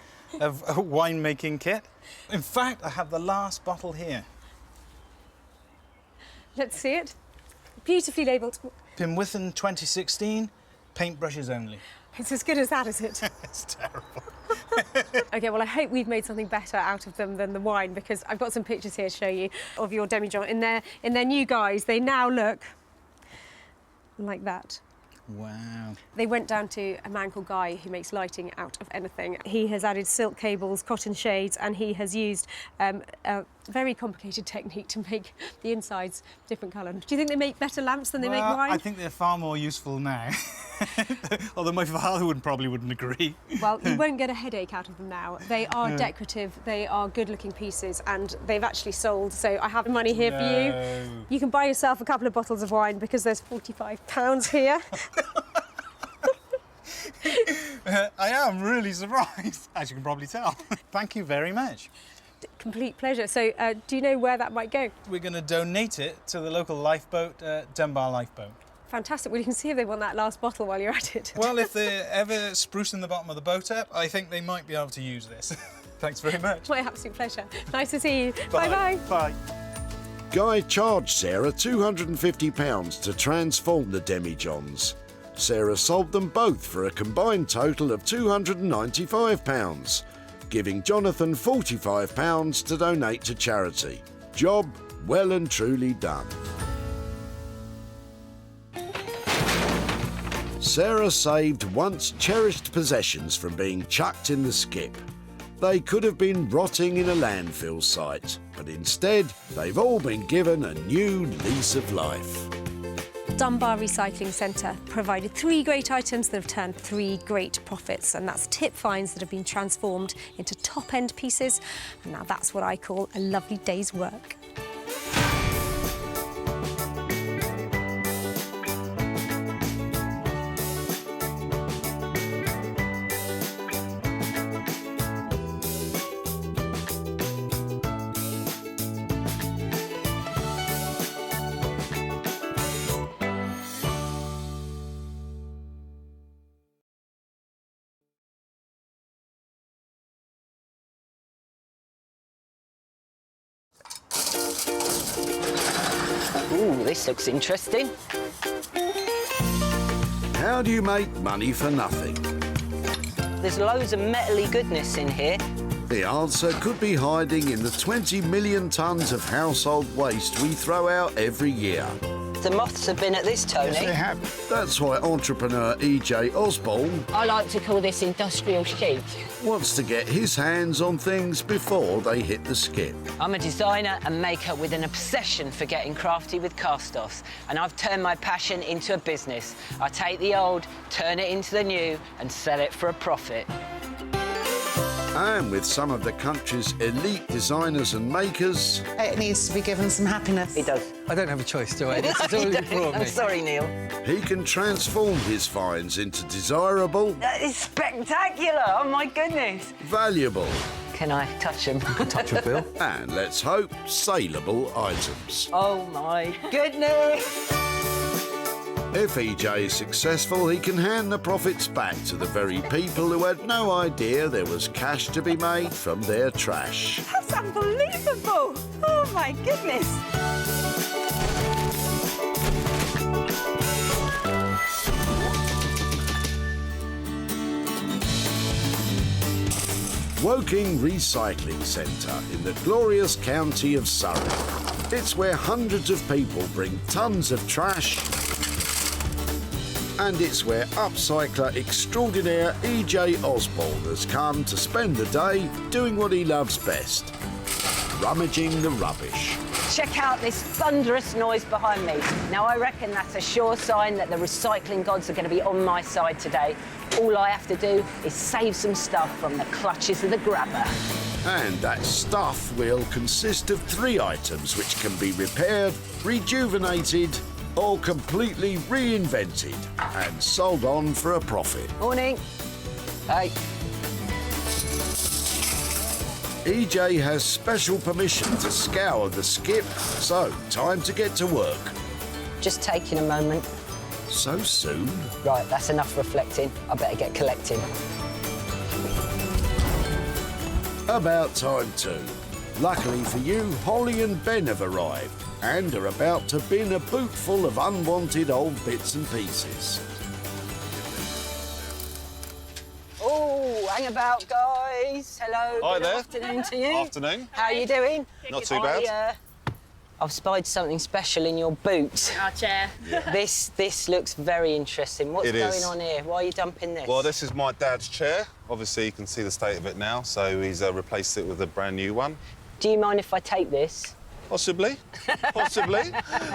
Speaker 19: of a winemaking kit. In fact, I have the last bottle here.
Speaker 5: Let's see it. Beautifully labelled.
Speaker 19: Pimwithin 2016, paintbrushes only.
Speaker 5: It's as good as that, is it?
Speaker 19: It's terrible.
Speaker 5: OK, well, I hope we've made something better out of them than the wine, because I've got some pictures here to show you of your demijohn. In their new guise, they now look like that.
Speaker 19: Wow.
Speaker 5: They went down to a man called Guy who makes lighting out of anything. He has added silk cables, cotton shades, and he has used a very complicated technique to make the insides different colour. Do you think they make better lamps than they make wine?
Speaker 19: I think they're far more useful now. Although my father probably wouldn't agree.
Speaker 5: Well, you won't get a headache out of them now. They are decorative, they are good-looking pieces, and they've actually sold, so I have money here for you. You can buy yourself a couple of bottles of wine because there's £45 here.
Speaker 19: I am really surprised, as you can probably tell. Thank you very much.
Speaker 5: Complete pleasure. So, do you know where that might go?
Speaker 19: We're going to donate it to the local lifeboat, Dunbar Lifeboat.
Speaker 5: Fantastic. Well, you can see if they want that last bottle while you're at it.
Speaker 19: Well, if they're ever sprucing the bottom of the boat up, I think they might be able to use this. Thanks very much.
Speaker 5: My absolute pleasure. Nice to see you.
Speaker 19: Bye.
Speaker 5: Bye-bye.
Speaker 19: Bye.
Speaker 2: Guy charged Sarah £250 to transform the demijohns. Sarah sold them both for a combined total of £295, giving Jonathan £45 to donate to charity. Job well and truly done. Sarah saved once cherished possessions from being chucked in the skip. They could have been rotting in a landfill site, but instead they've all been given a new lease of life.
Speaker 5: Dunbar Recycling Centre provided 3 great items that have turned 3 great profits, and that's tip finds that have been transformed into top-end pieces, and now that's what I call a lovely day's work.
Speaker 15: Ooh, this looks interesting.
Speaker 2: How do you make money for nothing?
Speaker 15: There's loads of metally goodness in here.
Speaker 2: The answer could be hiding in the 20 million tonnes of household waste we throw out every year.
Speaker 15: The moths have been at this, Tony.
Speaker 2: Yes, they have. That's why entrepreneur E.J. Osborne
Speaker 15: I like to call this industrial chic.
Speaker 2: wants to get his hands on things before they hit the skip.
Speaker 15: I'm a designer and maker with an obsession for getting crafty with cast-offs, and I've turned my passion into a business. I take the old, turn it into the new, and sell it for a profit.
Speaker 2: And with some of the country's elite designers and makers,
Speaker 16: It needs to be given some happiness.
Speaker 15: It does.
Speaker 16: I don't have a choice, do I? This is all you brought me.
Speaker 15: I'm sorry, Neil.
Speaker 2: he can transform his finds into desirable,
Speaker 15: That is spectacular! Oh, my goodness!
Speaker 2: valuable,
Speaker 15: Can I touch them?
Speaker 11: Touch of Bill.
Speaker 2: and let's hope, saleable items.
Speaker 15: Oh, my goodness!
Speaker 2: If EJ is successful, he can hand the profits back to the very people who had no idea there was cash to be made from their trash.
Speaker 22: That's unbelievable. Oh, my goodness.
Speaker 2: Woking Recycling Centre in the glorious county of Surrey. It's where hundreds of people bring tons of trash, and it's where upcycler extraordinaire E.J. Osborne has come to spend the day doing what he loves best, rummaging the rubbish.
Speaker 15: Check out this thunderous noise behind me. Now, I reckon that's a sure sign that the recycling gods are going to be on my side today. All I have to do is save some stuff from the clutches of the grabber.
Speaker 2: And that stuff will consist of 3 items which can be repaired, rejuvenated, or completely reinvented and sold on for a profit.
Speaker 15: Morning. Hey.
Speaker 2: EJ has special permission to scour the skip, so time to get to work.
Speaker 15: Just taking a moment.
Speaker 2: So soon?
Speaker 15: Right, that's enough reflecting. I better get collecting.
Speaker 2: About time too. Luckily for you, Holly and Ben have arrived and are about to bin a boot full of unwanted old bits and pieces.
Speaker 15: Oh, hang about, guys. Hello.
Speaker 17: Hi
Speaker 15: Good
Speaker 17: there.
Speaker 15: afternoon to you.
Speaker 17: Afternoon.
Speaker 15: How are you doing?
Speaker 17: Not too bad.
Speaker 15: I've spied something special in your boot.
Speaker 21: Our chair.
Speaker 15: This looks very interesting. What's
Speaker 17: It
Speaker 15: going
Speaker 17: is.
Speaker 15: on here? Why are you dumping this?
Speaker 17: Well, this is my dad's chair. Obviously, you can see the state of it now, so he's replaced it with a brand new one.
Speaker 15: Do you mind if I take this?
Speaker 17: Possibly. Possibly.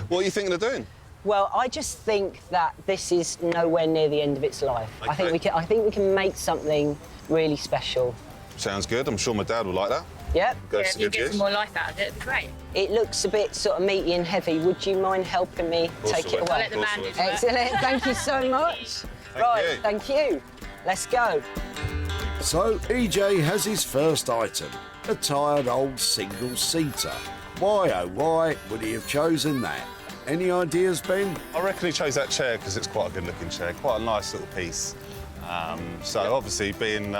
Speaker 17: What are you thinking of doing?
Speaker 15: Well, I just think that this is nowhere near the end of its life. I think we can make something really special.
Speaker 17: Sounds good. I'm sure my dad will like that.
Speaker 15: Yep.
Speaker 17: Goes to good use.
Speaker 21: life out of it, it'd be great.
Speaker 15: It looks a bit sort of meaty and heavy. Would you mind helping me
Speaker 17: course
Speaker 15: take
Speaker 17: I
Speaker 15: it
Speaker 17: will.
Speaker 15: away?
Speaker 21: I'll let the bandage work.
Speaker 15: Excellent. Thank you so much.
Speaker 17: Thank you.
Speaker 15: Thank you. Let's go.
Speaker 2: So EJ has his first item, a tired old single-seater. Why, oh why, would he have chosen that? Any ideas, Ben?
Speaker 17: I reckon he chose that chair because it's quite a good-looking chair, quite a nice little piece. So obviously being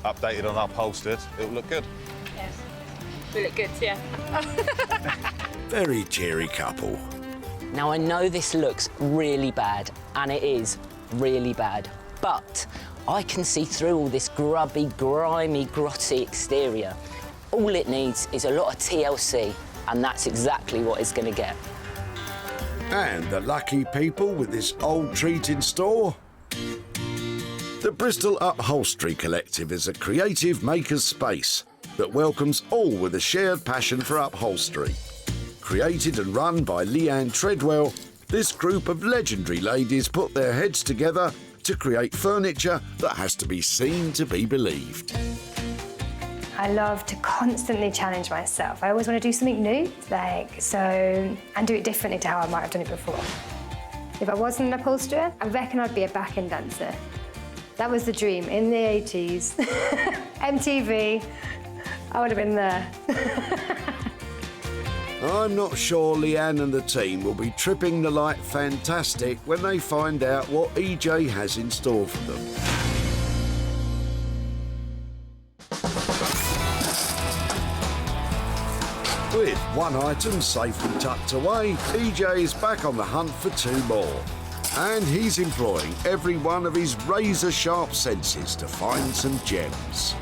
Speaker 17: updated on Upholstered, it'll look good.
Speaker 22: Yes. We look good, yeah.
Speaker 2: Very cheery couple.
Speaker 15: Now, I know this looks really bad, and it is really bad, but I can see through all this grubby, grimy, grotty exterior. All it needs is a lot of TLC, and that's exactly what it's going to get.
Speaker 2: And the lucky people with this old treat in store? The Bristol Upholstery Collective is a creative maker's space that welcomes all with a shared passion for upholstery. Created and run by Leanne Treadwell, this group of legendary ladies put their heads together to create furniture that has to be seen to be believed.
Speaker 9: I love to constantly challenge myself. I always want to do something new, and do it differently to how I might have done it before. If I wasn't an upholsterer, I reckon I'd be a back-end dancer. That was the dream in the 80s. MTV, I would have been there.
Speaker 2: I'm not sure Leanne and the team will be tripping the light fantastic when they find out what EJ has in store for them. With one item safely tucked away, EJ is back on the hunt for two more. And he's employing every one of his razor-sharp senses to find some gems.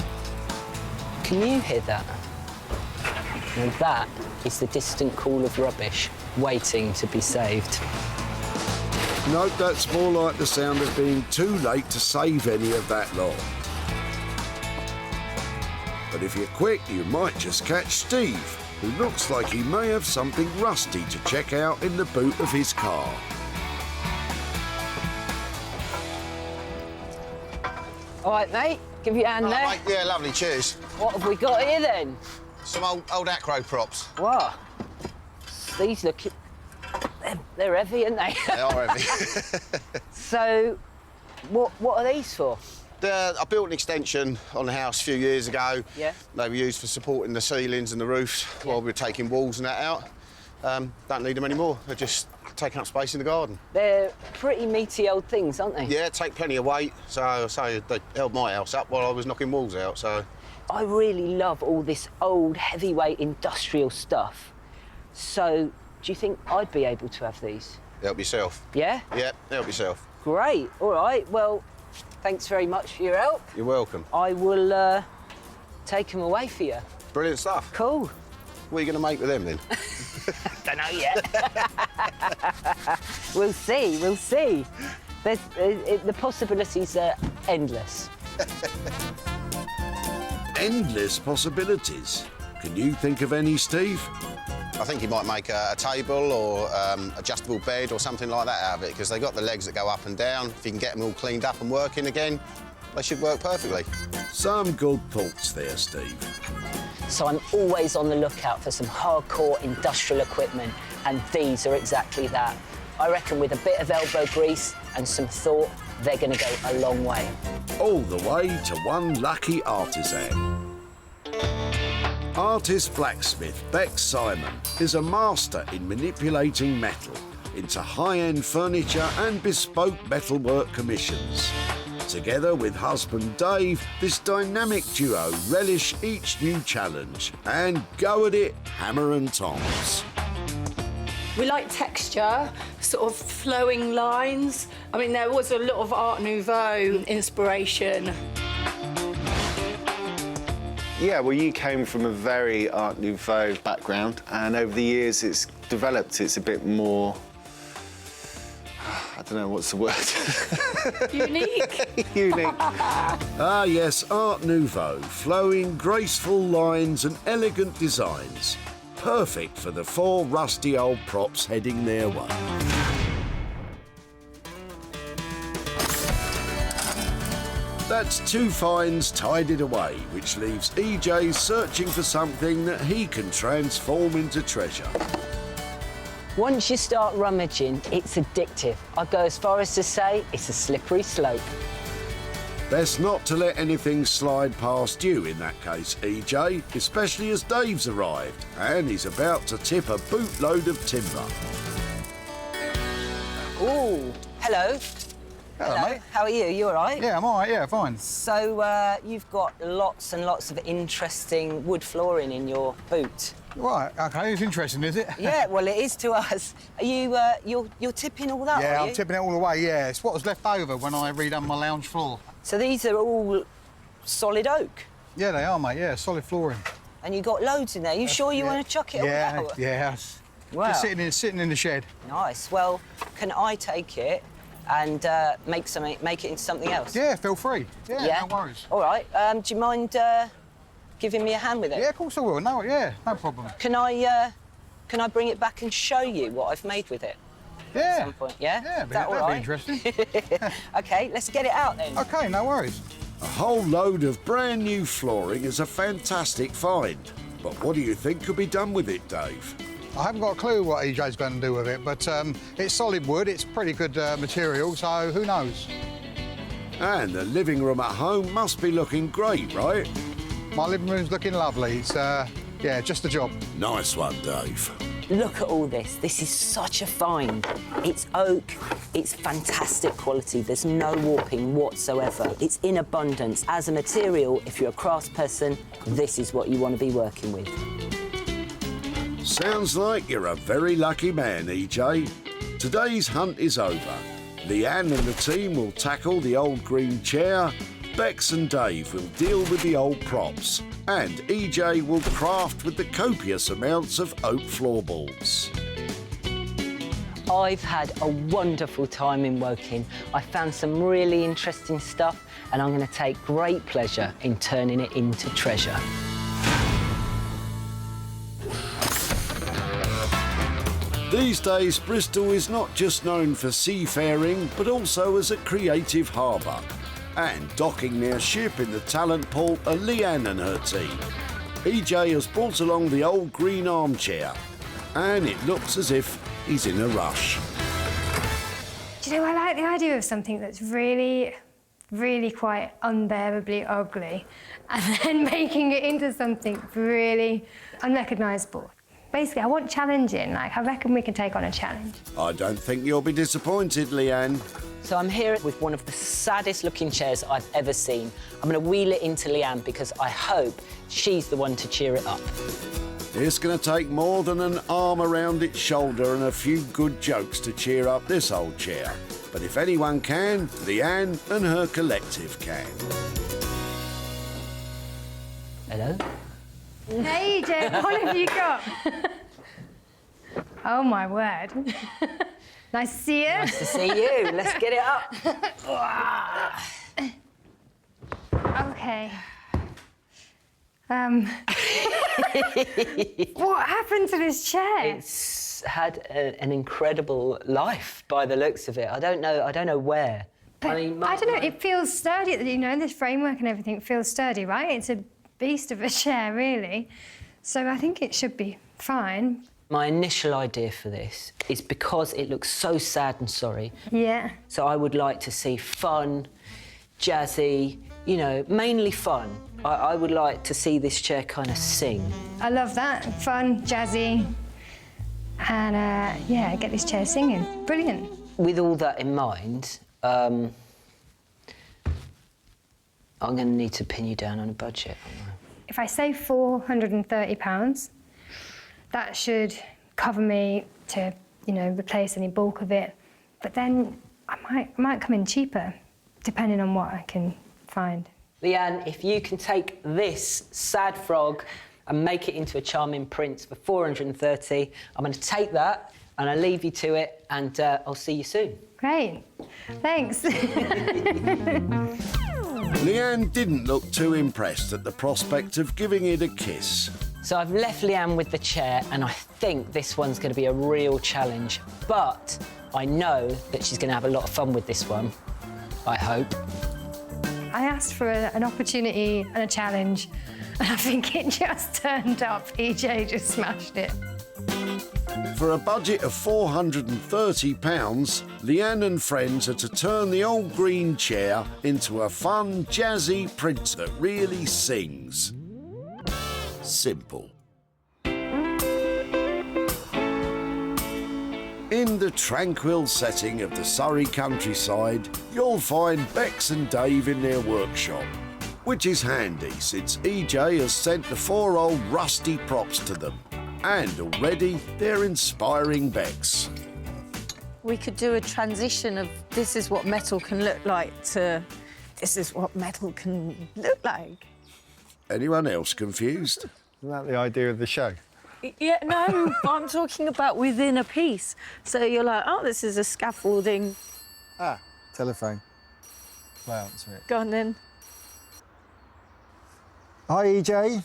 Speaker 15: Can you hear that? Now that is the distant call of rubbish waiting to be saved.
Speaker 2: Nope, that's more like the sound of being too late to save any of that lot. But if you're quick, you might just catch Steve, who looks like he may have something rusty to check out in the boot of his car.
Speaker 15: All right, mate, give you a hand there.
Speaker 18: Mate, yeah, lovely, cheers.
Speaker 15: What have we got here then?
Speaker 18: Some old acro props.
Speaker 15: What? These look... They're heavy, aren't they?
Speaker 18: They are heavy.
Speaker 15: So, what are these for?
Speaker 18: I built an extension on the house a few years ago.
Speaker 15: Yeah.
Speaker 18: They were used for supporting the ceilings and the roofs while we were taking walls and that out. Don't need them anymore. They're just taking up space in the garden.
Speaker 15: They're pretty meaty old things, aren't they?
Speaker 18: Yeah, take plenty of weight. So they held my house up while I was knocking walls out, so...
Speaker 15: I really love all this old, heavyweight industrial stuff. So, do you think I'd be able to have these?
Speaker 18: Help yourself.
Speaker 15: Yeah?
Speaker 18: Yeah, help yourself.
Speaker 15: Great. All right. Well, thanks very much for your help.
Speaker 18: You're welcome.
Speaker 15: I will take them away for you.
Speaker 18: Brilliant stuff.
Speaker 15: Cool.
Speaker 18: What are you going to make with them, then?
Speaker 15: Don't know yet. We'll see. We'll see. The possibilities are endless.
Speaker 2: Endless possibilities. Can you think of any, Steve?
Speaker 18: I think you might make a table or adjustable bed or something like that out of it, because they've got the legs that go up and down. If you can get them all cleaned up and working again, they should work perfectly.
Speaker 2: Some good thoughts there, Steve.
Speaker 15: So I'm always on the lookout for some hardcore industrial equipment, and these are exactly that. I reckon with a bit of elbow grease and some thought, they're going to go a long way.
Speaker 2: All the way to one lucky artisan. Artist blacksmith Beck Simon is a master in manipulating metal into high-end furniture and bespoke metalwork commissions. Together with husband Dave, this dynamic duo relish each new challenge and go at it hammer and tongs.
Speaker 22: We like texture, sort of flowing lines. I mean, there was a lot of Art Nouveau inspiration.
Speaker 20: Yeah, well, you came from a very Art Nouveau background, and over the years it's developed. It's a bit more... I don't know, what's the word?
Speaker 22: Unique.
Speaker 20: Unique.
Speaker 2: Ah, yes, Art Nouveau, flowing, graceful lines and elegant designs. Perfect for the four rusty old props heading their way. That's two finds tidied away, which leaves EJ searching for something that he can transform into treasure.
Speaker 15: Once you start rummaging, it's addictive. I'd go as far as to say it's a slippery slope.
Speaker 2: Best not to let anything slide past you in that case, EJ, especially as Dave's arrived and he's about to tip a bootload of timber.
Speaker 15: Ooh, hello.
Speaker 1: Hello, mate.
Speaker 15: How are you? You all right?
Speaker 1: Yeah, I'm all right, yeah, fine.
Speaker 15: So, you've got lots and lots of interesting wood flooring in your boot.
Speaker 1: Right, OK, it's interesting, is it?
Speaker 15: Yeah, well, it is to us. Are you, you're tipping all that,
Speaker 1: Yeah,
Speaker 15: are you?
Speaker 1: I'm tipping it all away, yeah. It's what was left over when I redone my lounge floor.
Speaker 15: So these are all solid oak?
Speaker 1: Yeah, they are, mate, yeah, solid flooring.
Speaker 15: And you got loads in there. You sure you want to chuck it all out?
Speaker 1: Yeah,
Speaker 15: Wow.
Speaker 1: Just sitting in the shed.
Speaker 15: Nice. Well, can I take it and make it into something else?
Speaker 1: Yeah, feel free. Yeah, no worries.
Speaker 15: All right. Do you mind giving me a hand with it?
Speaker 1: Yeah, of course I will. No, yeah, no problem.
Speaker 15: Can I bring it back and show you what I've made with it?
Speaker 1: Yeah.
Speaker 15: At some point, yeah?
Speaker 1: Yeah,
Speaker 15: Is that all
Speaker 1: that'd
Speaker 15: right?
Speaker 1: be interesting.
Speaker 15: OK, let's get it out then.
Speaker 1: OK, no worries.
Speaker 2: A whole load of brand new flooring is a fantastic find. But what do you think could be done with it, Dave?
Speaker 1: I haven't got a clue what EJ's going to do with it, but it's solid wood, it's pretty good material, so who knows?
Speaker 2: And the living room at home must be looking great, right?
Speaker 1: My living room's looking lovely. It's, yeah, just the job.
Speaker 2: Nice one, Dave.
Speaker 15: Look at all this. This is such a find. It's oak. It's fantastic quality. There's no warping whatsoever. It's in abundance. As a material, if you're a craftsperson, this is what you want to be working with.
Speaker 2: Sounds like you're a very lucky man, EJ. Today's hunt is over. Leanne and the team will tackle the old green chair, Bex and Dave will deal with the old props, and EJ will craft with the copious amounts of oak floorboards.
Speaker 15: I've had a wonderful time in Woking. I found some really interesting stuff, and I'm going to take great pleasure in turning it into treasure.
Speaker 2: These days, Bristol is not just known for seafaring, but also as a creative harbour. And docking their ship in the talent pool are Leanne and her team. EJ has brought along the old green armchair, and it looks as if he's in a rush.
Speaker 9: Do you know, I like the idea of something that's really, really quite unbearably ugly, and then making it into something really unrecognisable. Basically, I want challenging. Like, I reckon we can take on a challenge.
Speaker 2: I don't think you'll be disappointed, Leanne.
Speaker 15: So I'm here with one of the saddest looking chairs I've ever seen. I'm going to wheel it into Leanne because I hope she's the one to cheer it up.
Speaker 2: It's going to take more than an arm around its shoulder and a few good jokes to cheer up this old chair. But if anyone can, Leanne and her collective can.
Speaker 15: Hello?
Speaker 9: Hey, Jen, what have you got? Oh, my word. Nice to see you.
Speaker 15: Nice to see you. Let's get it up.
Speaker 9: OK. What happened to this chair?
Speaker 15: It's had an incredible life by the looks of it. I don't know where.
Speaker 9: But I don't know, it feels sturdy, you know, this framework and everything feels sturdy, right? It's a beast of a chair, really. So I think it should be fine.
Speaker 15: My initial idea for this is because it looks so sad and sorry.
Speaker 9: Yeah.
Speaker 15: So I would like to see fun, jazzy, you know, mainly fun. I would like to see this chair kind of sing.
Speaker 9: I love that. Fun, jazzy, and, yeah, get this chair singing. Brilliant.
Speaker 15: With all that in mind, I'm going to need to pin you down on a budget.
Speaker 9: If I say £430, that should cover me to, you know, replace any bulk of it. But then I might come in cheaper, depending on what I can find.
Speaker 15: Leanne, if you can take this sad frog and make it into a charming prince for 430, I'm going to take that and I'll leave you to it, and I'll see you soon.
Speaker 9: Great. Thanks.
Speaker 2: Leanne didn't look too impressed at the prospect of giving it a kiss.
Speaker 15: So I've left Leanne with the chair, and I think this one's going to be a real challenge. But I know that she's going to have a lot of fun with this one. I hope.
Speaker 9: I asked for an opportunity and a challenge, and I think it just turned up. EJ just smashed it.
Speaker 2: For a budget of £430, Leanne and friends are to turn the old green chair into a fun, jazzy print that really sings. Simple. In the tranquil setting of the Surrey countryside, you'll find Bex and Dave in their workshop, which is handy since EJ has sent the 4 old rusty props to them. And already they're inspiring Bex.
Speaker 3: We could do a transition of this is what metal can look like to this is what metal can look like.
Speaker 2: Anyone else confused?
Speaker 6: Isn't that the idea of the show?
Speaker 3: Yeah, no, I'm talking about within a piece. So you're like, oh, this is a scaffolding.
Speaker 6: Ah, telephone. Well, answer it.
Speaker 3: Go on then.
Speaker 6: Hi, EJ.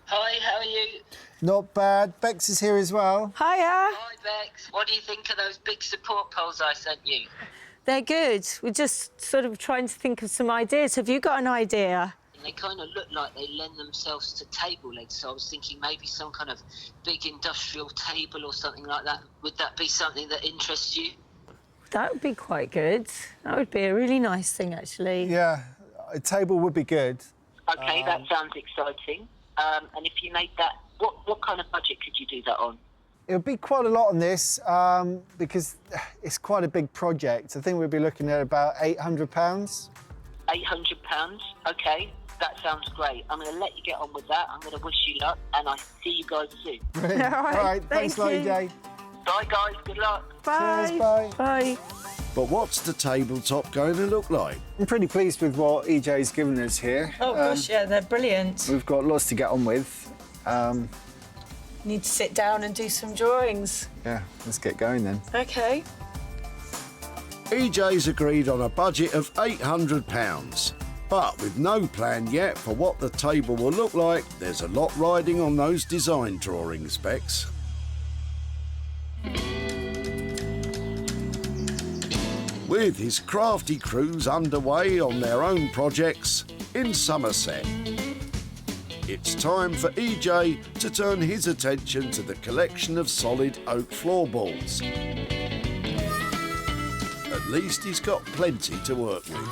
Speaker 7: Hi, how are you?
Speaker 6: Not bad. Bex is here as well.
Speaker 3: Hiya.
Speaker 7: Hi, Bex. What do you think of those big support poles I sent you?
Speaker 3: They're good. We're just sort of trying to think of some ideas. Have you got an idea?
Speaker 7: And they kind of look like they lend themselves to table legs, so I was thinking maybe some kind of big industrial table or something like that. Would that be something that interests you?
Speaker 3: That would be quite good. That would be a really nice thing, actually.
Speaker 6: Yeah, a table would be good.
Speaker 7: Okay, that sounds exciting. And if you made that, what kind of budget could you do that on?
Speaker 6: It would be quite a lot on this because it's quite a big project. I think we'd be looking at about £800.
Speaker 7: £800? Okay, that sounds great. I'm going to let you get on with that. I'm going to wish you luck, and I'll see you guys soon.
Speaker 6: Brilliant. All right, thanks, EJ.
Speaker 7: Bye, guys. Good luck.
Speaker 3: Bye.
Speaker 6: Cheers, bye.
Speaker 3: Bye.
Speaker 2: But what's the tabletop going to look like?
Speaker 6: I'm pretty pleased with what EJ's given us here.
Speaker 3: Oh, gosh, yeah, they're brilliant.
Speaker 6: We've got lots to get on with.
Speaker 3: Need to sit down and do some drawings.
Speaker 6: Yeah, let's get going then.
Speaker 3: OK.
Speaker 2: EJ's agreed on a budget of £800. But with no plan yet for what the table will look like, there's a lot riding on those design drawings, Bex. With his crafty crews underway on their own projects in Somerset, it's time for EJ to turn his attention to the collection of solid oak floorboards. At least he's got plenty to work with.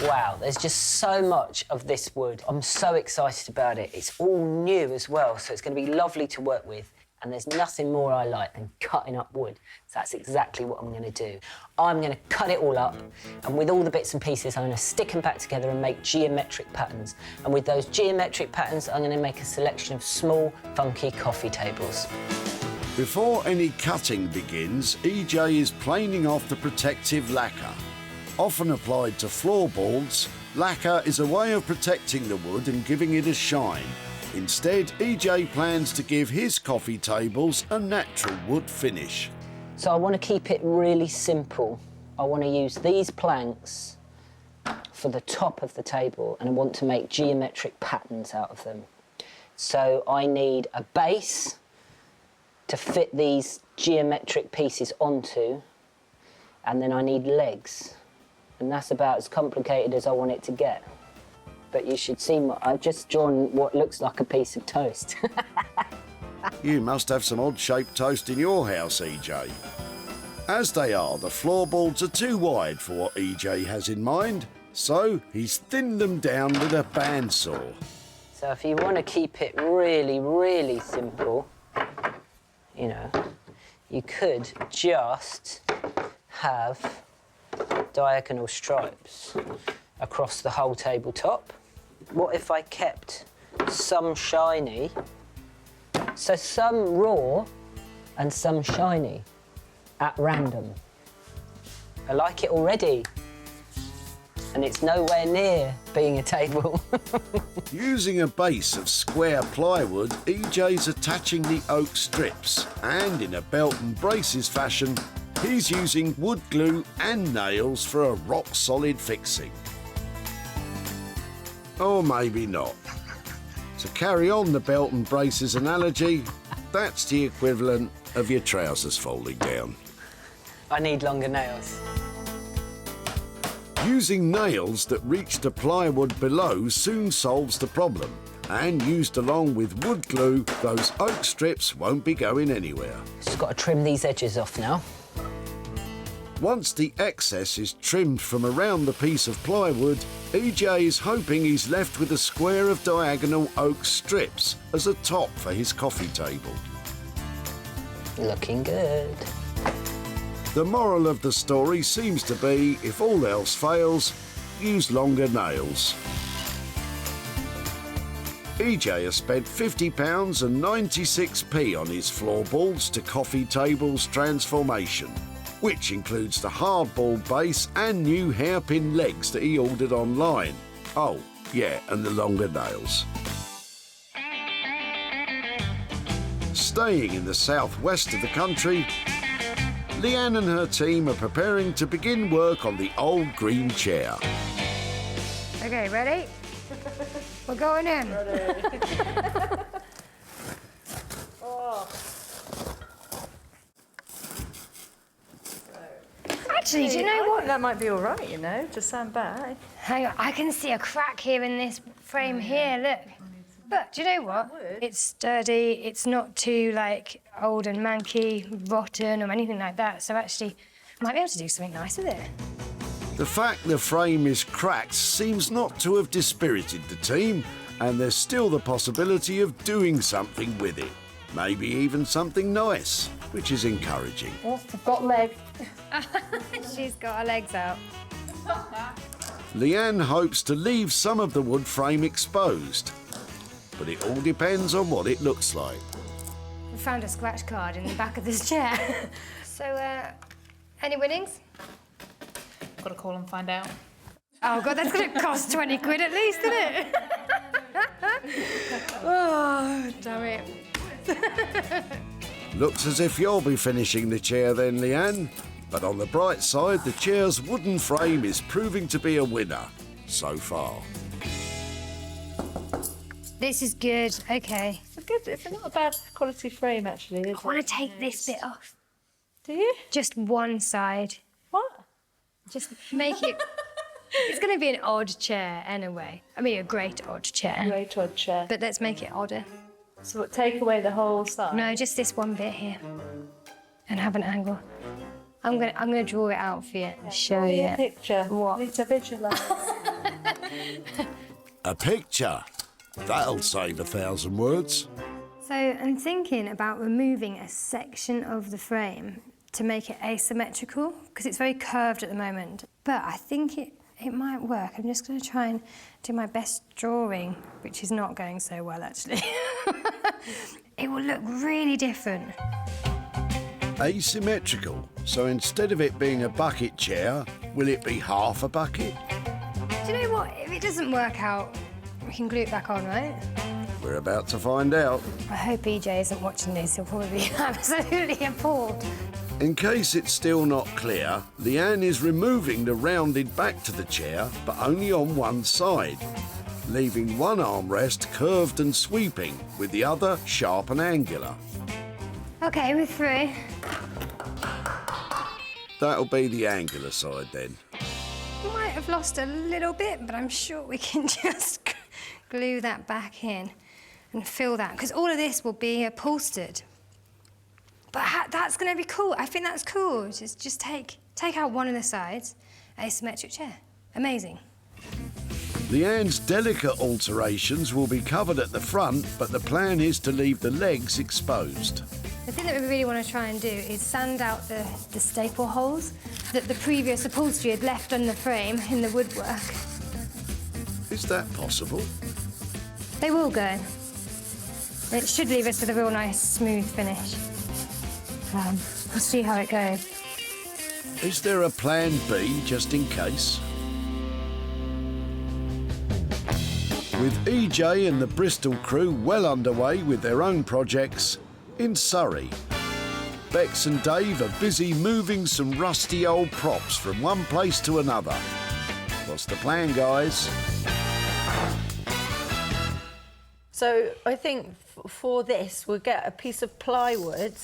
Speaker 15: Wow, there's just so much of this wood. I'm so excited about it. It's all new as well, so it's going to be lovely to work with. And there's nothing more I like than cutting up wood. So that's exactly what I'm going to do. I'm going to cut it all up, and with all the bits and pieces, I'm going to stick them back together and make geometric patterns. And with those geometric patterns, I'm going to make a selection of small, funky coffee tables.
Speaker 2: Before any cutting begins, EJ is planing off the protective lacquer. Often applied to floorboards, lacquer is a way of protecting the wood and giving it a shine. Instead, EJ plans to give his coffee tables a natural wood finish.
Speaker 15: So I want to keep it really simple. I want to use these planks for the top of the table, and I want to make geometric patterns out of them. So I need a base to fit these geometric pieces onto, and then I need legs. And that's about as complicated as I want it to get. But you should see, I've just drawn what looks like a piece of toast.
Speaker 2: You must have some odd-shaped toast in your house, EJ. As they are, the floorboards are too wide for what EJ has in mind, so he's thinned them down with a bandsaw.
Speaker 15: So if you want to keep it really, really simple, you know, you could just have diagonal stripes across the whole tabletop. What if I kept some shiny, so some raw and some shiny at random? I like it already, and it's nowhere near being a table.
Speaker 2: Using a base of square plywood, EJ's attaching the oak strips, and in a belt and braces fashion, he's using wood glue and nails for a rock-solid fixing. Or maybe not. To carry on the belt and braces analogy, that's the equivalent of your trousers folding down.
Speaker 15: I need longer nails.
Speaker 2: Using nails that reach the plywood below soon solves the problem. And used along with wood glue, those oak strips won't be going anywhere.
Speaker 15: Just got to trim these edges off now.
Speaker 2: Once the excess is trimmed from around the piece of plywood, EJ is hoping he's left with a square of diagonal oak strips as a top for his coffee table.
Speaker 15: Looking good.
Speaker 2: The moral of the story seems to be, if all else fails, use longer nails. EJ has spent £50 and 96p on his floorboards to coffee tables transformation, which includes the hardball base and new hairpin legs that he ordered online. Oh, yeah, and the longer nails. Staying in the southwest of the country, Leanne and her team are preparing to begin work on the old green chair.
Speaker 9: Okay, ready? We're going in. Actually, do you know what?
Speaker 3: That might be all right, you know, to stand back.
Speaker 9: Hang on, I can see a crack here in this frame here, look. But do you know what? It's sturdy, it's not too, like, old and manky, rotten or anything like that. So actually, I might be able to do something nice with it.
Speaker 2: The fact the frame is cracked seems not to have dispirited the team, and there's still the possibility of doing something with it. Maybe even something nice, which is encouraging.
Speaker 9: Oh, I've got legs. She's got her legs out.
Speaker 2: Leanne hopes to leave some of the wood frame exposed, but it all depends on what it looks like.
Speaker 9: We found a scratch card in the back of this chair. So, any winnings?
Speaker 16: Got to call and find out.
Speaker 9: Oh, God, that's going to cost 20 quid at least, isn't it? Oh, damn it.
Speaker 2: Looks as if you'll be finishing the chair then, Leanne. But on the bright side, the chair's wooden frame is proving to be a winner so far.
Speaker 9: This is good, OK.
Speaker 3: It's good. It's not a bad quality frame, actually.
Speaker 9: I want to take this bit off.
Speaker 3: Do you?
Speaker 9: Just one side.
Speaker 3: What?
Speaker 9: Just make it... It's going to be an odd chair anyway. I mean, a great odd chair.
Speaker 3: Great odd chair.
Speaker 9: But let's make it odder.
Speaker 3: So what, take away the whole side?
Speaker 9: No, just this one bit here. And have an angle. I'm gonna draw it out for you and show you.
Speaker 3: A picture.
Speaker 9: What?
Speaker 3: Need to visualise.
Speaker 2: A picture? That'll save 1,000 words.
Speaker 9: So I'm thinking about removing a section of the frame to make it asymmetrical, because it's very curved at the moment. But I think it might work. I'm just going to try and do my best drawing, which is not going so well, actually. It will look really different.
Speaker 2: Asymmetrical. So instead of it being a bucket chair, will it be half a bucket?
Speaker 9: Do you know what? If it doesn't work out, we can glue it back on, right?
Speaker 2: We're about to find out.
Speaker 9: I hope EJ isn't watching this. He'll probably be absolutely appalled.
Speaker 2: In case it's still not clear, Leanne is removing the rounded back to the chair, but only on one side, leaving one armrest curved and sweeping, with the other sharp and angular.
Speaker 9: OK, we're through.
Speaker 2: That'll be the angular side then.
Speaker 9: Might have lost a little bit, but I'm sure we can just glue that back in and fill that, because all of this will be upholstered. But that's going to be cool. I think that's cool. Just take out one of the sides, asymmetric chair. Amazing.
Speaker 2: Leanne's delicate alterations will be covered at the front, but the plan is to leave the legs exposed.
Speaker 9: The thing that we really want to try and do is sand out the staple holes that the previous upholstery had left on the frame in the woodwork.
Speaker 2: Is that possible?
Speaker 9: They will go. It should leave us with a real nice, smooth finish. We'll see how it goes.
Speaker 2: Is there a plan B just in case? With EJ and the Bristol crew well underway with their own projects, in Surrey, Bex and Dave are busy moving some rusty old props from one place to another. What's the plan, guys?
Speaker 3: So I think for this, we'll get a piece of plywood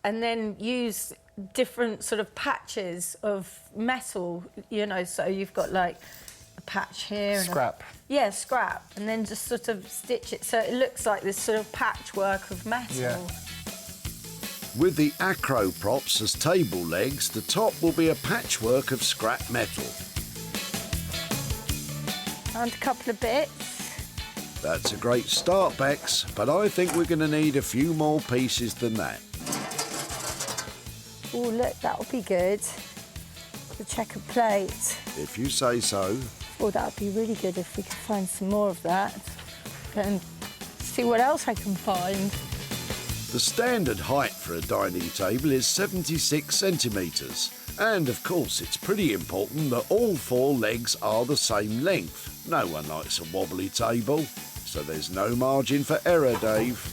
Speaker 3: and then use different sort of patches of metal, you know, so you've got like a patch here. And
Speaker 6: Scrap.
Speaker 3: Yeah, scrap, and then just sort of stitch it so it looks like this sort of patchwork of metal.
Speaker 6: Yeah.
Speaker 2: With the acro props as table legs, the top will be a patchwork of scrap metal.
Speaker 3: And a couple of bits.
Speaker 2: That's a great start, Bex, but I think we're going to need a few more pieces than that.
Speaker 3: Oh, look, that'll be good. The checkered plate.
Speaker 2: If you say so.
Speaker 3: Oh, that would be really good if we could find some more of that. And see what else I can find.
Speaker 2: The standard height for a dining table is 76 centimetres. And of course, it's pretty important that all 4 legs are the same length. No one likes a wobbly table, so there's no margin for error, Dave.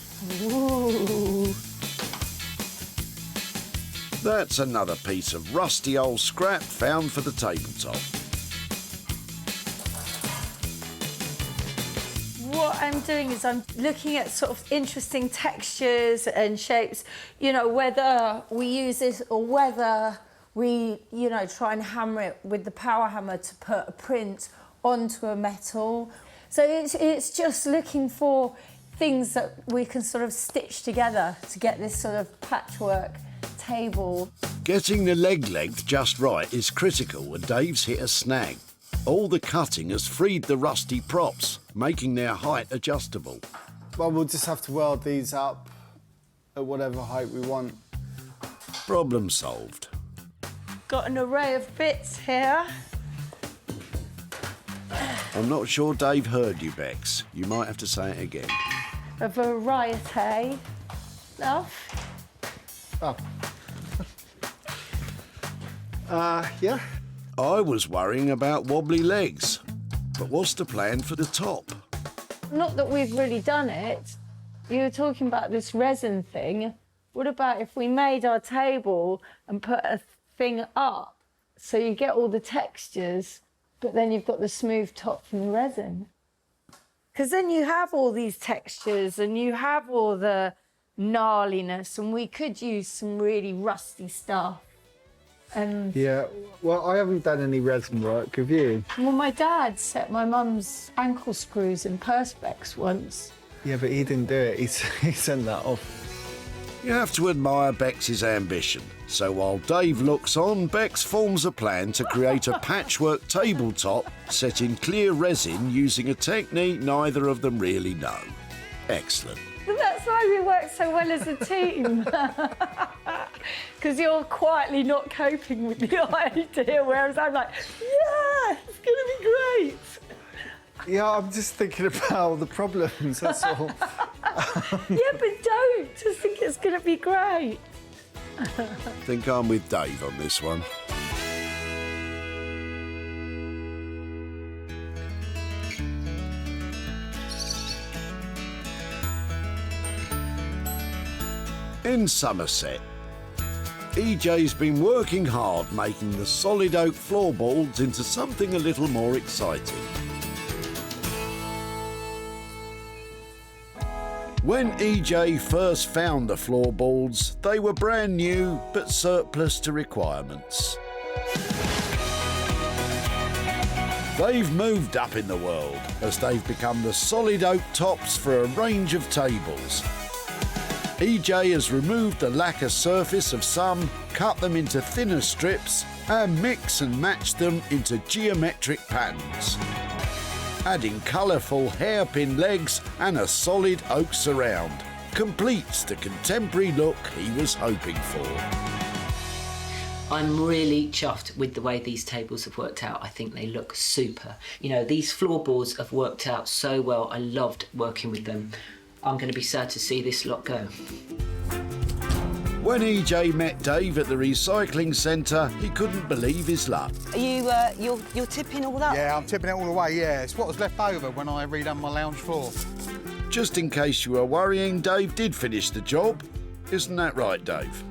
Speaker 3: Ooh.
Speaker 2: That's another piece of rusty old scrap found for the tabletop.
Speaker 3: What I'm doing is I'm looking at sort of interesting textures and shapes, you know, whether we use this or whether we, you know, try and hammer it with the power hammer to put a print onto a metal. So it's just looking for things that we can sort of stitch together to get this sort of patchwork table.
Speaker 2: Getting the leg length just right is critical, and Dave's hit a snag. All the cutting has freed the rusty props, making their height adjustable.
Speaker 6: Well, we'll just have to weld these up at whatever height we want.
Speaker 2: Problem solved.
Speaker 3: Got an array of bits here.
Speaker 2: I'm not sure Dave heard you, Bex. You might have to say it again.
Speaker 3: A variety. Love.
Speaker 6: Oh. Yeah.
Speaker 2: I was worrying about wobbly legs, but what's the plan for the top?
Speaker 3: Not that we've really done it. You were talking about this resin thing. What about if we made our table and put a thing up so you get all the textures, but then you've got the smooth top from the resin? Because then you have all these textures and you have all the gnarliness, and we could use some really rusty stuff. And
Speaker 6: yeah, well, I haven't done any resin work, have you?
Speaker 3: Well, my dad set my mum's ankle screws in Perspex once.
Speaker 6: Yeah, but he didn't do it. He sent that off.
Speaker 2: You have to admire Bex's ambition. So while Dave looks on, Bex forms a plan to create a patchwork tabletop set in clear resin using a technique neither of them really know. Excellent.
Speaker 3: But that's why we work so well as a team. Because you're quietly not coping with the idea, whereas I'm like, yeah, it's going to be great.
Speaker 6: Yeah, I'm just thinking about all the problems, that's all.
Speaker 3: Yeah, but don't. Just think it's going to be great.
Speaker 2: I think I'm with Dave on this one. In Somerset, EJ's been working hard making the solid oak floorboards into something a little more exciting. When EJ first found the floorboards, they were brand new but surplus to requirements. They've moved up in the world as they've become the solid oak tops for a range of tables. EJ has removed the lacquer surface of some, cut them into thinner strips and mix and match them into geometric patterns, adding colourful hairpin legs and a solid oak surround. Completes the contemporary look he was hoping for.
Speaker 7: I'm really chuffed with the way these tables have worked out. I think they look super. You know, these floorboards have worked out so well. I loved working with them. I'm going to be sad to see this lot go.
Speaker 2: When EJ met Dave at the recycling centre, he couldn't believe his luck.
Speaker 15: Are you, you're tipping all that?
Speaker 1: Yeah, I'm tipping it all away, yeah. It's what was left over when I redone my lounge floor.
Speaker 2: Just in case you were worrying, Dave did finish the job. Isn't that right, Dave?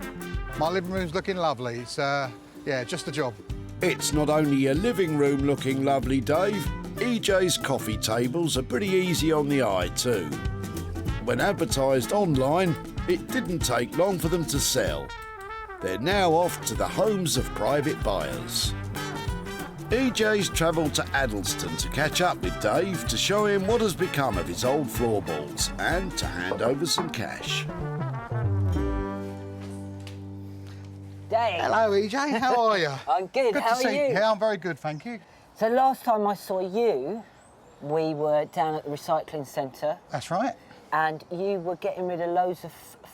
Speaker 1: My living room's looking lovely. It's, yeah, just a job.
Speaker 2: It's not only your living room looking lovely, Dave. EJ's coffee tables are pretty easy on the eye too. When advertised online, it didn't take long for them to sell. They're now off to the homes of private buyers. EJ's travelled to Addleston to catch up with Dave to show him what has become of his old floorboards and to hand over some cash.
Speaker 15: Dave.
Speaker 1: Hello, EJ. How are you?
Speaker 15: I'm good.
Speaker 1: Good
Speaker 15: How
Speaker 1: to
Speaker 15: are
Speaker 1: see
Speaker 15: you?
Speaker 1: Yeah, I'm very good, thank you.
Speaker 15: So last time I saw you, we were down at the recycling centre.
Speaker 1: That's right.
Speaker 15: And you were getting rid of loads of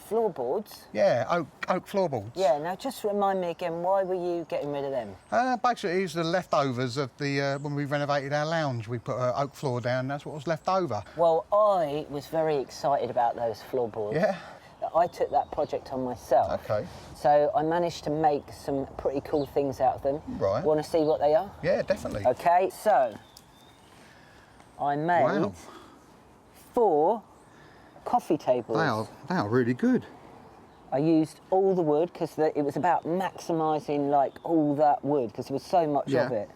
Speaker 15: floorboards.
Speaker 1: Yeah, oak floorboards.
Speaker 15: Yeah, now just remind me again, why were you getting rid of them?
Speaker 1: Basically, it's the leftovers of the when we renovated our lounge. We put an oak floor down. That's what was left over.
Speaker 15: Well, I was very excited about those floorboards.
Speaker 1: Yeah.
Speaker 15: I took that project on myself.
Speaker 1: Okay.
Speaker 15: So I managed to make some pretty cool things out of them.
Speaker 1: Right.
Speaker 15: Want to see what they are?
Speaker 1: Yeah, definitely.
Speaker 15: Okay, so I made 4 coffee tables.
Speaker 1: They are really good.
Speaker 15: I used all the wood because it was about maximising like all that wood because there was so much of it.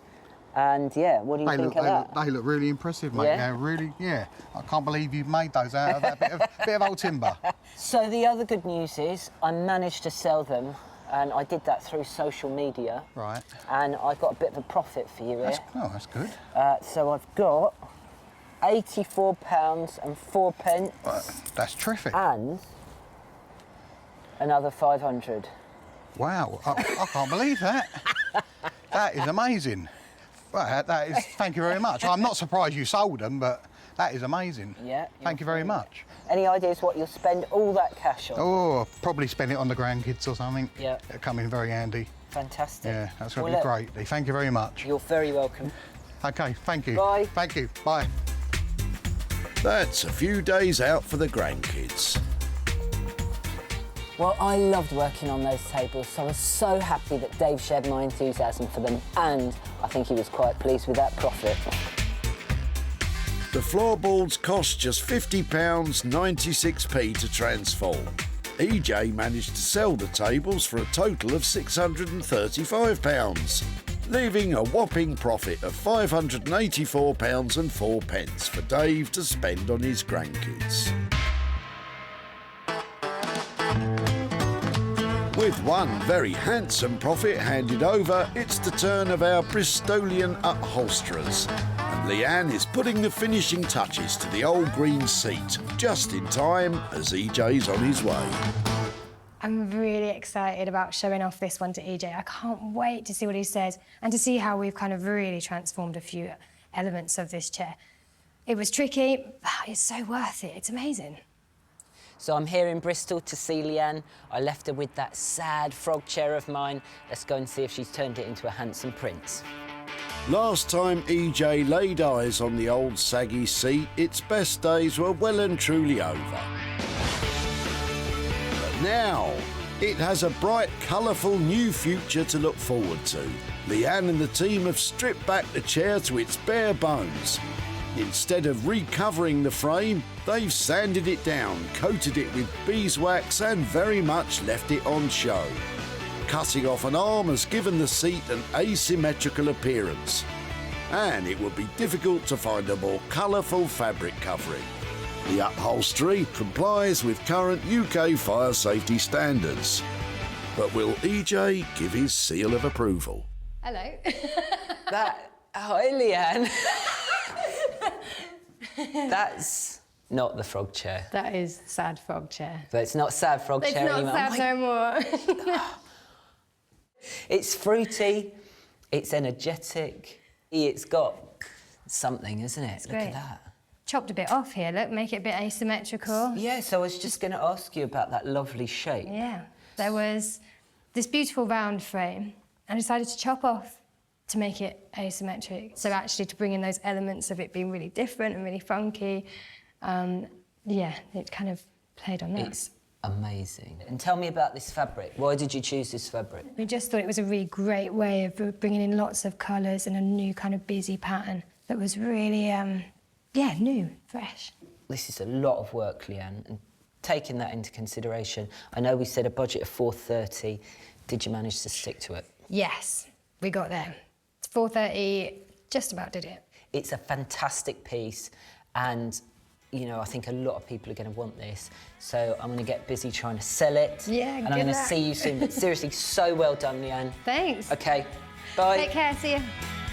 Speaker 15: And yeah, what do you think of that?
Speaker 1: They look really impressive, mate.
Speaker 15: Yeah?
Speaker 1: They're really, I can't believe you've made those out of that bit of old timber.
Speaker 15: So the other good news is I managed to sell them, and I did that through social media.
Speaker 1: Right.
Speaker 15: And I got a bit of a profit for you here.
Speaker 1: That's good.
Speaker 15: So I've got £84.04.
Speaker 1: That's terrific.
Speaker 15: And another 500.
Speaker 1: Wow, I can't believe that. That is amazing. Well, that is, thank you very much. I'm not surprised you sold them, but that is amazing.
Speaker 15: Yeah.
Speaker 1: Thank you very much.
Speaker 15: Any ideas what you'll spend all that cash on?
Speaker 1: Oh, I'll probably spend it on the grandkids or something.
Speaker 15: Yeah.
Speaker 1: It'll come in very handy.
Speaker 15: Fantastic.
Speaker 1: Yeah, that's going to be great. Thank you very much.
Speaker 15: You're very welcome.
Speaker 1: OK, thank you.
Speaker 15: Bye.
Speaker 1: Thank you. Bye.
Speaker 2: That's a few days out for the grandkids.
Speaker 15: Well, I loved working on those tables, so I was so happy that Dave shared my enthusiasm for them, and I think he was quite pleased with that profit.
Speaker 2: The floorboards cost just £50.96p to transform. EJ managed to sell the tables for a total of £635, leaving a whopping profit of £584.04 for Dave to spend on his grandkids. With one very handsome profit handed over, it's the turn of our Bristolian upholsterers. And Leanne is putting the finishing touches to the old green seat, just in time as EJ's on his way.
Speaker 9: I'm really excited about showing off this one to EJ. I can't wait to see what he says and to see how we've kind of really transformed a few elements of this chair. It was tricky, but it's so worth it. It's amazing.
Speaker 15: So I'm here in Bristol to see Leanne. I left her with that sad frog chair of mine. Let's go and see if she's turned it into a handsome prince.
Speaker 2: Last time EJ laid eyes on the old saggy seat, its best days were well and truly over. But now, it has a bright, colourful new future to look forward to. Leanne and the team have stripped back the chair to its bare bones. Instead of recovering the frame, they've sanded it down, coated it with beeswax and very much left it on show. Cutting off an arm has given the seat an asymmetrical appearance, and it would be difficult to find a more colourful fabric covering. The upholstery complies with current UK fire safety standards. But will EJ give his seal of approval?
Speaker 9: Hello.
Speaker 15: Hi, Leanne. That's not the frog chair.
Speaker 9: That is sad frog chair.
Speaker 15: But it's not sad frog chair anymore.
Speaker 9: It's not sad no more.
Speaker 15: It's fruity, it's energetic, it's got something, isn't it?
Speaker 9: It's
Speaker 15: Look
Speaker 9: great.
Speaker 15: at that.
Speaker 9: Chopped a bit off here, look, make it a bit asymmetrical.
Speaker 15: Yeah, so I was just going to ask you about that lovely shape.
Speaker 9: Yeah. There was this beautiful round frame, and I decided to chop off to make it asymmetric. So actually to bring in those elements of it being really different and really funky. Yeah, it kind of played on that.
Speaker 15: It's amazing. And tell me about this fabric. Why did you choose this fabric?
Speaker 9: We just thought it was a really great way of bringing in lots of colours and a new kind of busy pattern that was really, yeah, new, fresh.
Speaker 15: This is a lot of work, Leanne, and taking that into consideration, I know we said a budget of $430. Did you manage to stick to it?
Speaker 9: Yes, we got there. 4:30, just about did it.
Speaker 15: It's a fantastic piece, and you know, I think a lot of people are going to want this. So I'm going to get busy trying to sell it.
Speaker 9: Yeah,
Speaker 15: and I'm going to see you soon. But seriously, so well done, Leanne.
Speaker 9: Thanks.
Speaker 15: Okay, bye.
Speaker 9: Take care, see you.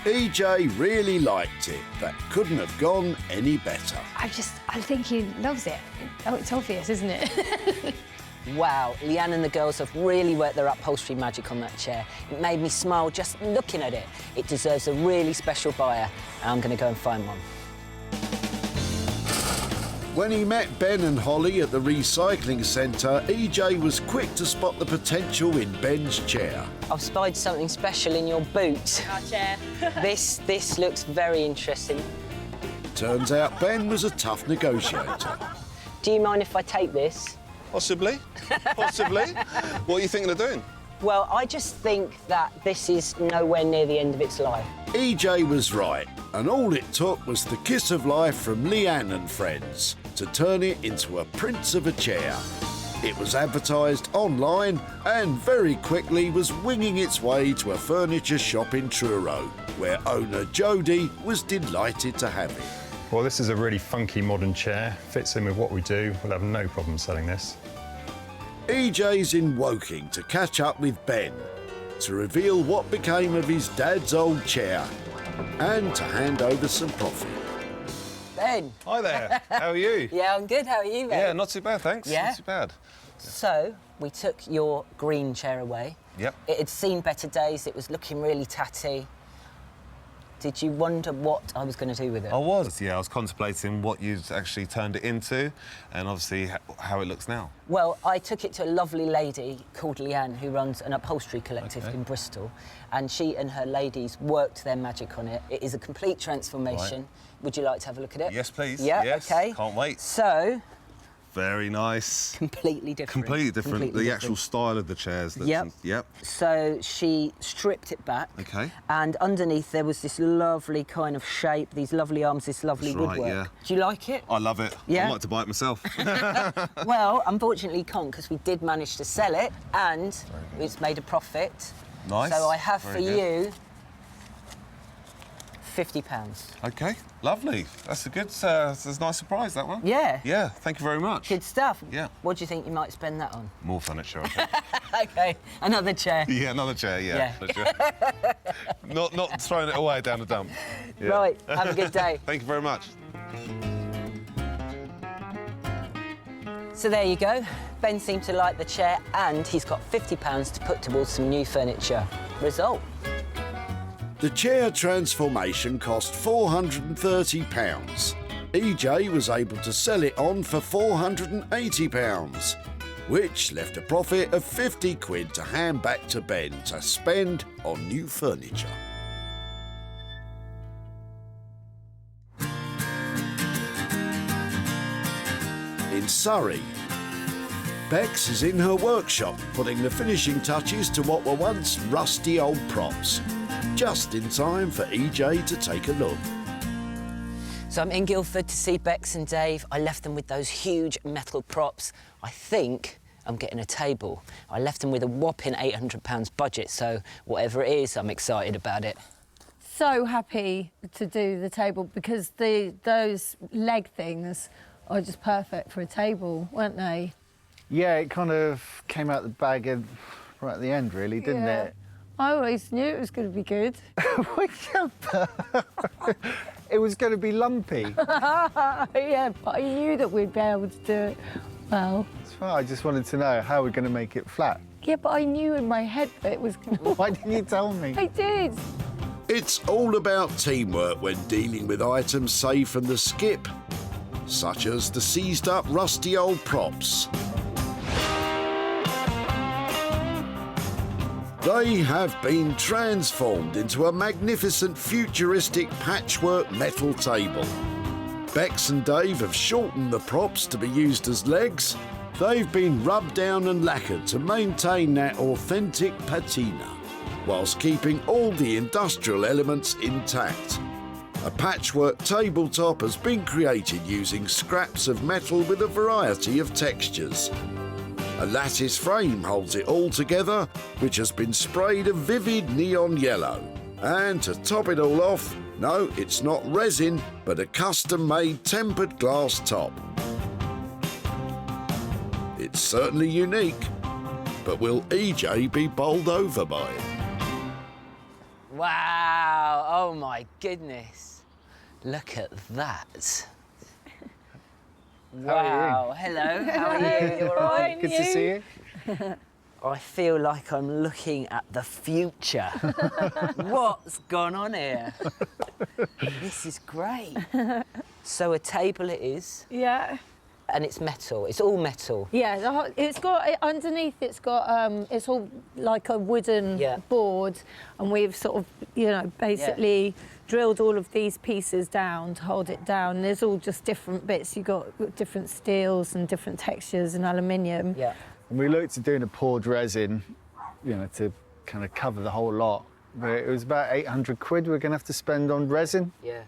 Speaker 2: EJ really liked it. That couldn't have gone any better.
Speaker 9: I think he loves it. Oh, it's obvious, isn't it?
Speaker 15: Wow, Leanne and the girls have really worked their upholstery magic on that chair. It made me smile just looking at it. It deserves a really special buyer, and I'm going to go and find one.
Speaker 2: When he met Ben and Holly at the recycling centre, EJ was quick to spot the potential in Ben's chair.
Speaker 15: I've spied something special in your boot.
Speaker 5: Our chair.
Speaker 15: This looks very interesting.
Speaker 2: Turns out Ben was a tough negotiator.
Speaker 15: Do you mind if I take this?
Speaker 17: Possibly. Possibly. What are you thinking of doing?
Speaker 15: Well, I just think that this is nowhere near the end of its life.
Speaker 2: EJ was right, and all it took was the kiss of life from Leanne and friends to turn it into a prince of a chair. It was advertised online and very quickly was winging its way to a furniture shop in Truro, where owner Jody was delighted to have it.
Speaker 8: Well, this is a really funky modern chair. Fits in with what we do. We'll have no problem selling this.
Speaker 2: EJ's in Woking to catch up with Ben, to reveal what became of his dad's old chair, and to hand over some profit.
Speaker 15: Ben.
Speaker 17: Hi there. How are you?
Speaker 15: Yeah, I'm good. How are you, mate?
Speaker 17: Yeah, not too bad, thanks.
Speaker 15: Yeah?
Speaker 17: Not too bad.
Speaker 15: So, we took your green chair away.
Speaker 17: Yep.
Speaker 15: It had seen better days. It was looking really tatty. Did you wonder what I was going to do with it?
Speaker 17: I was, yeah. I was contemplating what you'd actually turned it into and obviously how it looks now.
Speaker 15: Well, I took it to a lovely lady called Leanne who runs an upholstery collective in Bristol, and she and her ladies worked their magic on it. It is a complete transformation. Right. Would you like to have a look at it?
Speaker 17: Yes, please.
Speaker 15: Yeah,
Speaker 17: yes.
Speaker 15: OK.
Speaker 17: Can't wait.
Speaker 15: So...
Speaker 17: Very nice.
Speaker 15: Completely different.
Speaker 17: Completely different. The actual style of the chairs.
Speaker 15: Yep. So she stripped it back.
Speaker 17: OK.
Speaker 15: And underneath there was this lovely kind of shape, these lovely arms, this lovely woodwork.
Speaker 17: Right, yeah.
Speaker 15: Do you like it?
Speaker 17: I love it.
Speaker 15: Yeah?
Speaker 17: I'd like to buy it myself.
Speaker 15: Well, unfortunately you can't, because we did manage to sell it and it's made a profit.
Speaker 17: Nice.
Speaker 15: So I have
Speaker 17: Very
Speaker 15: for
Speaker 17: good.
Speaker 15: you £50.
Speaker 17: OK, lovely. That's a good, that's a nice surprise, that one.
Speaker 15: Yeah.
Speaker 17: Yeah, thank you very much.
Speaker 15: Good stuff.
Speaker 17: Yeah.
Speaker 15: What do you think you might spend that on?
Speaker 17: More furniture, I think.
Speaker 15: OK, another chair.
Speaker 17: Yeah, another chair, yeah. Not throwing it away down the dump. Yeah.
Speaker 15: Right, have a good day.
Speaker 17: Thank you very much.
Speaker 15: So there you go. Ben seemed to like the chair and he's got £50 to put towards some new furniture. Result.
Speaker 2: The chair transformation cost £430. EJ was able to sell it on for £480, which left a profit of 50 quid to hand back to Ben to spend on new furniture. In Surrey, Bex is in her workshop putting the finishing touches to what were once rusty old props. Just in time for EJ to take a look.
Speaker 15: So I'm in Guildford to see Bex and Dave. I left them with those huge metal props. I think I'm getting a table. I left them with a whopping £800 budget, so whatever it is, I'm excited about it.
Speaker 3: So happy to do the table because those leg things are just perfect for a table, weren't they?
Speaker 6: Yeah, it kind of came out the bag right at the end, really, didn't it?
Speaker 3: I always knew it was going to be good.
Speaker 6: It was going to be lumpy.
Speaker 3: Yeah, but I knew that we'd be able to do it well.
Speaker 6: That's fine. I just wanted to know how we're going to make it flat.
Speaker 3: Yeah, but I knew in my head that it was going to...
Speaker 6: Why didn't you tell me?
Speaker 3: I did.
Speaker 2: It's all about teamwork when dealing with items saved from the skip, such as the seized up rusty old props. They have been transformed into a magnificent futuristic patchwork metal table. Bex and Dave have shortened the props to be used as legs. They've been rubbed down and lacquered to maintain that authentic patina, whilst keeping all the industrial elements intact. A patchwork tabletop has been created using scraps of metal with a variety of textures. A lattice frame holds it all together, which has been sprayed a vivid neon yellow. And to top it all off, no, it's not resin, but a custom-made tempered glass top. It's certainly unique, but will EJ be bowled over by it?
Speaker 15: Wow, Oh my goodness. Look at that. Wow. Hello, how are you? You all right?
Speaker 24: Good to see you.
Speaker 15: I feel like I'm looking at the future. What's gone on here? This is great. So a table it is.
Speaker 3: Yeah.
Speaker 15: And it's metal. It's all metal.
Speaker 3: Yeah, it's got underneath. It's got it's all like a wooden board, and we've sort of, you know, basically drilled all of these pieces down to hold it down. And there's all just different bits. You've got different steels and different textures and aluminium.
Speaker 15: Yeah.
Speaker 6: And we looked at doing a poured resin, you know, to kind of cover the whole lot. But it was about 800 quid we're going to have to spend on resin.
Speaker 15: Yeah.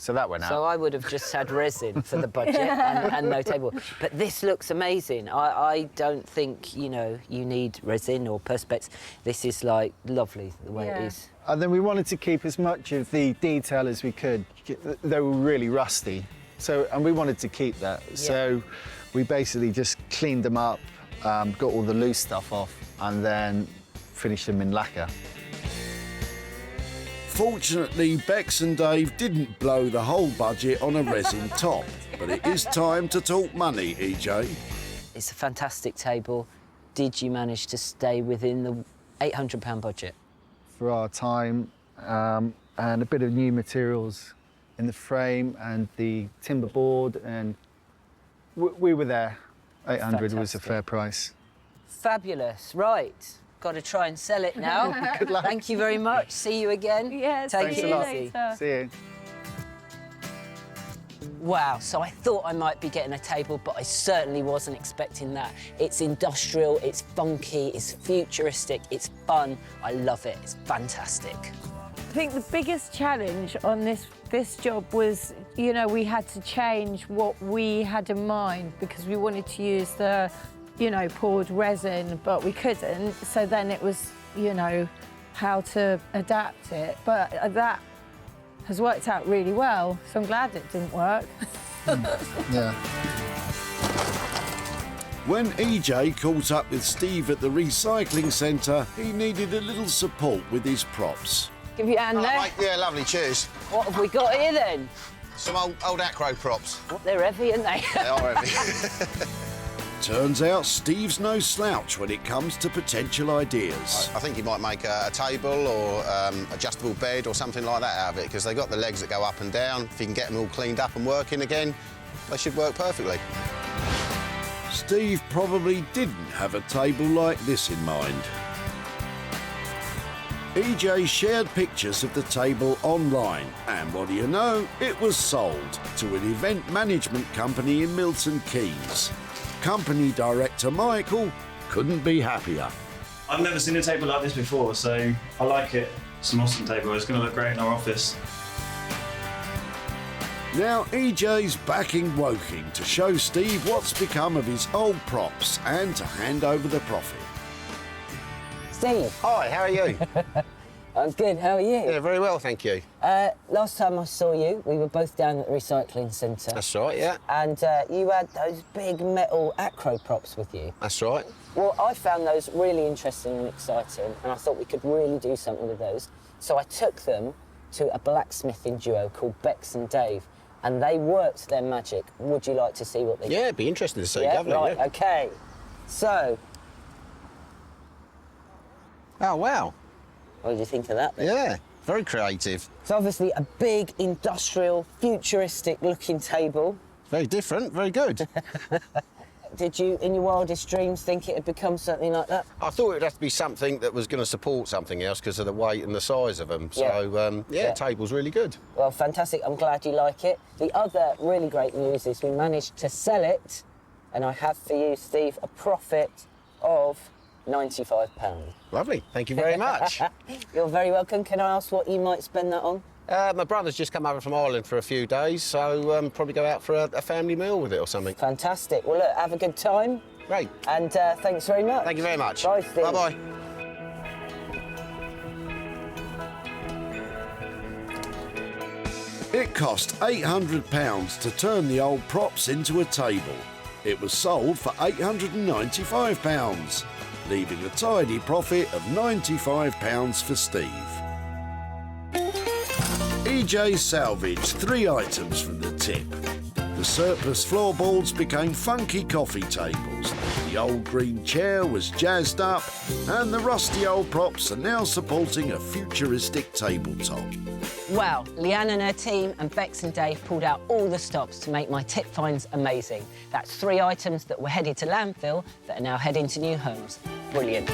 Speaker 6: So that went out.
Speaker 15: So I would have just had resin for the budget and no table. But this looks amazing. I don't think, you know, you need resin or perspex. This is like lovely the way it is.
Speaker 6: And then we wanted to keep as much of the detail as we could. They were really rusty. And we wanted to keep that. Yeah. So we basically just cleaned them up, got all the loose stuff off, and then finished them in lacquer.
Speaker 2: Fortunately, Bex and Dave didn't blow the whole budget on a resin top, but it is time to talk money, EJ.
Speaker 15: It's a fantastic table. Did you manage to stay within the £800 budget?
Speaker 6: For our time, and a bit of new materials in the frame and the timber board, and we were there. 800 was a fair price.
Speaker 15: Fabulous, right. Got to try and sell it now.
Speaker 6: Good luck.
Speaker 15: Thank you very much. See you again.
Speaker 3: Yes,
Speaker 15: Take it easy.
Speaker 6: See you.
Speaker 15: Wow, so I thought I might be getting a table, but I certainly wasn't expecting that. It's industrial, it's funky, it's futuristic, it's fun. I love it, it's fantastic.
Speaker 3: I think the biggest challenge on this job was, you know, we had to change what we had in mind because we wanted to use the, you know, poured resin, but we couldn't. So then it was, you know, how to adapt it. But that has worked out really well, so I'm glad it didn't work.
Speaker 6: Yeah.
Speaker 2: When EJ caught up with Steve at the recycling centre, he needed a little support with his props.
Speaker 15: Give you a hand there.
Speaker 18: Mate, yeah, lovely, cheers.
Speaker 15: What have we got here then?
Speaker 18: Some old acro props.
Speaker 15: They're heavy, aren't they?
Speaker 18: They are heavy.
Speaker 2: Turns out Steve's no slouch when it comes to potential ideas.
Speaker 18: I think you might make a table or adjustable bed or something like that out of it, because they've got the legs that go up and down. If you can get them all cleaned up and working again, they should work perfectly.
Speaker 2: Steve probably didn't have a table like this in mind. EJ shared pictures of the table online, and what do you know, it was sold to an event management company in Milton Keynes. Company director Michael couldn't be happier.
Speaker 4: I've never seen a table like this before, so I like it. It's an awesome table. It's going to look great in our office.
Speaker 2: Now EJ's back in Woking to show Steve what's become of his old props and to hand over the profit.
Speaker 15: Steve.
Speaker 18: Hi, how are you?
Speaker 15: I'm good, how are you?
Speaker 18: Yeah, very well, thank you.
Speaker 15: Last time I saw you, we were both down at the recycling centre.
Speaker 18: That's right, yeah.
Speaker 15: And you had those big metal acro props with you.
Speaker 18: That's right.
Speaker 15: Well, I found those really interesting and exciting, and I thought we could really do something with those. So I took them to a blacksmithing duo called Bex and Dave, and they worked their magic. Would you like to see what they did?
Speaker 18: Yeah, it'd be interesting to see,
Speaker 15: yeah,
Speaker 18: definitely.
Speaker 15: Right, OK. So...
Speaker 18: Oh, wow.
Speaker 15: What did you think of that then?
Speaker 18: Yeah, very creative.
Speaker 15: It's obviously a big, industrial, futuristic-looking table.
Speaker 18: Very different, very good.
Speaker 15: Did you, in your wildest dreams, think it had become something like that?
Speaker 18: I thought it would have to be something that was going to support something else because of the weight and the size of them. So, yeah, table's really good.
Speaker 15: Well, fantastic. I'm glad you like it. The other really great news is we managed to sell it, and I have for you, Steve, a profit of £95.
Speaker 18: Lovely. Thank you very much.
Speaker 15: You're very welcome. Can I ask what you might spend that on?
Speaker 18: My brother's just come over from Ireland for a few days, so probably go out for a family meal with it or something.
Speaker 15: Fantastic. Well, look, have a good time.
Speaker 18: Great.
Speaker 15: And thanks very much.
Speaker 18: Thank you very much.
Speaker 15: Bye, Steve.
Speaker 18: Bye-bye.
Speaker 2: It cost £800 to turn the old props into a table. It was sold for £895, leaving a tidy profit of £95 for Steve. EJ salvaged 3 items from the tip. The surplus floorboards became funky coffee tables, the old green chair was jazzed up, and the rusty old props are now supporting a futuristic tabletop.
Speaker 15: Wow, Leanne and her team and Bex and Dave pulled out all the stops to make my tip finds amazing. That's 3 items that were headed to landfill that are now heading to new homes. Brilliant.